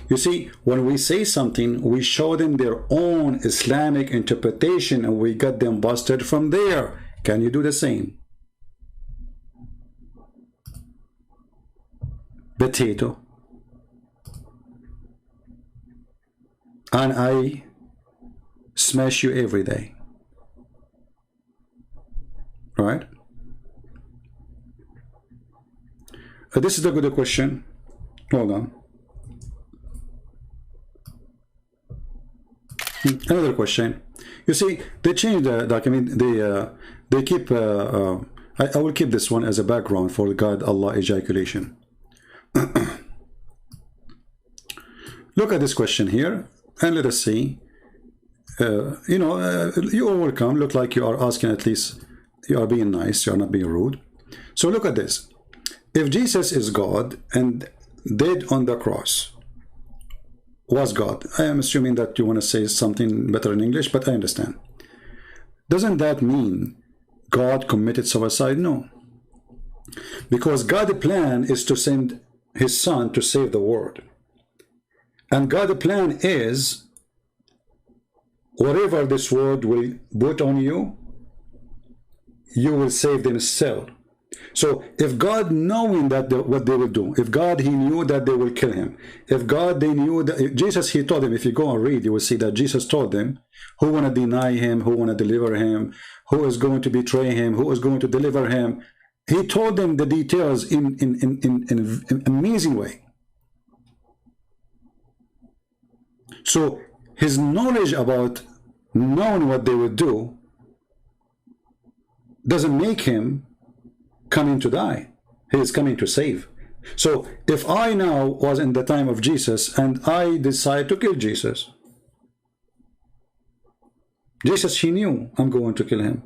You see, when we say something, we show them their own Islamic interpretation and we got them busted from there. Can you do the same? Potato. And I smash you every day. Right? This is a good question. Hold on. Another question. You see, they changed the document. They keep. I will keep this one as a background for God Allah ejaculation. Look at this question here, and let us see. You know, you are welcome. Look like you are asking, at least you are being nice. You are not being rude. So look at this. If Jesus is God and dead on the cross, was God. I am assuming that you want to say something better in English, but I understand. Doesn't that mean God committed suicide? No. Because God's plan is to send his son to save the world. And God's plan is whatever this world will put on you, you will save them still. So if God knowing that what they will do, if God he knew that they will kill him, if God they knew that Jesus, he told them, if you go and read, you will see that Jesus told them who want to deny him, who want to deliver him, who is going to betray him, who is going to deliver him. He told them the details in an amazing way. So his knowledge about knowing what they would do doesn't make him coming to die. He is coming to save. So if I now was in the time of Jesus and I decide to kill Jesus, Jesus, he knew I'm going to kill him.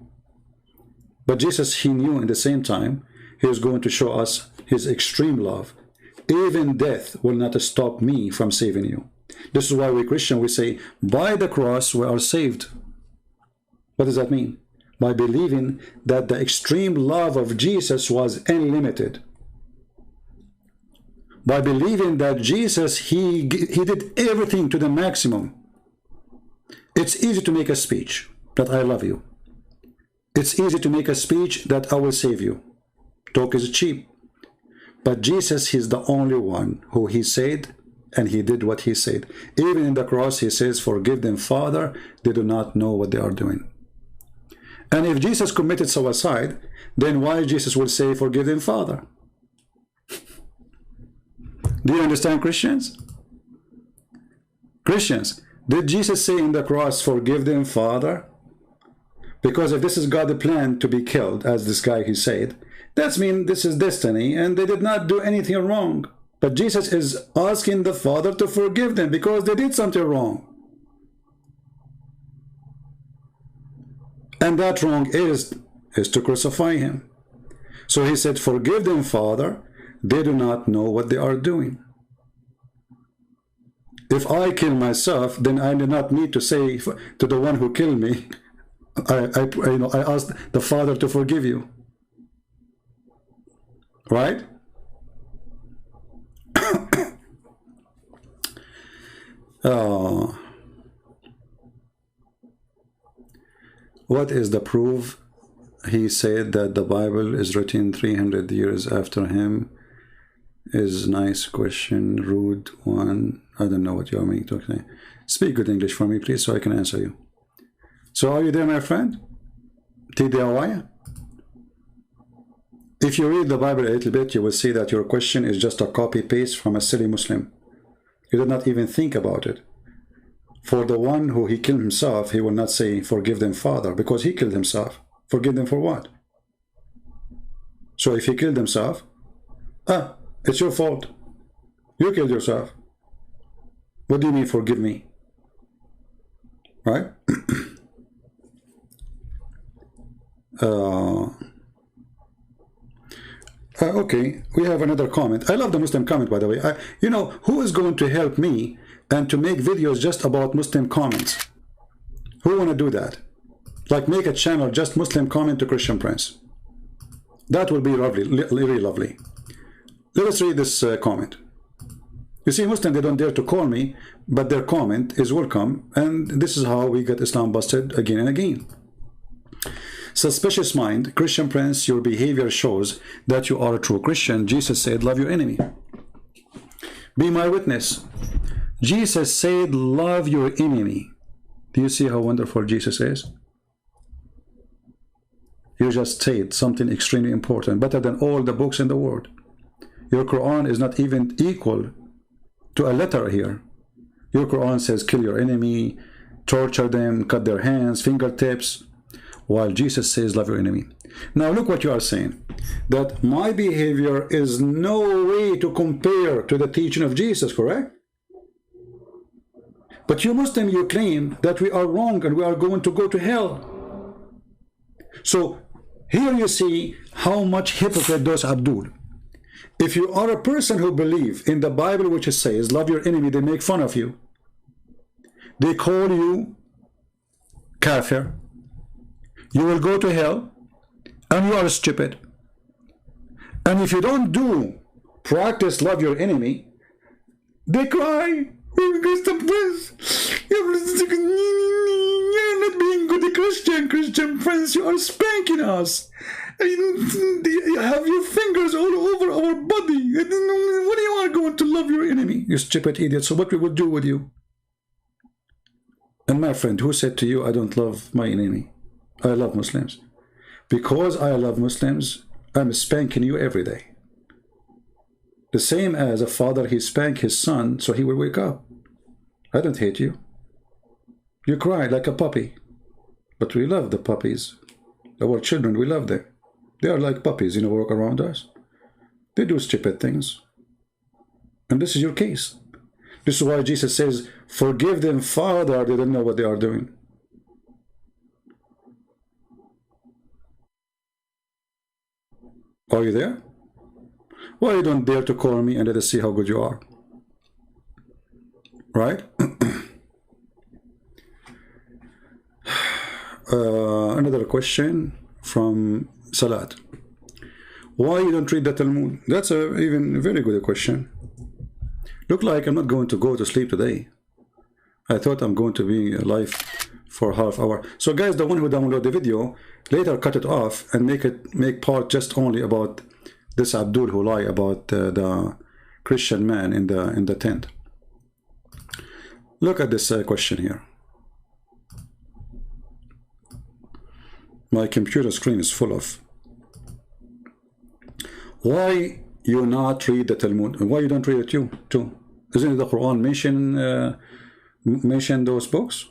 But Jesus, he knew in the same time he was going to show us his extreme love. Even death will not stop me from saving you. This is why we Christian, we say, by the cross we are saved. What does that mean? By believing that the extreme love of Jesus was unlimited. By believing that Jesus, he did everything to the maximum. It's easy to make a speech that I love you. It's easy to make a speech that I will save you. Talk is cheap. But Jesus, he's the only one who he said, and he did what he said. Even in the cross, he says, forgive them, Father, they do not know what they are doing. And if Jesus committed suicide, then why Jesus will say, forgive them, Father? Do you understand, Christians? Christians, did Jesus say in the cross, forgive them, Father? Because if this is God's plan to be killed, as this guy he said, that means this is destiny, and they did not do anything wrong. But Jesus is asking the Father to forgive them because they did something wrong. And that wrong is to crucify him. So he said, forgive them, Father, they do not know what they are doing. If I kill myself, then I do not need to say to the one who killed me, I asked the Father to forgive you. Right? What is the proof? He said that the Bible is written 300 years after him. Is nice question, rude one. I don't know what you are meaning to say. Speak good English for me, please, so I can answer you. So are you there, my friend? TDIY? If you read the Bible a little bit, you will see that your question is just a copy-paste from a silly Muslim. You did not even think about it. For the one who he killed himself, he will not say, forgive them, Father, because he killed himself. Forgive them for what? So if he killed himself, it's your fault. You killed yourself. What do you mean, forgive me? Right? Okay, we have another comment. I love the Muslim comment, by the way. You know, who is going to help me and to make videos just about Muslim comments? Who want to do that? Like make a channel just Muslim comment to Christian Prince. That will be lovely, really lovely. Let us read this comment. You see, Muslims, they don't dare to call me, but their comment is welcome, and this is how we get Islam busted again and again. Suspicious mind, Christian Prince, your behavior shows that you are a true Christian. Jesus said, love your enemy. Be my witness. Jesus said, love your enemy. Do you see how wonderful Jesus is? You just said something extremely important, better than all the books in the world. Your Quran is not even equal to a letter here. Your Quran says, kill your enemy, torture them, cut their hands, fingertips, while Jesus says, love your enemy. Now look what you are saying, that my behavior is no way to compare to the teaching of Jesus, correct? But you Muslim, you claim that we are wrong and we are going to go to hell. So here you see how much hypocrite those Abdul. If you are a person who believes in the Bible which it says, love your enemy, they make fun of you. They call you kafir. You will go to hell, and you are stupid. And if you don't practice love your enemy, they cry, you're not being good Christian Prince, you are spanking us. You have your fingers all over our body. What do you are going to love your enemy? You stupid idiot. So what we will do with you? And my friend, who said to you, I don't love my enemy? I love Muslims. Because I love Muslims, I'm spanking you every day. The same as a father, he spank his son so he will wake up. I don't hate you. You cry like a puppy. But we love the puppies. Our children, we love them. They are like puppies, walk around us. They do stupid things. And this is your case. This is why Jesus says, forgive them, Father, they don't know what they are doing. Are you there? Why you don't dare to call me and let us see how good you are? Right? Another question from Salat. Why you don't read the Talmud? That's even very good question. Look like I'm not going to go to sleep today. I thought I'm going to be live for half hour. So guys, the one who download the video, later cut it off and make part just only about this Abdul who lie about the Christian man in the tent. Look at this question here. My computer screen is full of. Why you not read the Talmud? Why you don't read it too? Isn't it the Quran mention those books?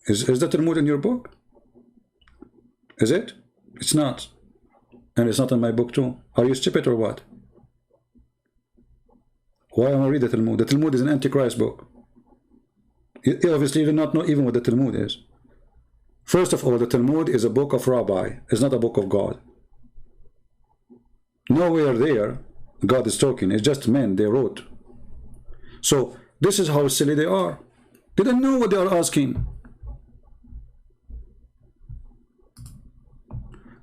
Is the Talmud in your book? Is it? It's not. And it's not in my book too. Are you stupid or what? Why don't I read the Talmud? The Talmud is an Antichrist book. Obviously you do not know even what the Talmud is. First of all, the Talmud is a book of rabbi. It's not a book of God. Nowhere there God is talking. It's just men they wrote. So this is how silly they are. They don't know what they are asking.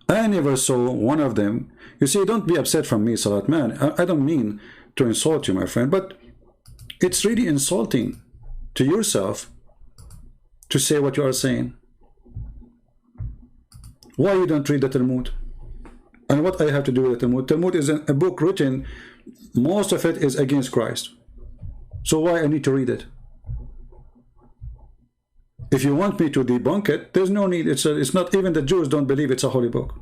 I never saw one of them. You see, don't be upset from me, Salat man. I don't mean to insult you, my friend, but it's really insulting to yourself to say what you are saying. Why you don't read the Talmud? And what I have to do with the Talmud? Talmud is a book written, most of it is against Christ. So why I need to read it? If you want me to debunk it, there's no need. It's not, even the Jews don't believe it's a holy book.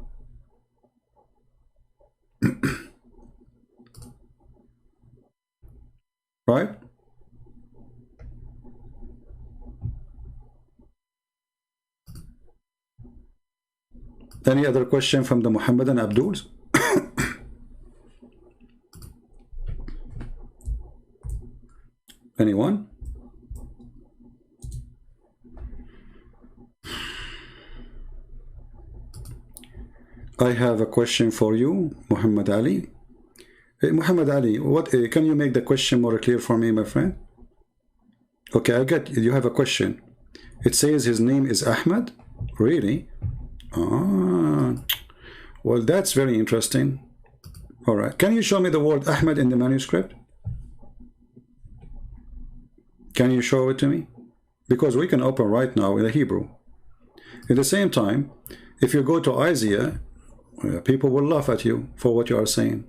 Right? Any other question from the Muhammadan Abduls? Anyone? I have a question for you, Muhammad Ali. Muhammad Ali, what can you make the question more clear for me, my friend? Okay, I get you have a question. It says his name is Ahmad. Really? Ah, well, that's very interesting. All right, can you show me the word Ahmad in the manuscript? Can you show it to me? Because we can open right now in the Hebrew. At the same time, if you go to Isaiah, people will laugh at you for what you are saying.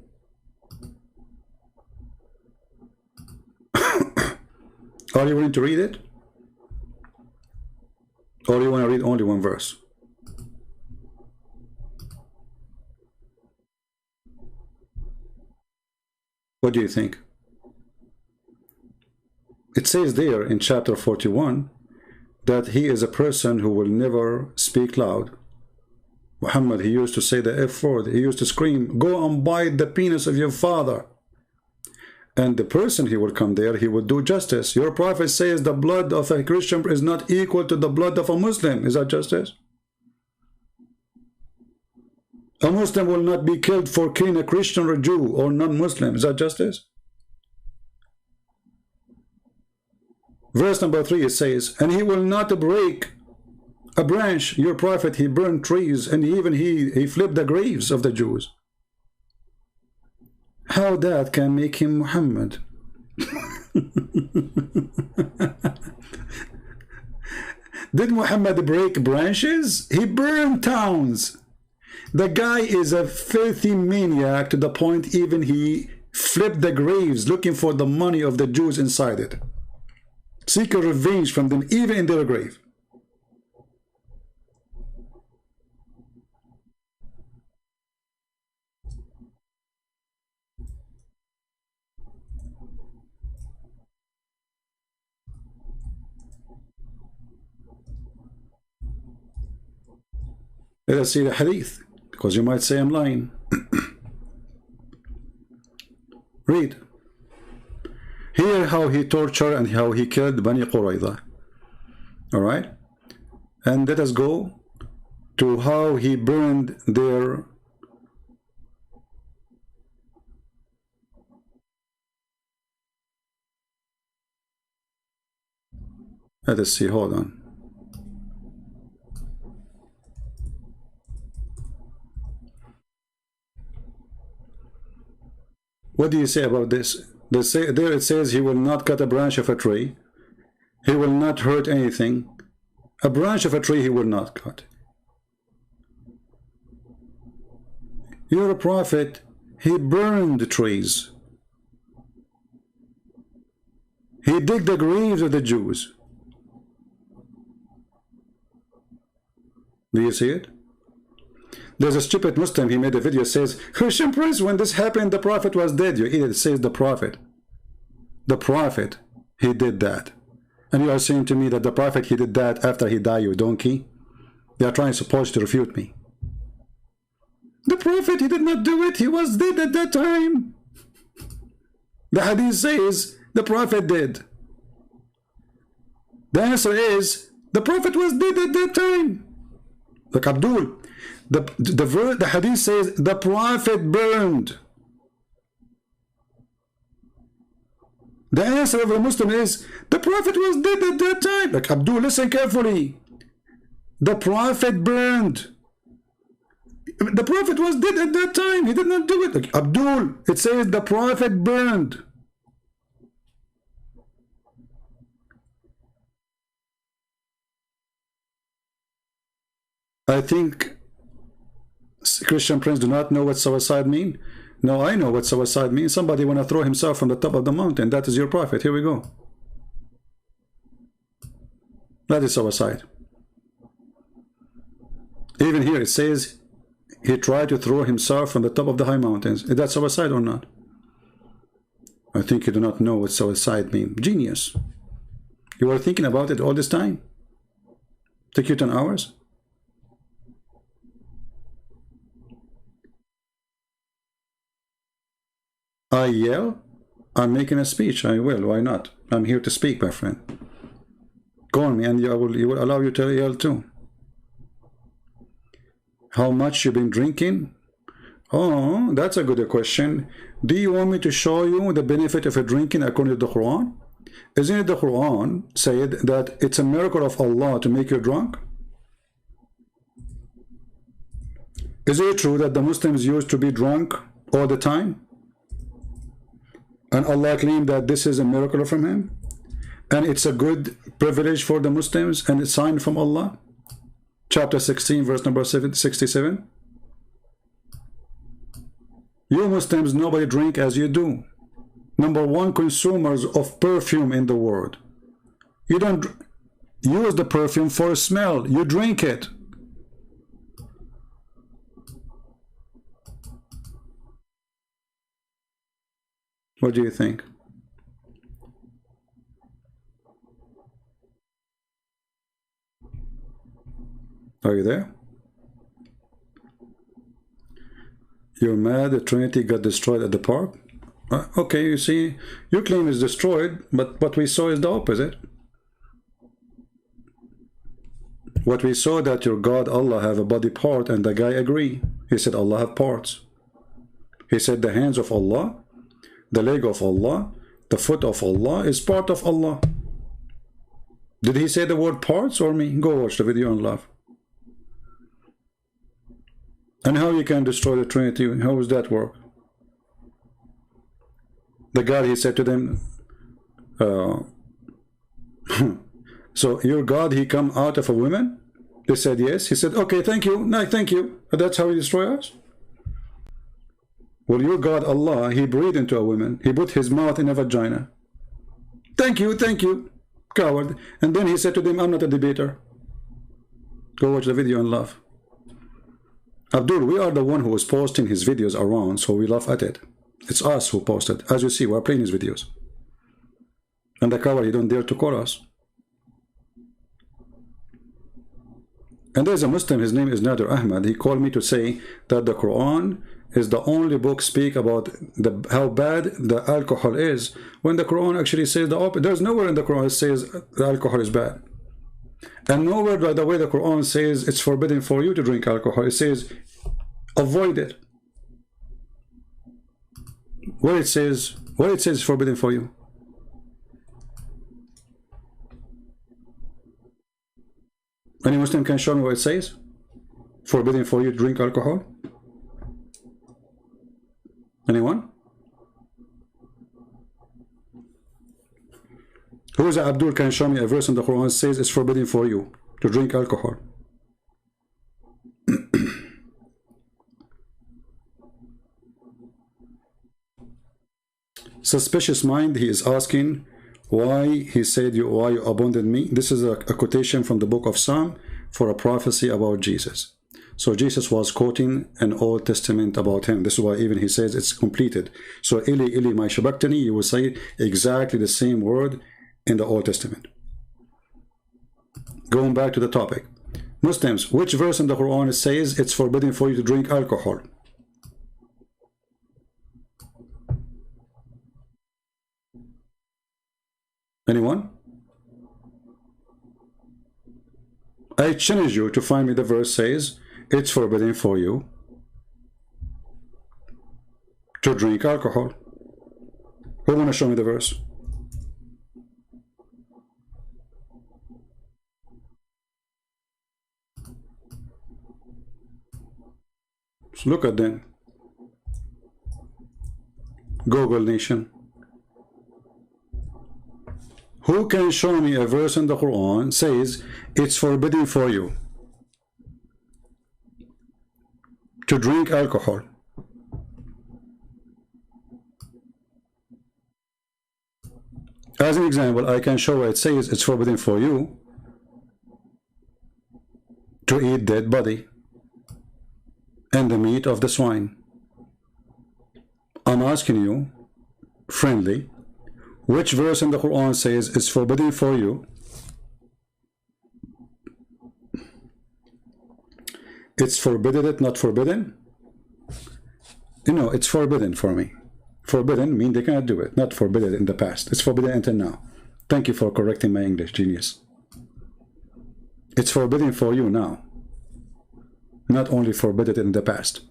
Are you willing to read it? Or you want to read only one verse? What do you think? It says there in chapter 41 that he is a person who will never speak loud. Muhammad, he used to say the F word. He used to scream, "Go and bite the penis of your father." And the person he will come there, he will do justice. Your prophet says the blood of a Christian is not equal to the blood of a Muslim. Is that justice? A Muslim will not be killed for killing a Christian or Jew or non-Muslim. Is that justice? Verse number 3, it says, and he will not break a branch. Your prophet, he burned trees, and even he flipped the graves of the Jews. How that can make him Muhammad? Did Muhammad break branches? He burned towns. The guy is a filthy maniac to the point even he flipped the graves looking for the money of the Jews inside it. Seeking revenge from them even in their grave. Let us see the hadith, because you might say I'm lying. Read. Hear how he tortured and how he killed Bani Qurayza. Alright? And let us go to how he burned their... Let us see, hold on. What do you say about this? There it says he will not cut a branch of a tree. He will not hurt anything. A branch of a tree he will not cut. You're a prophet. He burned the trees. He digged the graves of the Jews. Do you see it? There's a stupid Muslim, he made a video, says, Christian Prince, when this happened, the prophet was dead. You idiot, it says the prophet. The prophet, he did that. And you are saying to me that the prophet, he did that after he died, you donkey? They are trying supposed to refute me. The prophet, he did not do it. He was dead at that time. The hadith says the prophet did. The answer is, the prophet was dead at that time. Like Abdul, the hadith says the Prophet burned. The answer of a Muslim is the Prophet was dead at that time. Like Abdul, listen carefully. The Prophet burned. The Prophet was dead at that time. He did not do it. Like Abdul, it says the Prophet burned. I think Christian Prince do not know what suicide mean. No, I know what suicide means. Somebody want to throw himself from the top of the mountain. That is your prophet. Here we go. That is suicide. Even here it says he tried to throw himself from the top of the high mountains. Is that suicide or not? I think you do not know what suicide means. Genius. You were thinking about it all this time? Took you 10 hours? I yell? I'm making a speech. I will. Why not? I'm here to speak, my friend. Call me and you will allow you to yell too. How much you been drinking? Oh, that's a good question. Do you want me to show you the benefit of a drinking according to the Quran? Isn't it the Quran said that it's a miracle of Allah to make you drunk? Is it true that the Muslims used to be drunk all the time? And Allah claimed that this is a miracle from Him? And it's a good privilege for the Muslims and it's signed from Allah? Chapter 16, verse number 67. You Muslims, nobody drink as you do. Number one consumers of perfume in the world. You don't use the perfume for smell. You drink it. What do you think? Are you there? You're mad the Trinity got destroyed at the park? Okay, you see, your claim is destroyed, but what we saw is the opposite. What we saw that your God Allah have a body part, and the guy agree. He said Allah have parts. He said the hands of Allah, the leg of Allah, the foot of Allah is part of Allah. Did he say the word parts or me? Go watch the video and laugh. And how you can destroy the Trinity? How does that work? The God, he said to them, so your God, he come out of a woman? They said yes. He said, okay, thank you. No, thank you. That's how he destroy us? Well, your God, Allah, he breathed into a woman. He put his mouth in a vagina. Thank you, coward. And then he said to them, I'm not a debater. Go watch the video and laugh. Abdul, we are the one who was posting his videos around, so we laugh at it. It's us who posted. As you see, we're playing his videos. And the coward, he don't dare to call us. And there's a Muslim, his name is Nader Ahmad. He called me to say that the Quran is the only book speak about how bad the alcohol is, when the Quran actually says the opposite. There's nowhere in the Quran it says the alcohol is bad. And nowhere, by the way, the Quran says it's forbidden for you to drink alcohol. It says avoid it. Where it says it's forbidden for you. Any Muslim can show me what it says? Forbidden for you to drink alcohol? Anyone? Who is Abdul can show me a verse in the Quran that says it's forbidden for you to drink alcohol? Suspicious mind, he is asking why he said why you abandoned me. This is a quotation from the book of Psalm for a prophecy about Jesus. So Jesus was quoting an Old Testament about him. This is why even he says it's completed. So Ili Ili ma shabaktani, you will say exactly the same word in the Old Testament. Going back to the topic. Muslims, which verse in the Quran says it's forbidden for you to drink alcohol? Anyone? I challenge you to find me the verse says it's forbidden for you to drink alcohol. Who want to show me the verse? So look at them. Google Nation. Who can show me a verse in the Quran says it's forbidden for you to drink alcohol? As an example, I can show where it says it's forbidden for you to eat dead body and the meat of the swine. I'm asking you, friendly, which verse in the Quran says it's forbidden for you? It's forbidden, it not forbidden? You know, it's forbidden for me. Forbidden means they cannot do it, not forbidden in the past. It's forbidden until now. Thank you for correcting my English, genius. It's forbidden for you now, not only forbidden in the past.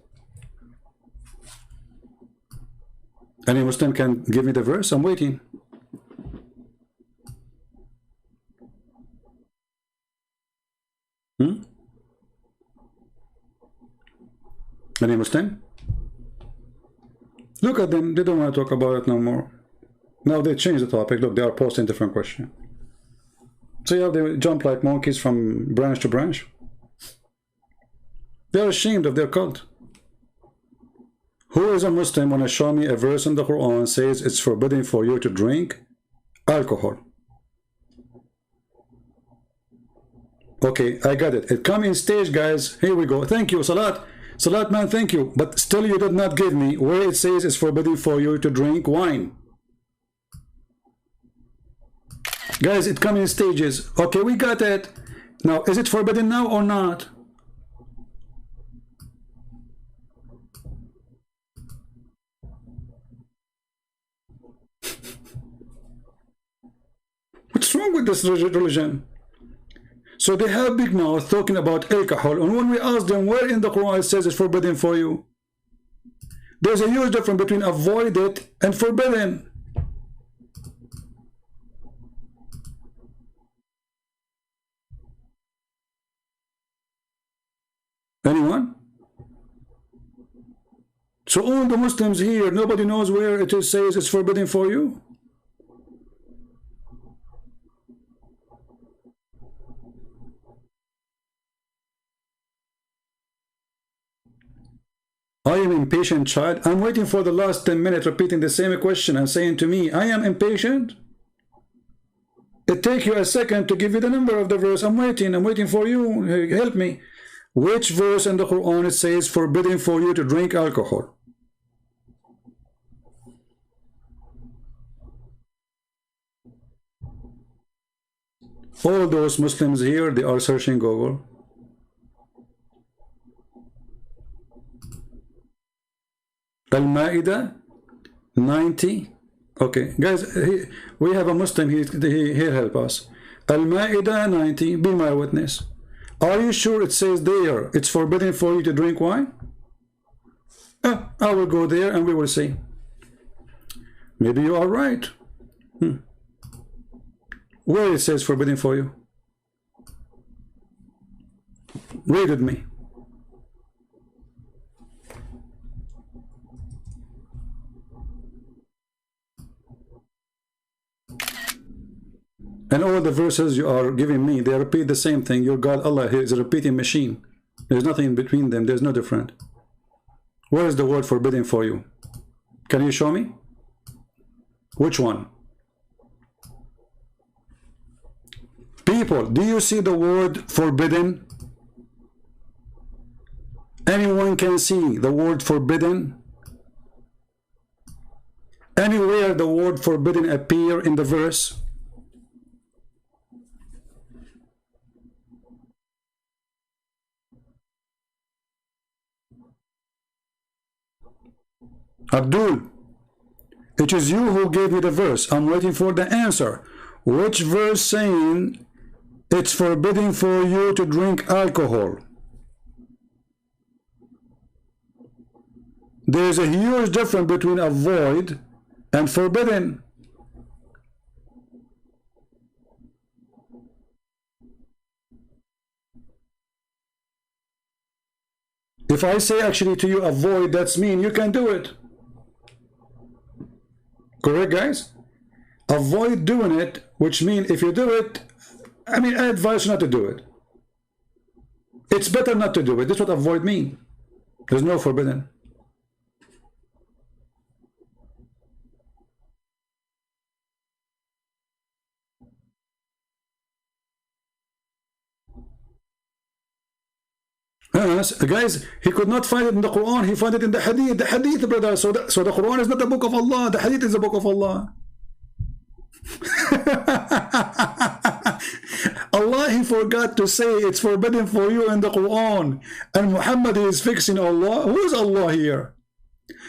Any Muslim can give me the verse? I'm waiting. Any Muslim? Look at them, they don't want to talk about it no more. Now they change the topic. Look, they are posting different question. So yeah, they jump like monkeys from branch to branch. They are ashamed of their cult. Who is a Muslim want to show me a verse in the Quran says it's forbidden for you to drink alcohol? Okay, I got it. It come in stage, guys. Here we go. Thank you, Salat. Salat, man, thank you. But still you did not give me where it says it's forbidden for you to drink wine. Guys, it comes in stages. Okay, we got it. Now, is it forbidden now or not? What's wrong with this religion? So they have big mouth talking about alcohol, and when we ask them where in the Quran it says it's forbidden for you, there's a huge difference between avoid it and forbidden. Anyone? So all the Muslims here, nobody knows where it says it's forbidden for you? I am impatient, child. I'm waiting for the last 10 minutes repeating the same question and saying to me, I am impatient. It takes you a second to give you the number of the verse. I'm waiting for you. Help me. Which verse in the Quran it says forbidden for you to drink alcohol? All those Muslims here, they are searching Google. Al-Ma'idah 90. Okay, guys, we have a Muslim here help us. Al-Ma'idah 90, be my witness. Are you sure it says there it's forbidden for you to drink wine? I will go there and we will see. Maybe you are right. Where it says forbidden for you? Read with me. And all the verses you are giving me, they repeat the same thing. Your God, Allah, is a repeating machine. There's nothing in between them. There's no different. Where is the word forbidden for you? Can you show me? Which one? People, do you see the word forbidden? Anyone can see the word forbidden? Anywhere the word forbidden appear in the verse? Abdul, it is you who gave me the verse. I'm waiting for the answer. Which verse saying It's forbidden for you to drink alcohol. There's a huge difference between avoid and forbidden. If I say actually to you avoid, that's mean you can do it. Correct, guys? Avoid doing it, which means if you do it, I mean, I advise you not to do it. It's better not to do it. That's what avoid mean. There's no forbidden. Guys, he could not find it in the Quran. He found it in the Hadith. The Hadith, brother. So the Quran is not the book of Allah. The Hadith is the book of Allah. Allah, he forgot to say it's forbidden for you in the Quran. And Muhammad is fixing Allah. Who is Allah here?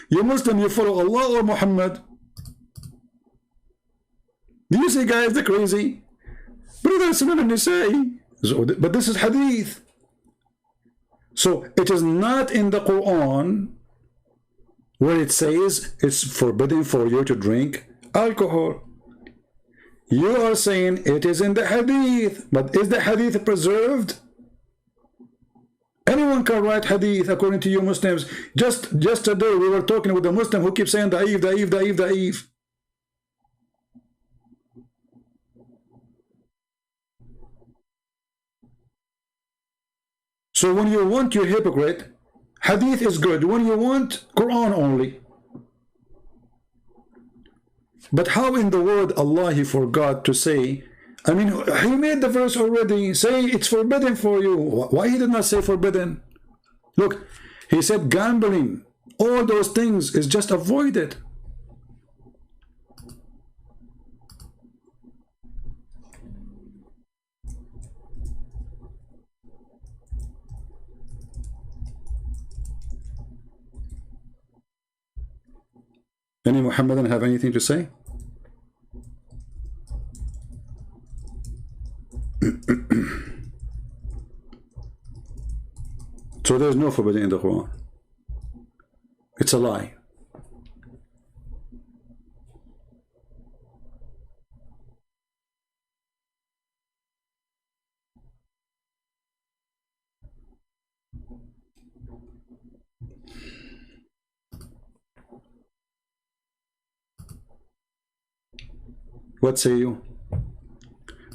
You Muslim, you follow Allah or Muhammad? Do you see, guys, the crazy? Brother, but this is Hadith. So it is not in the Quran where it says it's forbidden for you to drink alcohol. You are saying it is in the Hadith, but is the Hadith preserved? Anyone can write Hadith according to you Muslims. Just today we were talking with a Muslim who keeps saying da'if, da'if, da'if, da'if. So when you want, you're hypocrite. Hadith is good. When you want, Quran only. But how in the word Allah he forgot to say, I mean, he made the verse already, say it's forbidden for you. Why he did not say forbidden? Look, he said gambling, all those things is just avoided. Any Muhammadan have anything to say? So there's no forbidden in the Quran. It's a lie. What say you?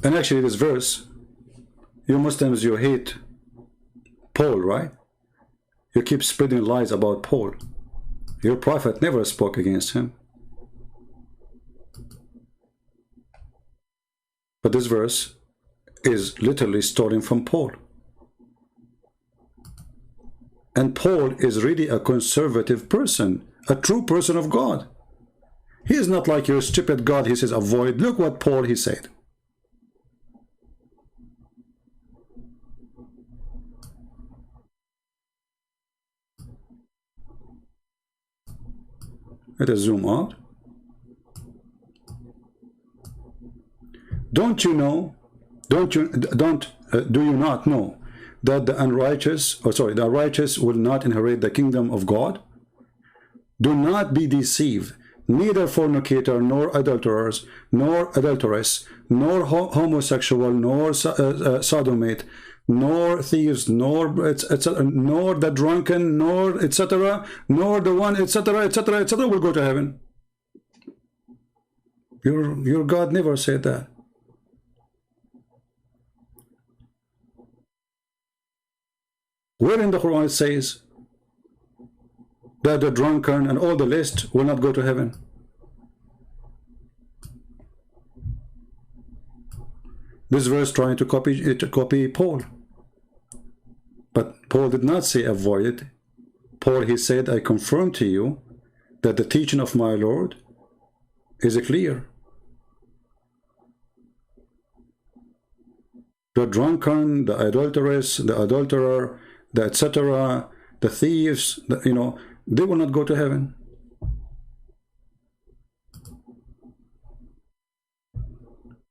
And actually this verse, you Muslims, you hate Paul, right? You keep spreading lies about Paul. Your prophet never spoke against him. But this verse is literally stolen from Paul. And Paul is really a conservative person, a true person of God. He is not like your stupid God. He says avoid. Look what Paul he said. Let us zoom out. Don't you know? Do you not know that the unrighteous, or sorry, the righteous will not inherit the kingdom of God? Do not be deceived. Neither fornicator, nor adulterers, nor adulteress, nor homosexual, nor sodomite, nor thieves, nor etc., nor the drunken, nor etc., nor the one etc., etc., etc. will go to heaven. Your God never said that. Where in the Quran it says that the drunken and all the list will not go to heaven? This verse trying to copy Paul. But Paul did not say avoid it. Paul, he said, I confirm to you that the teaching of my Lord is clear. The drunken, the adulteress, the adulterer, the etc., the thieves, you know, they will not go to heaven.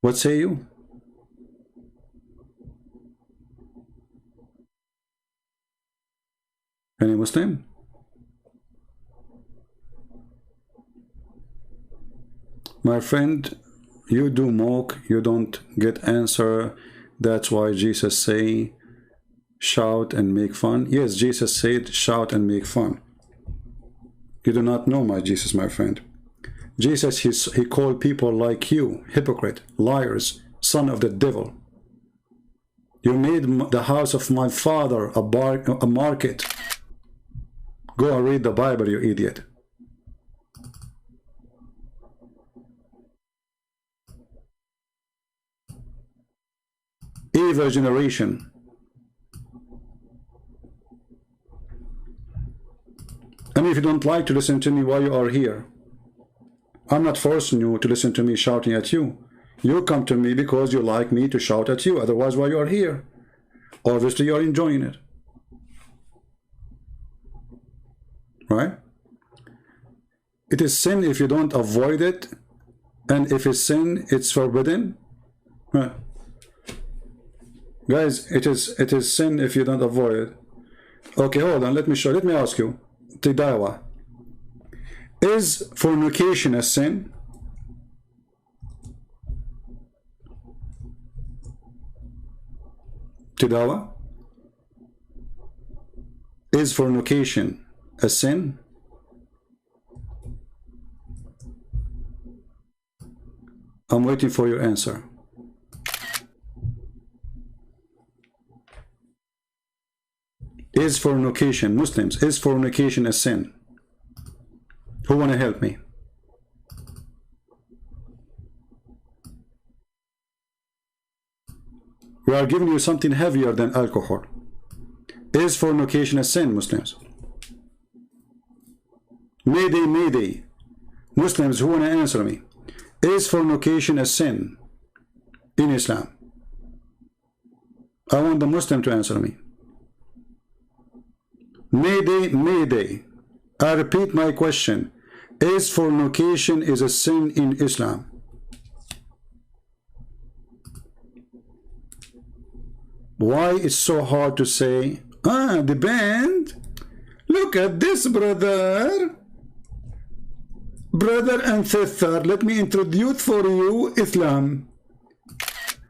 What say you? Any Muslim? My friend, you do mock, you don't get answer. That's why Jesus say, shout and make fun. Yes, Jesus said, shout and make fun. You do not know my Jesus, my friend. Jesus, he called people like you, hypocrite, liars, son of the devil. You made the house of my father a market. Go and read the Bible, you idiot. Evil generation. And if you don't like to listen to me while you are here, I'm not forcing you to listen to me shouting at you. You come to me because you like me to shout at you. Otherwise, why you are here? Obviously, you're enjoying it. Right? It is sin if you don't avoid it. And if it's sin, it's forbidden. Right? Guys, it is sin if you don't avoid it. Okay, hold on. Let me ask you. Tidawa. Is fornication a sin? Tidawa? Is fornication a sin? I'm waiting for your answer. Is fornication, Muslims, is fornication a sin? Who want to help me? We are giving you something heavier than alcohol. Is fornication a sin, Muslims? Mayday, mayday. Muslims, who want to answer me? Is fornication a sin in Islam? I want the Muslim to answer me. Mayday, mayday. I repeat my question. Is fornication is a sin in Islam? Why it's so hard to say, the band? Look at this, brother. Brother and sister, let me introduce for you Islam.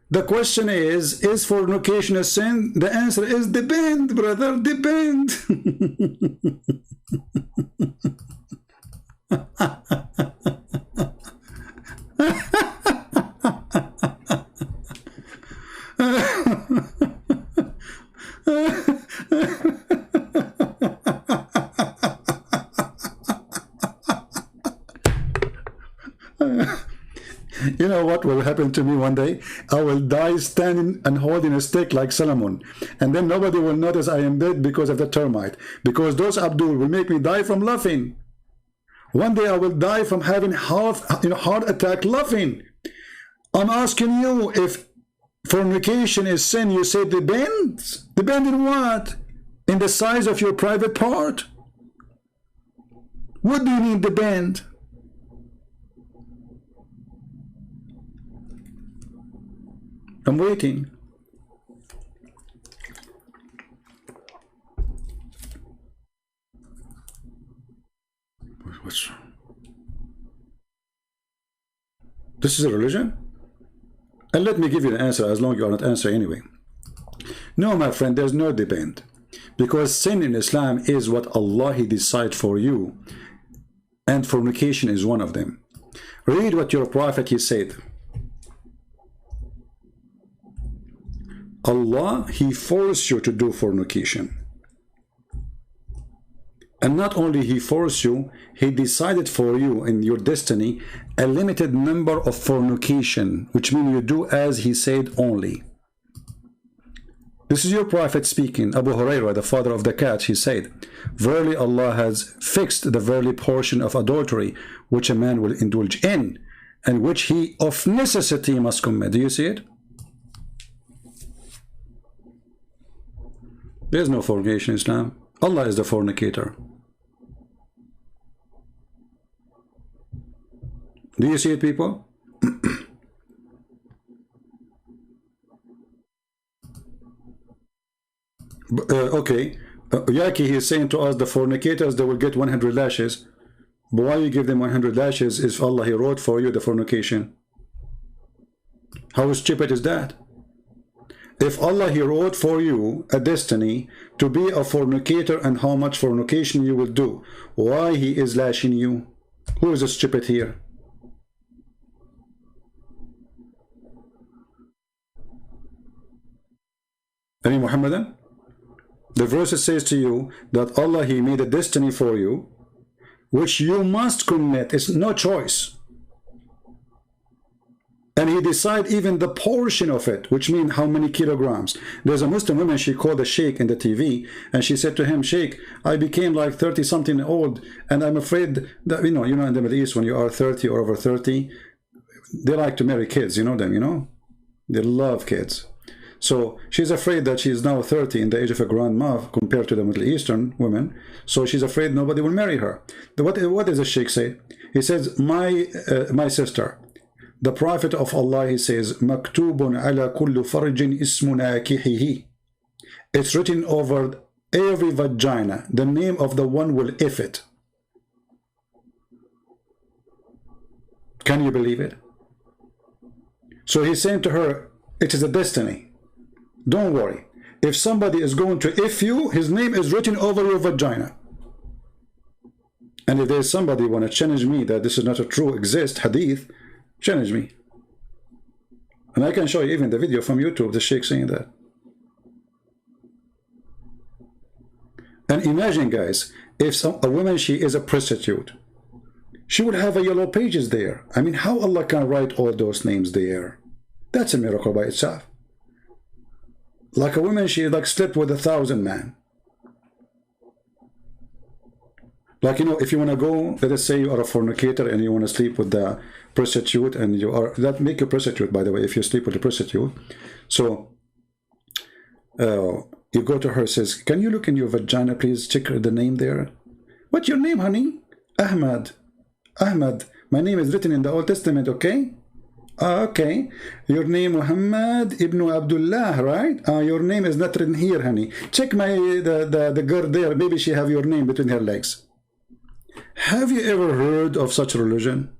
The question is fornication a sin? The answer is depend, brother, depend. You know what will happen to me one day? I will die standing and holding a stick like Solomon, and then nobody will notice I am dead because of the termite, because those Abdul will make me die from laughing. One day I will die from having heart attack laughing. I'm asking you, if fornication is sin, you say depends. Depend in what? In the size of your private part? What do you mean depend? I'm waiting. What's wrong? This is a religion? And let me give you the answer, as long as you are not answering anyway. No, my friend, there's no depend. Because sin in Islam is what Allah He decides for you. And fornication is one of them. Read what your Prophet He said. Allah, He forced you to do fornication. And not only He forced you, He decided for you in your destiny a limited number of fornication, which means you do as He said only. This is your Prophet speaking. Abu Hurairah, the father of the cat, he said, verily Allah has fixed the verily portion of adultery which a man will indulge in, and which he of necessity must commit. Do you see it? There is no fornication in Islam. Allah is the fornicator. Do you see it, people? Okay. Yaki, he's saying to us, the fornicators, they will get 100 lashes. But why you give them 100 lashes if Allah, He wrote for you the fornication? How stupid is that? If Allah, He wrote for you a destiny to be a fornicator and how much fornication you will do, why He is lashing you? Who is stupid here? Any Muhammadan? The verse says to you that Allah, He made a destiny for you which you must commit. It's no choice. And He decide even the portion of it, which means how many kilograms. There's a Muslim woman, she called a Sheikh in the TV, and she said to him, Sheikh, I became like 30 something old, and I'm afraid that, you know, in the Middle East, when you are 30 or over 30, they like to marry kids, you know them, you know? They love kids. So she's afraid that she's now 30 in the age of a grandma compared to the Middle Eastern women. So she's afraid nobody will marry her. What does the Sheikh say? He says, my sister, the Prophet of Allah, he says, Maktubun ala kullu farjin ismu nakihihi. It's written over every vagina, the name of the one will if it. Can you believe it? So he's saying to her, it is a destiny. Don't worry. If somebody is going to if you, his name is written over your vagina. And if there's somebody want to challenge me that this is not a true exist hadith, challenge me. And I can show you even the video from YouTube, the Sheikh saying that. And imagine, guys, if a woman, she is a prostitute, she would have a yellow pages there. I mean, how Allah can write all those names there? That's a miracle by itself. Like a woman, she like slept with 1,000 men. Like, you know, if you want to go, let us say you are a fornicator and you want to sleep with the prostitute, and you are, that make you prostitute, by the way, if you sleep with a prostitute. So you go to her, says, can you look in your vagina, please check the name there? What's your name, honey? Ahmad. Ahmad. My name is written in the Old Testament, okay? Okay. Your name Muhammad ibn Abdullah, right? Your name is not written here, honey. Check the girl there. Maybe she have your name between her legs. Have you ever heard of such a religion?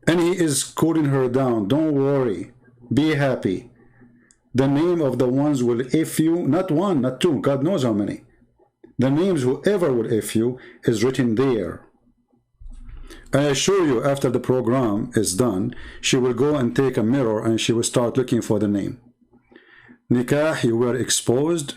And he is cooling her down. Don't worry. Be happy. The name of the ones will if you, not one, not two, God knows how many. The names whoever will if you is written there. I assure you, after the program is done, she will go and take a mirror and she will start looking for the name. Nikah, you were exposed.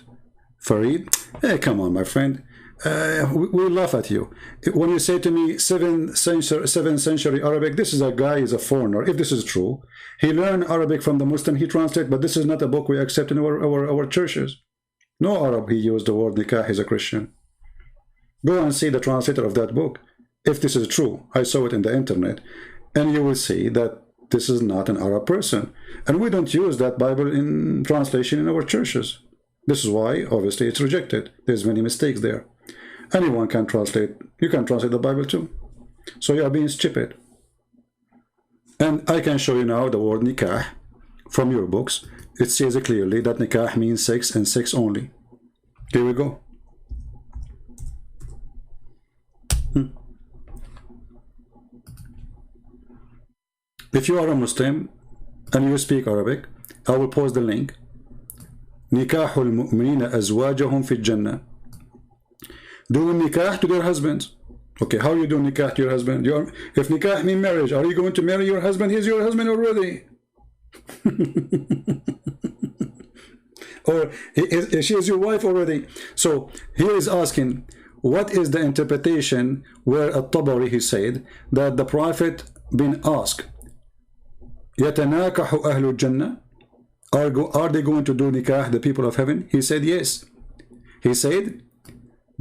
Farid, hey, come on, my friend. We laugh at you. When you say to me 7th century Arabic, this is a guy, is a foreigner. If this is true, he learned Arabic from the Muslim, he translated, but this is not a book we accept in our churches. No Arab, he used the word nikah, he's a Christian. Go and see the translator of that book. If this is true, I saw it in the internet, and you will see that this is not an Arab person. And we don't use that Bible in translation in our churches. This is why, obviously, it's rejected. There's many mistakes there. Anyone can translate. You can translate the Bible too. So you are being stupid. And I can show you now the word nikah from your books. It says clearly that nikah means sex and sex only. Here we go. If you are a Muslim and you speak Arabic, I will post the link. نكاح المؤمنين أزواجهم في الجنة. Doing nikah to their husbands. Okay, how you do nikah to your husband? If nikah means marriage, are you going to marry your husband? He's your husband already. Or she is your wife already. So here is asking, what is the interpretation where at-Tabari he said that the Prophet been asked, يتناكح أهل الجنة? Are they going to do nikah, the people of heaven? He said yes. He said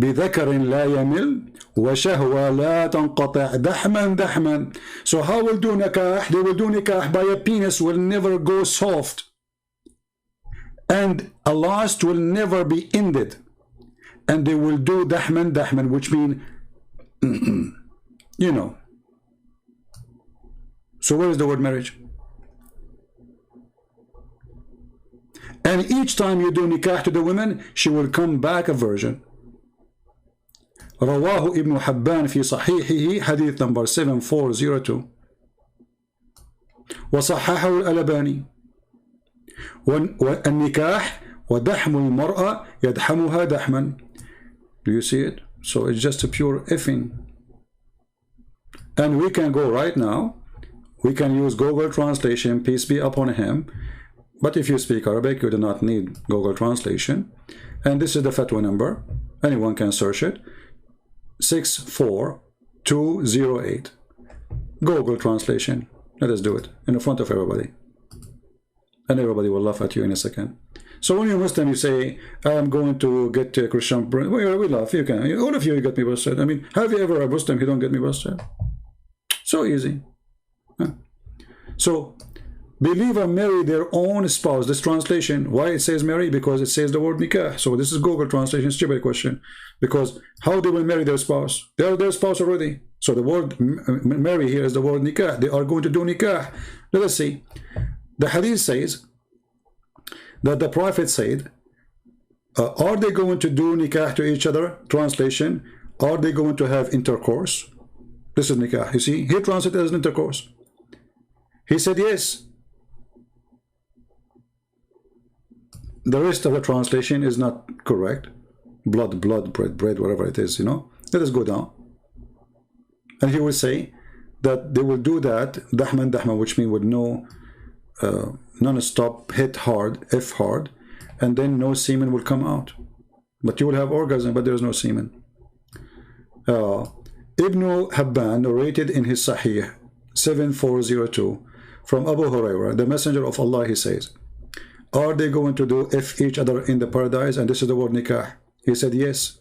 بذكر لا يمل وشهوة لا تنقطع دحما دحما. So how will do nikah? They will do nikah by a penis will never go soft, and a lust will never be ended, and they will do dahman dahman, which mean you know. So where is the word marriage? And each time you do nikah to the women, she will come back a virgin. رواه ابن حبان في صحيحه حديث number 7402 وصححه الألباني. والنكاح ودحم المرأة يدحمها دحما. Do you see it? So it's just a pure effing. And we can go right now, we can use Google Translation, peace be upon him. But if you speak Arabic, you do not need Google Translation. And this is the fatwa number. Anyone can search it. 64208. Google Translation. Let us do it in front of everybody. And everybody will laugh at you in a second. So when you're Muslim, you say, I'm going to get a Christian. Well, we laugh. You can. All of you get me busted. I mean, have you ever a Muslim who don't get me busted? So easy. Huh? So, believer marry their own spouse. This translation, why it says marry? Because it says the word nikah. So this is Google Translation, stupid question. Because how they will marry their spouse? They are their spouse already. So the word marry here is the word nikah. They are going to do nikah. Let us see. The hadith says that the Prophet said, are they going to do nikah to each other? Translation, are they going to have intercourse? This is nikah. You see, he translated as intercourse. He said yes. The rest of the translation is not correct. Blood, blood, bread, bread, whatever it is, you know. Let us go down. And he will say that they will do that, dahman, dahman, which means with no non-stop, hit hard, F hard, and then no semen will come out. But you will have orgasm, but there is no semen. Ibn Habban narrated in his Sahih 7402 from Abu Hurairah, the Messenger of Allah, he says, are they going to do F each other in the paradise? And this is the word nikah. He said yes.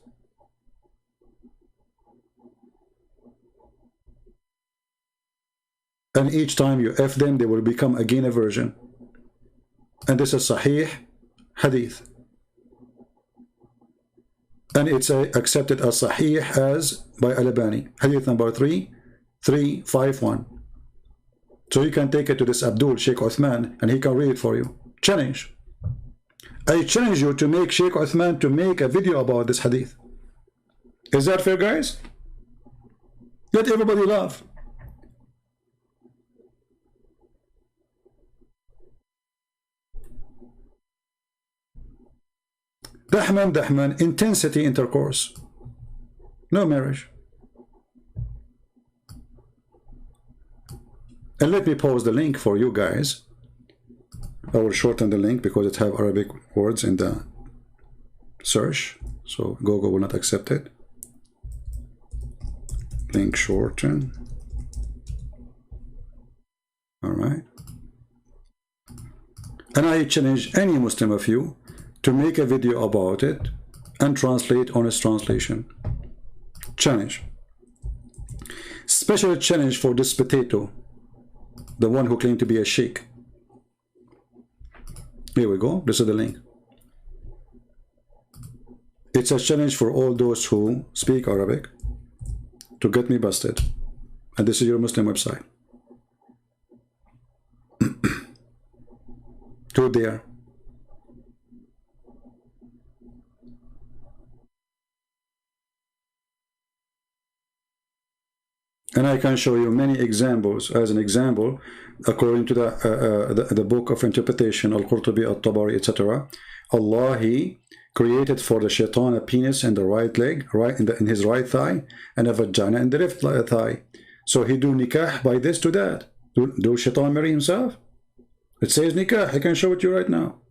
And each time you F them, they will become again a virgin. And this is Sahih Hadith. And it's accepted as Sahih as by Al-Albani. Hadith number 3351. So you can take it to this Abdul, Sheikh Uthman, and he can read it for you. Challenge. I challenge you to make Sheikh Uthman to make a video about this hadith. Is that fair, guys? Let everybody laugh. Dahman, dahman, intensity intercourse. No marriage. And let me pause the link for you guys. I will shorten the link because it have Arabic words in the search, so Google will not accept it. Link shorten. All right. And I challenge any Muslim of you to make a video about it and translate honest translation. Challenge. Special challenge for this potato, the one who claimed to be a sheikh. Here we go. This is the link. It's a challenge for all those who speak Arabic to get me busted. And this is your Muslim website. To there. And I can show you many examples. As an example, according to the book of interpretation, Al-Qurtubi, Al-Tabari, etc., Allah, He created for the shaitan a penis in the right leg, in his right thigh, and a vagina in the left thigh. So he do nikah by this to that. Do shaitan marry himself? It says nikah. I can show it to you right now.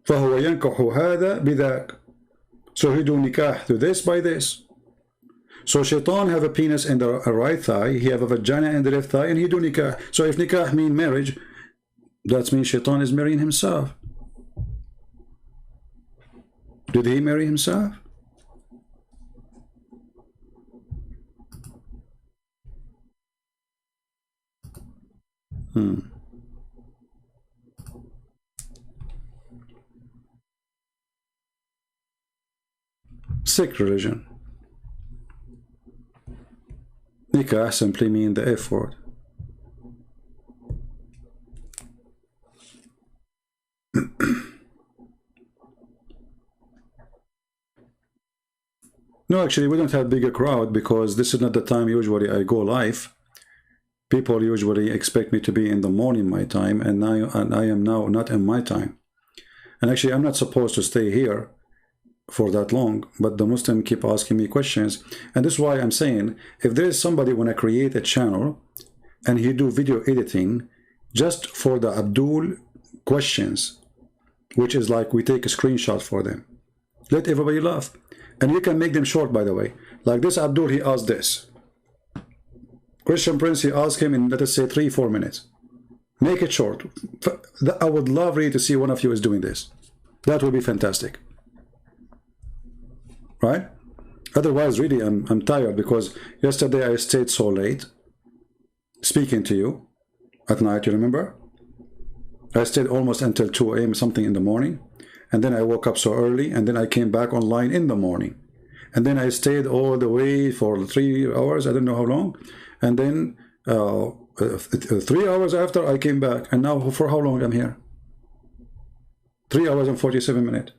فَهُوَ يَنْكَحُ هَذَا بِذَاكَ. So he do nikah to this by this. So shaitan have a penis in the right thigh, he have a vagina in the left thigh, and he do nikah. So if nikah mean marriage, that means shaitan is marrying himself. Did he marry himself? Sick religion. Nikah simply means the F word. No, actually, we don't have bigger crowd because this is not the time usually I go live. People usually expect me to be in the morning my time, and I am now not in my time. And actually, I'm not supposed to stay here for that long, but the Muslim keep asking me questions. And this is why I'm saying, if there is somebody want to create a channel and he do video editing just for the Abdul questions, which is like we take a screenshot for them, let everybody laugh. And you can make them short, by the way. Like this Abdul, he asked this. Christian Prince, he asked him in, let us say, 3-4 minutes. Make it short. I would love really to see one of you is doing this. That would be fantastic. Right? Otherwise, really, I'm tired because yesterday I stayed so late speaking to you at night, you remember? I stayed almost until 2 a.m. something in the morning. And then I woke up so early, and then I came back online in the morning. And then I stayed all the way for 3 hours, I don't know how long. And then 3 hours after I came back. And now for how long I'm here? 3 hours and 47 minutes.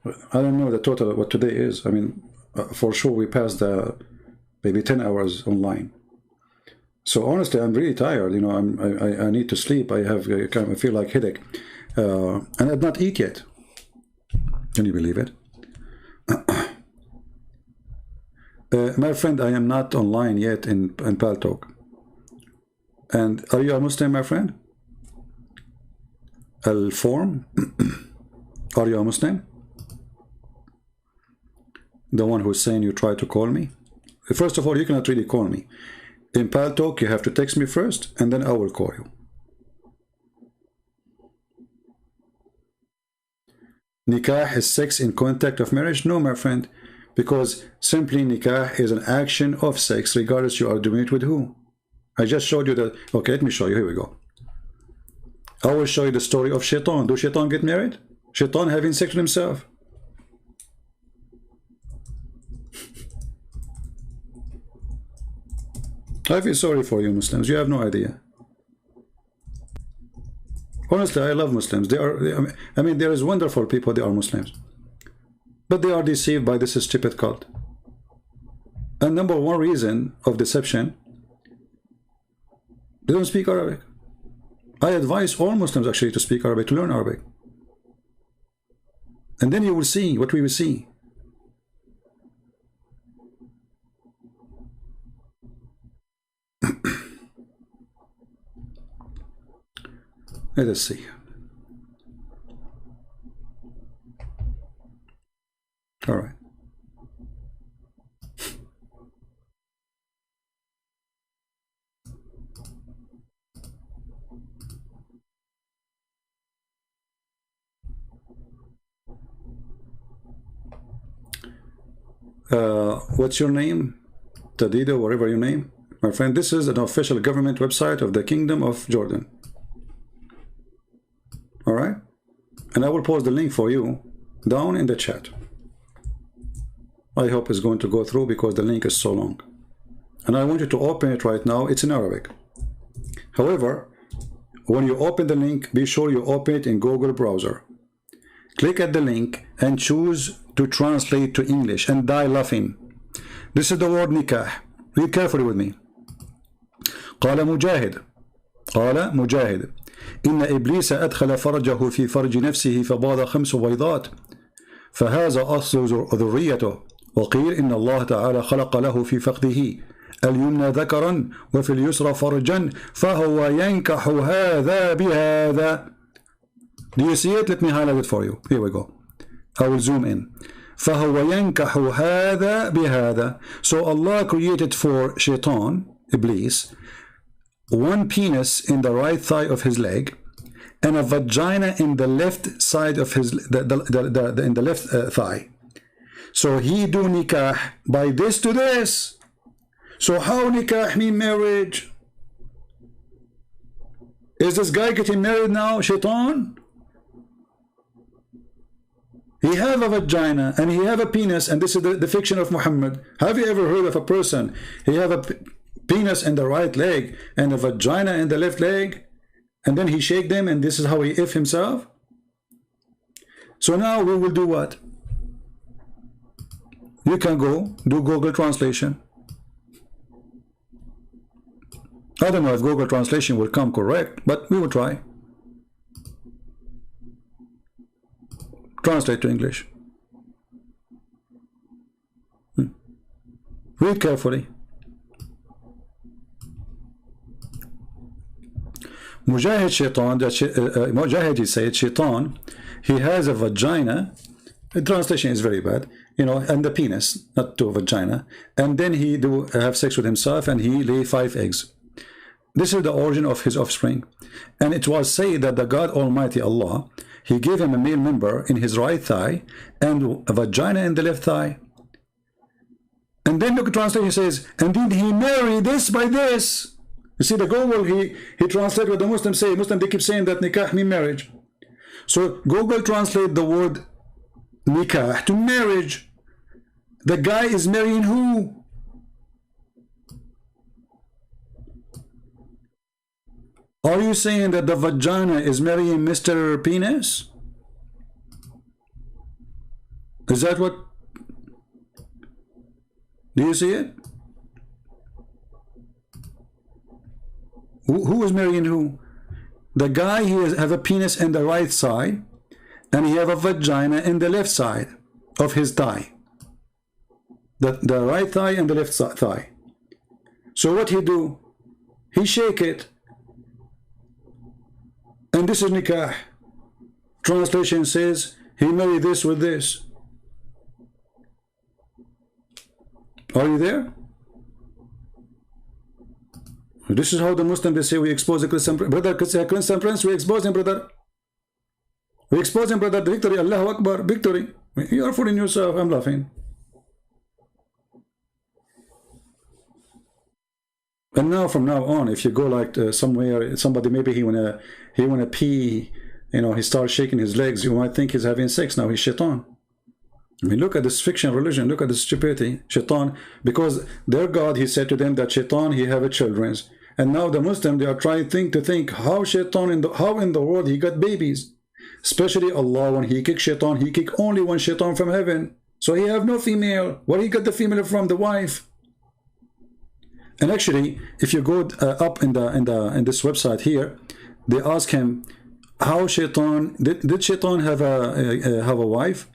I don't know the total what today is. I mean, for sure we passed the maybe 10 hours online. So honestly, I'm really tired. You know, I need to sleep. I feel like headache, and I've not eat yet. Can you believe it? My friend, I am not online yet in Paltalk. And are you a Muslim, my friend? Al-Form? Are you a Muslim? The one who's saying you try to call me? First of all, you cannot really call me. In Paltalk, you have to text me first, and then I will call you. Nikah is sex in contact of marriage? No, my friend, because simply nikah is an action of sex, regardless you are doing it with who. I just showed you that. Okay, let me show you. Here we go. I will show you the story of Shaitan. Do Shaitan get married? Shaitan having sex with himself. I feel sorry for you Muslims. You have no idea. Honestly, I love Muslims. I mean, there is wonderful people, they are Muslims. But they are deceived by this stupid cult. And number one reason of deception, they don't speak Arabic. I advise all Muslims actually to speak Arabic, to learn Arabic. And then you will see what we will see. Let us see. All right. What's your name? Tadida, whatever your name. My friend, this is an official government website of the Kingdom of Jordan. All right? And I will post the link for you down in the chat. I hope it's going to go through because the link is so long. And I want you to open it right now. It's in Arabic. However, when you open the link, be sure you open it in Google browser. Click at the link and choose to translate to English and die laughing. This is the word nikah. Read carefully with me. قال مجاهد إن إبليس أدخل فرجه في فرج نفسه فباض 5 بيضات فهذا أصل ذريته وقيل إن الله تعالى خلق له في فخذه اليمنى ذكرا وفي اليسرى فرجا فهو ينكح هذا بهذا. Do you see it? Let me highlight it for you. Here we go. I will zoom in. فهو ينكح هذا بهذا. So Allah created for Shaitan, Iblis, one penis in the right thigh of his leg and a vagina in the left side of his in the left thigh. So he do nikah by this to this. So how nikah mean marriage? Is this guy getting married now, Shaitan? He have a vagina and he have a penis, and this is the fiction of Muhammad. Have you ever heard of a person, he have a penis in the right leg and a vagina in the left leg, and then he shake them and this is how he if himself? So now we will do what? You can go do Google translation. I don't know if Google translation will come correct, but we will try. Translate to English. Read carefully. Mujahid Shaitan, Mujahid, he said, Shaitan, he has a vagina. The translation is very bad, you know, and the penis, not to a vagina. And then he do have sex with himself, and he lay 5 eggs. This is the origin of his offspring. And it was said that the God Almighty Allah, he gave him a male member in his right thigh and a vagina in the left thigh. And then look at translation says, and then he married this by this. You see the Google, he translated what the Muslims say. Muslims, they keep saying that nikah means marriage. So Google translate the word nikah to marriage. The guy is marrying who? Are you saying that the vagina is marrying Mr. Penis? Is that what? Do you see it? Who is marrying who? The guy, he have a penis in the right side, and he have a vagina in the left side of his thigh. The right thigh and the left thigh. So what he do? He shake it. And this is nikah. Translation says he married this with this. Are you there? This is how the Muslims, they say we expose the Christian brother. Christian prince, we expose him, brother. We expose him, brother. Victory, Allahu Akbar, victory. You are fooling yourself. I'm laughing. And now, from now on, if you go like somewhere, somebody maybe he wanna pee, you know, he starts shaking his legs, you might think he's having sex. Now he's shaitan. I mean, look at this fiction religion. Look at this stupidity, shaitan. Because their God, he said to them that shaitan, he have a children's. And now the Muslim, they are trying to think how shaitan how in the world he got babies. Especially Allah, when he kick shaitan, he kick only one shaitan from heaven. So he have no female. Where he got the female from? The wife. And actually, if you go up in this website here, they ask him how shaitan did shaitan have a wife?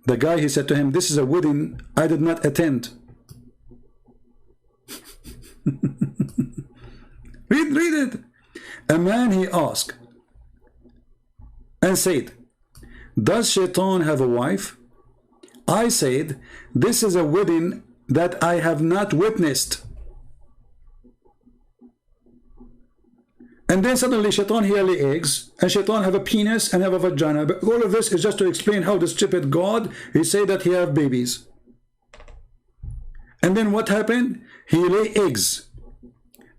The guy, he said to him, this is a wedding I did not attend. read it. A man, he asked and said, does shaitan have a wife? I said, this is a wedding that I have not witnessed. And then suddenly shaitan, he lay eggs, and shaitan have a penis and have a vagina. But all of this is just to explain how the stupid God, he say that he have babies. And then what happened? He lay eggs.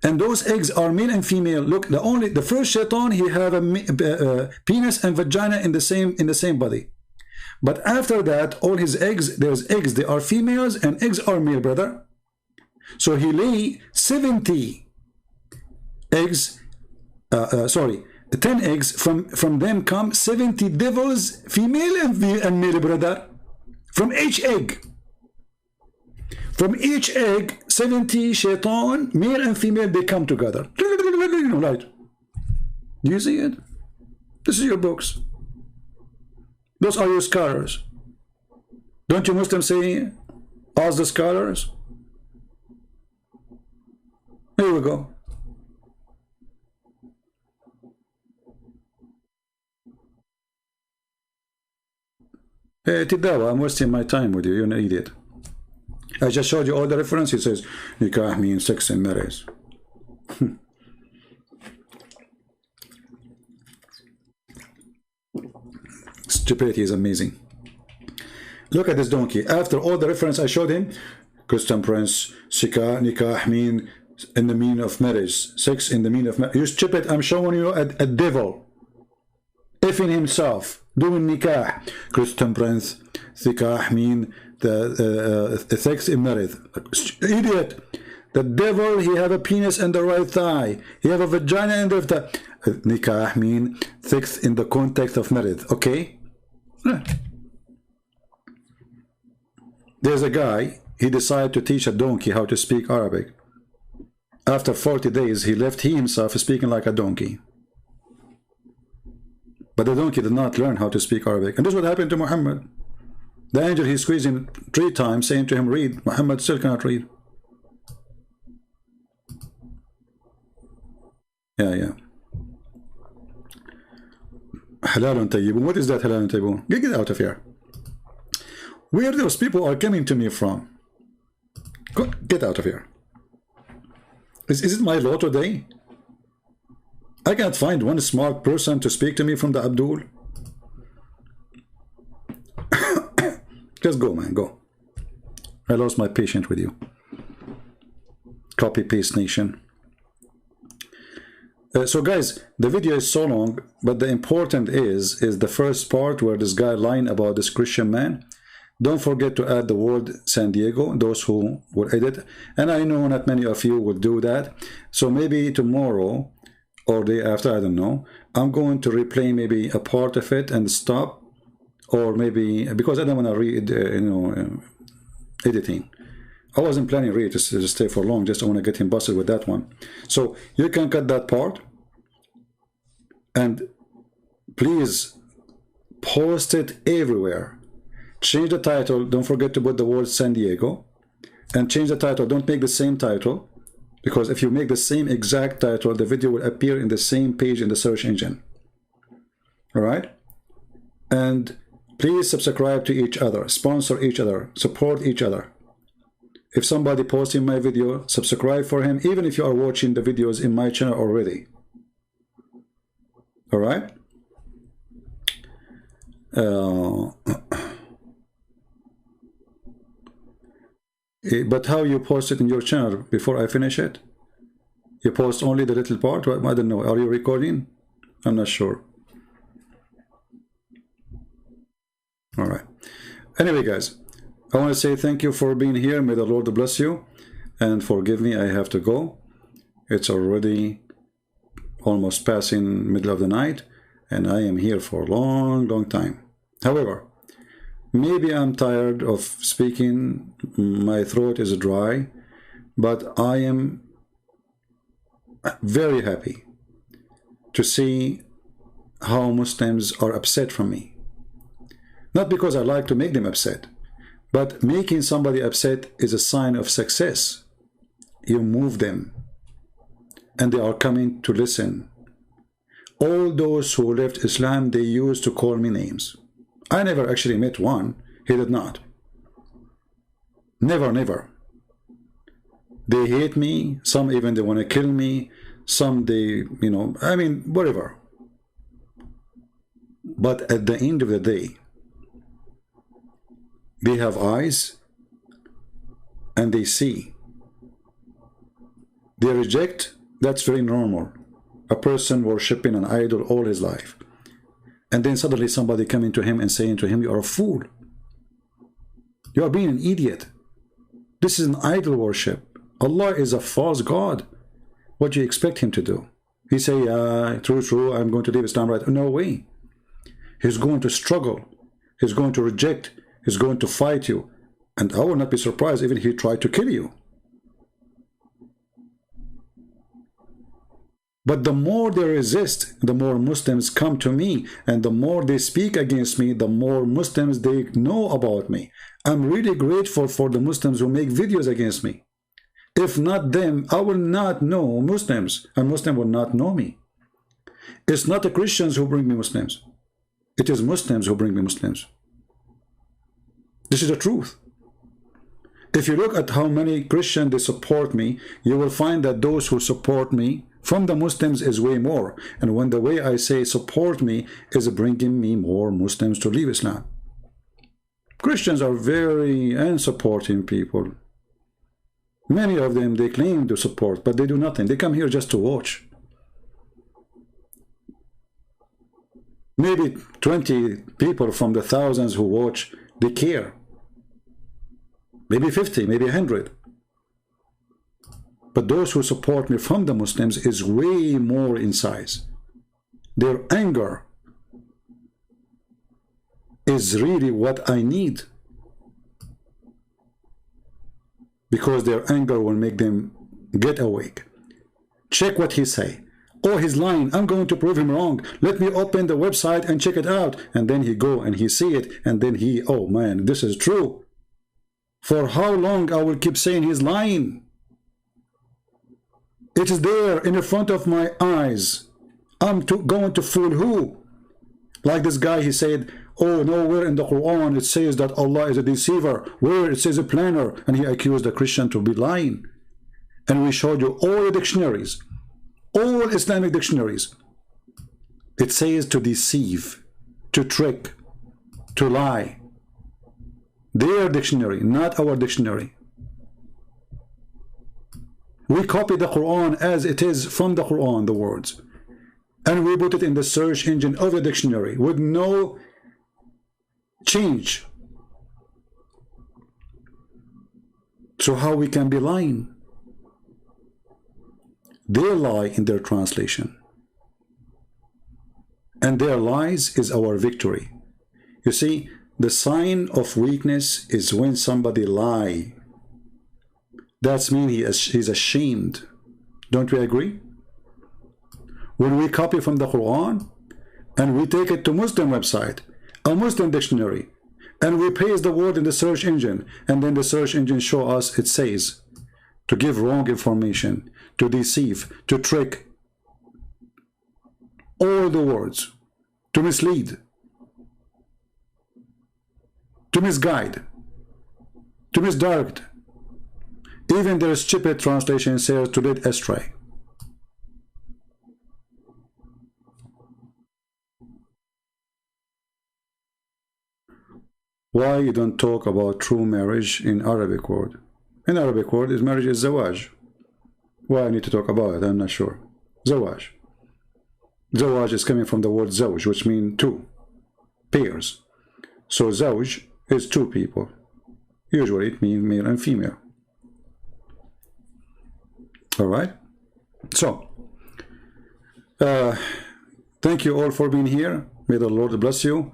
And those eggs are male and female. Look, the first shaitan, he have a penis and vagina in the same body. But after that, all his eggs, there's eggs, they are females and eggs are male, brother. So he lay 70 eggs. 10 eggs, from them come 70 devils, female and male, brother. From each egg. From each egg, 70 shaitan, male and female, they come together. Right. Do you see it? This is your books. Those are your scholars. Don't you Muslims say, ask the scholars? Here we go. Hey, Tidawa, I'm wasting my time with you. You're an idiot. I just showed you all the references. It says nikah means sex and marriage. Stupidity is amazing. Look at this donkey. After all the reference I showed him, Christian prince, nikah mean in the meaning of marriage, sex in the meaning of marriage. You stupid! I'm showing you a devil, effing himself. Doing nikah. Christian prince, nikah mean the sex in marriage. Idiot! The devil, he have a penis in the right thigh. He have a vagina in the left thigh. Nikah mean sex in the context of marriage. Okay? There's a guy, he decided to teach a donkey how to speak Arabic. After 40 days, he left he himself speaking like a donkey. But the donkey did not learn how to speak Arabic. And this is what happened to Muhammad. The angel, he squeezed him 3 times, saying to him, read. Muhammad still cannot read. Yeah. Halalun tayyibun. What is that halalun tayyibun? Get out of here. Where those people are coming to me from? Get out of here. Is it my law today? I can't find one smart person to speak to me from the Abdul. Just go, man, go. I lost my patience with you. Copy paste nation. So guys, the video is so long, but the important is the first part where this guy lying about this Christian man. Don't forget to add the word San Diego, those who will edit. And I know not many of you will do that. So maybe tomorrow or day after, I don't know, I'm going to replay maybe a part of it and stop. Or maybe, because I don't want to read, editing. I wasn't planning really to stay for long, just I want to get him busted with that one. So you can cut that part and please post it everywhere. Change the title, don't forget to put the word San Diego, and change the title, don't make the same title, because if you make the same exact title, the video will appear in the same page in the search engine. All right? And please subscribe to each other, sponsor each other, support each other. If somebody posts in my video, subscribe for him, even if you are watching the videos in my channel already. All right? But how you post it in your channel before I finish it? You post only the little part? I don't know. Are you recording? I'm not sure. All right. Anyway, guys, I want to say thank you for being here. May the Lord bless you. And forgive me, I have to go. It's already almost passing middle of the night. And I am here for a long, long time. However, maybe I'm tired of speaking. My throat is dry. But I am very happy to see how Muslims are upset from me. Not because I like to make them upset, but making somebody upset is a sign of success. You move them, and they are coming to listen. All those who left Islam, they used to call me names. I never actually met one. He did not. Never, never. They hate me. Some even they want to kill me. Some they, I mean, whatever. But at the end of the day, they have eyes and they see. They reject, that's very normal. A person worshipping an idol all his life. And then suddenly somebody coming to him and saying to him, you are a fool. You are being an idiot. This is an idol worship. Allah is a false God. What do you expect him to do? He say, true, I'm going to leave Islam right. No way. He's going to struggle. He's going to reject. He's going to fight you. And I will not be surprised even if he tried to kill you. But the more they resist, the more Muslims come to me. And the more they speak against me, the more Muslims they know about me. I'm really grateful for the Muslims who make videos against me. If not them, I will not know Muslims. And Muslims will not know me. It's not the Christians who bring me Muslims. It is Muslims who bring me Muslims. This is the truth. If you look at how many Christians they support me, you will find that those who support me from the Muslims is way more. And when the way I say support me is bringing me more Muslims to leave Islam. Christians are very unsupporting people. Many of them, they claim to support, but they do nothing. They come here just to watch. Maybe 20 people from the thousands who watch, they care. Maybe 50, maybe 100. But those who support me from the Muslims is way more in size. Their anger is really what I need. because their anger will make them get awake. Check what he say. Oh, he's lying. I'm going to prove him wrong. Let me open the website and check it out. And then he go and he see it. And then he, oh man, this is true. For how long I will keep saying he's lying? It is there in the front of my eyes. I'm going to fool who? Like this guy, he said, oh, nowhere in the Quran it says that Allah is a deceiver. Where it says a planner. And he accused the Christian to be lying. And we showed you all the dictionaries. All Islamic dictionaries. It says to deceive, to trick, to lie. Their dictionary, not our dictionary. We copy the Quran as it is from the Quran, the words. And we put it in the search engine of the dictionary with no change. So how we can be lying? They lie in their translation. And their lies is our victory. You see, the sign of weakness is when somebody lie. That means he's ashamed. Don't we agree? When we copy from the Quran and we take it to Muslim website, a Muslim dictionary, and we paste the word in the search engine, and then the search engine show us it says to give wrong information, to deceive, to trick, all the words, to mislead, to misguide, to misdirect. Even their stupid translation says to lead astray. Why you don't talk about true marriage in Arabic word? In Arabic word, is marriage is zawaj. Why I need to talk about it? I'm not sure. Zawaj. Zawaj is coming from the word zawj, which means two, pairs. So zawj is two people. Usually it means male and female. All right. So, thank you all for being here. May the Lord bless you.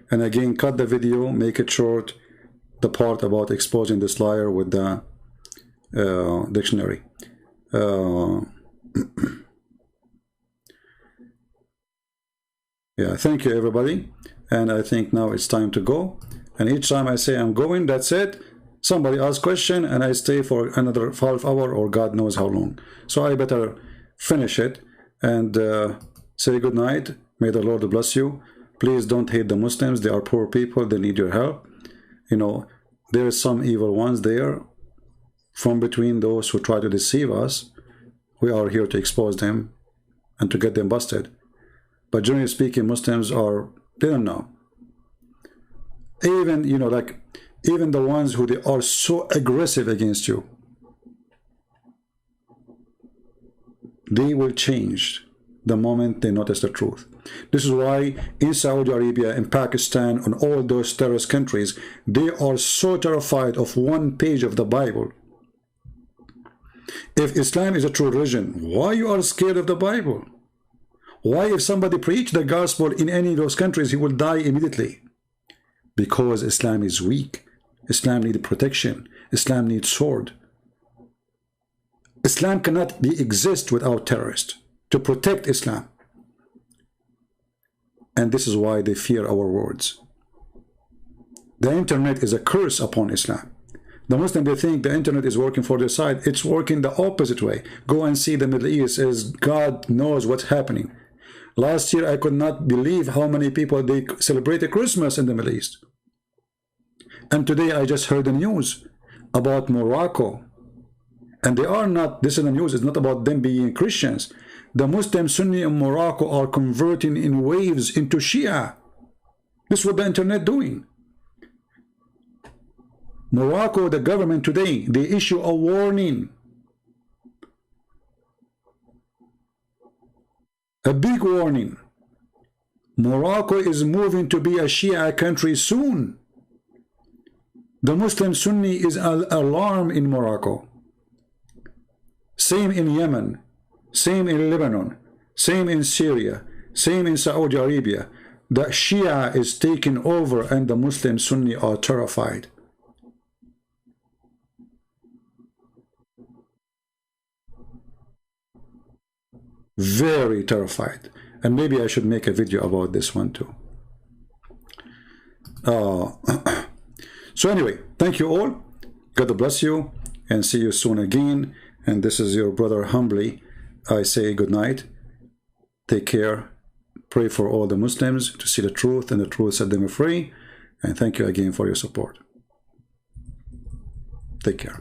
And again, cut the video, make it short, the part about exposing this liar with the dictionary. Yeah, thank you everybody. And I think now it's time to go. And each time I say I'm going, that's it. Somebody asks question and I stay for another half hour or God knows how long. So I better finish it and say good night. May the Lord bless you. Please don't hate the Muslims. They are poor people. They need your help. You know, there are some evil ones there from between those who try to deceive us. We are here to expose them and to get them busted. But generally speaking, Muslims are, they don't know. Even, you know, like, even the ones who they are so aggressive against you, they will change the moment they notice the truth. This is why in Saudi Arabia, in Pakistan, and all those terrorist countries, they are so terrified of one page of the Bible. If Islam is a true religion, why you are scared of the Bible? Why if somebody preach the gospel in any of those countries, he will die immediately? Because Islam is weak. Islam needs protection. Islam needs sword. Islam cannot exist without terrorists to protect Islam. And this is why they fear our words. The internet is a curse upon Islam. The Muslims, they think the internet is working for their side. It's working the opposite way. Go and see the Middle East, as God knows what's happening. Last year, I could not believe how many people they celebrated Christmas in the Middle East. And today I just heard the news about Morocco. And they are not, this is the news, it's not about them being Christians. The Muslim Sunni in Morocco are converting in waves into Shia. This is what the internet doing. Morocco, the government today, they issue a warning. A big warning. Morocco is moving to be a Shia country soon. The Muslim Sunni is an alarm in Morocco. Same in Yemen. Same in Lebanon. Same in Syria. Same in Saudi Arabia. The Shia is taking over and the Muslim Sunni are terrified. very terrified. And maybe I should make a video about this one too. So anyway, thank you all. God bless you, and see you soon again. And this is your brother humbly. I say good night. Take care. Pray for all the Muslims to see the truth, and the truth set them free. And thank you again for your support. Take care.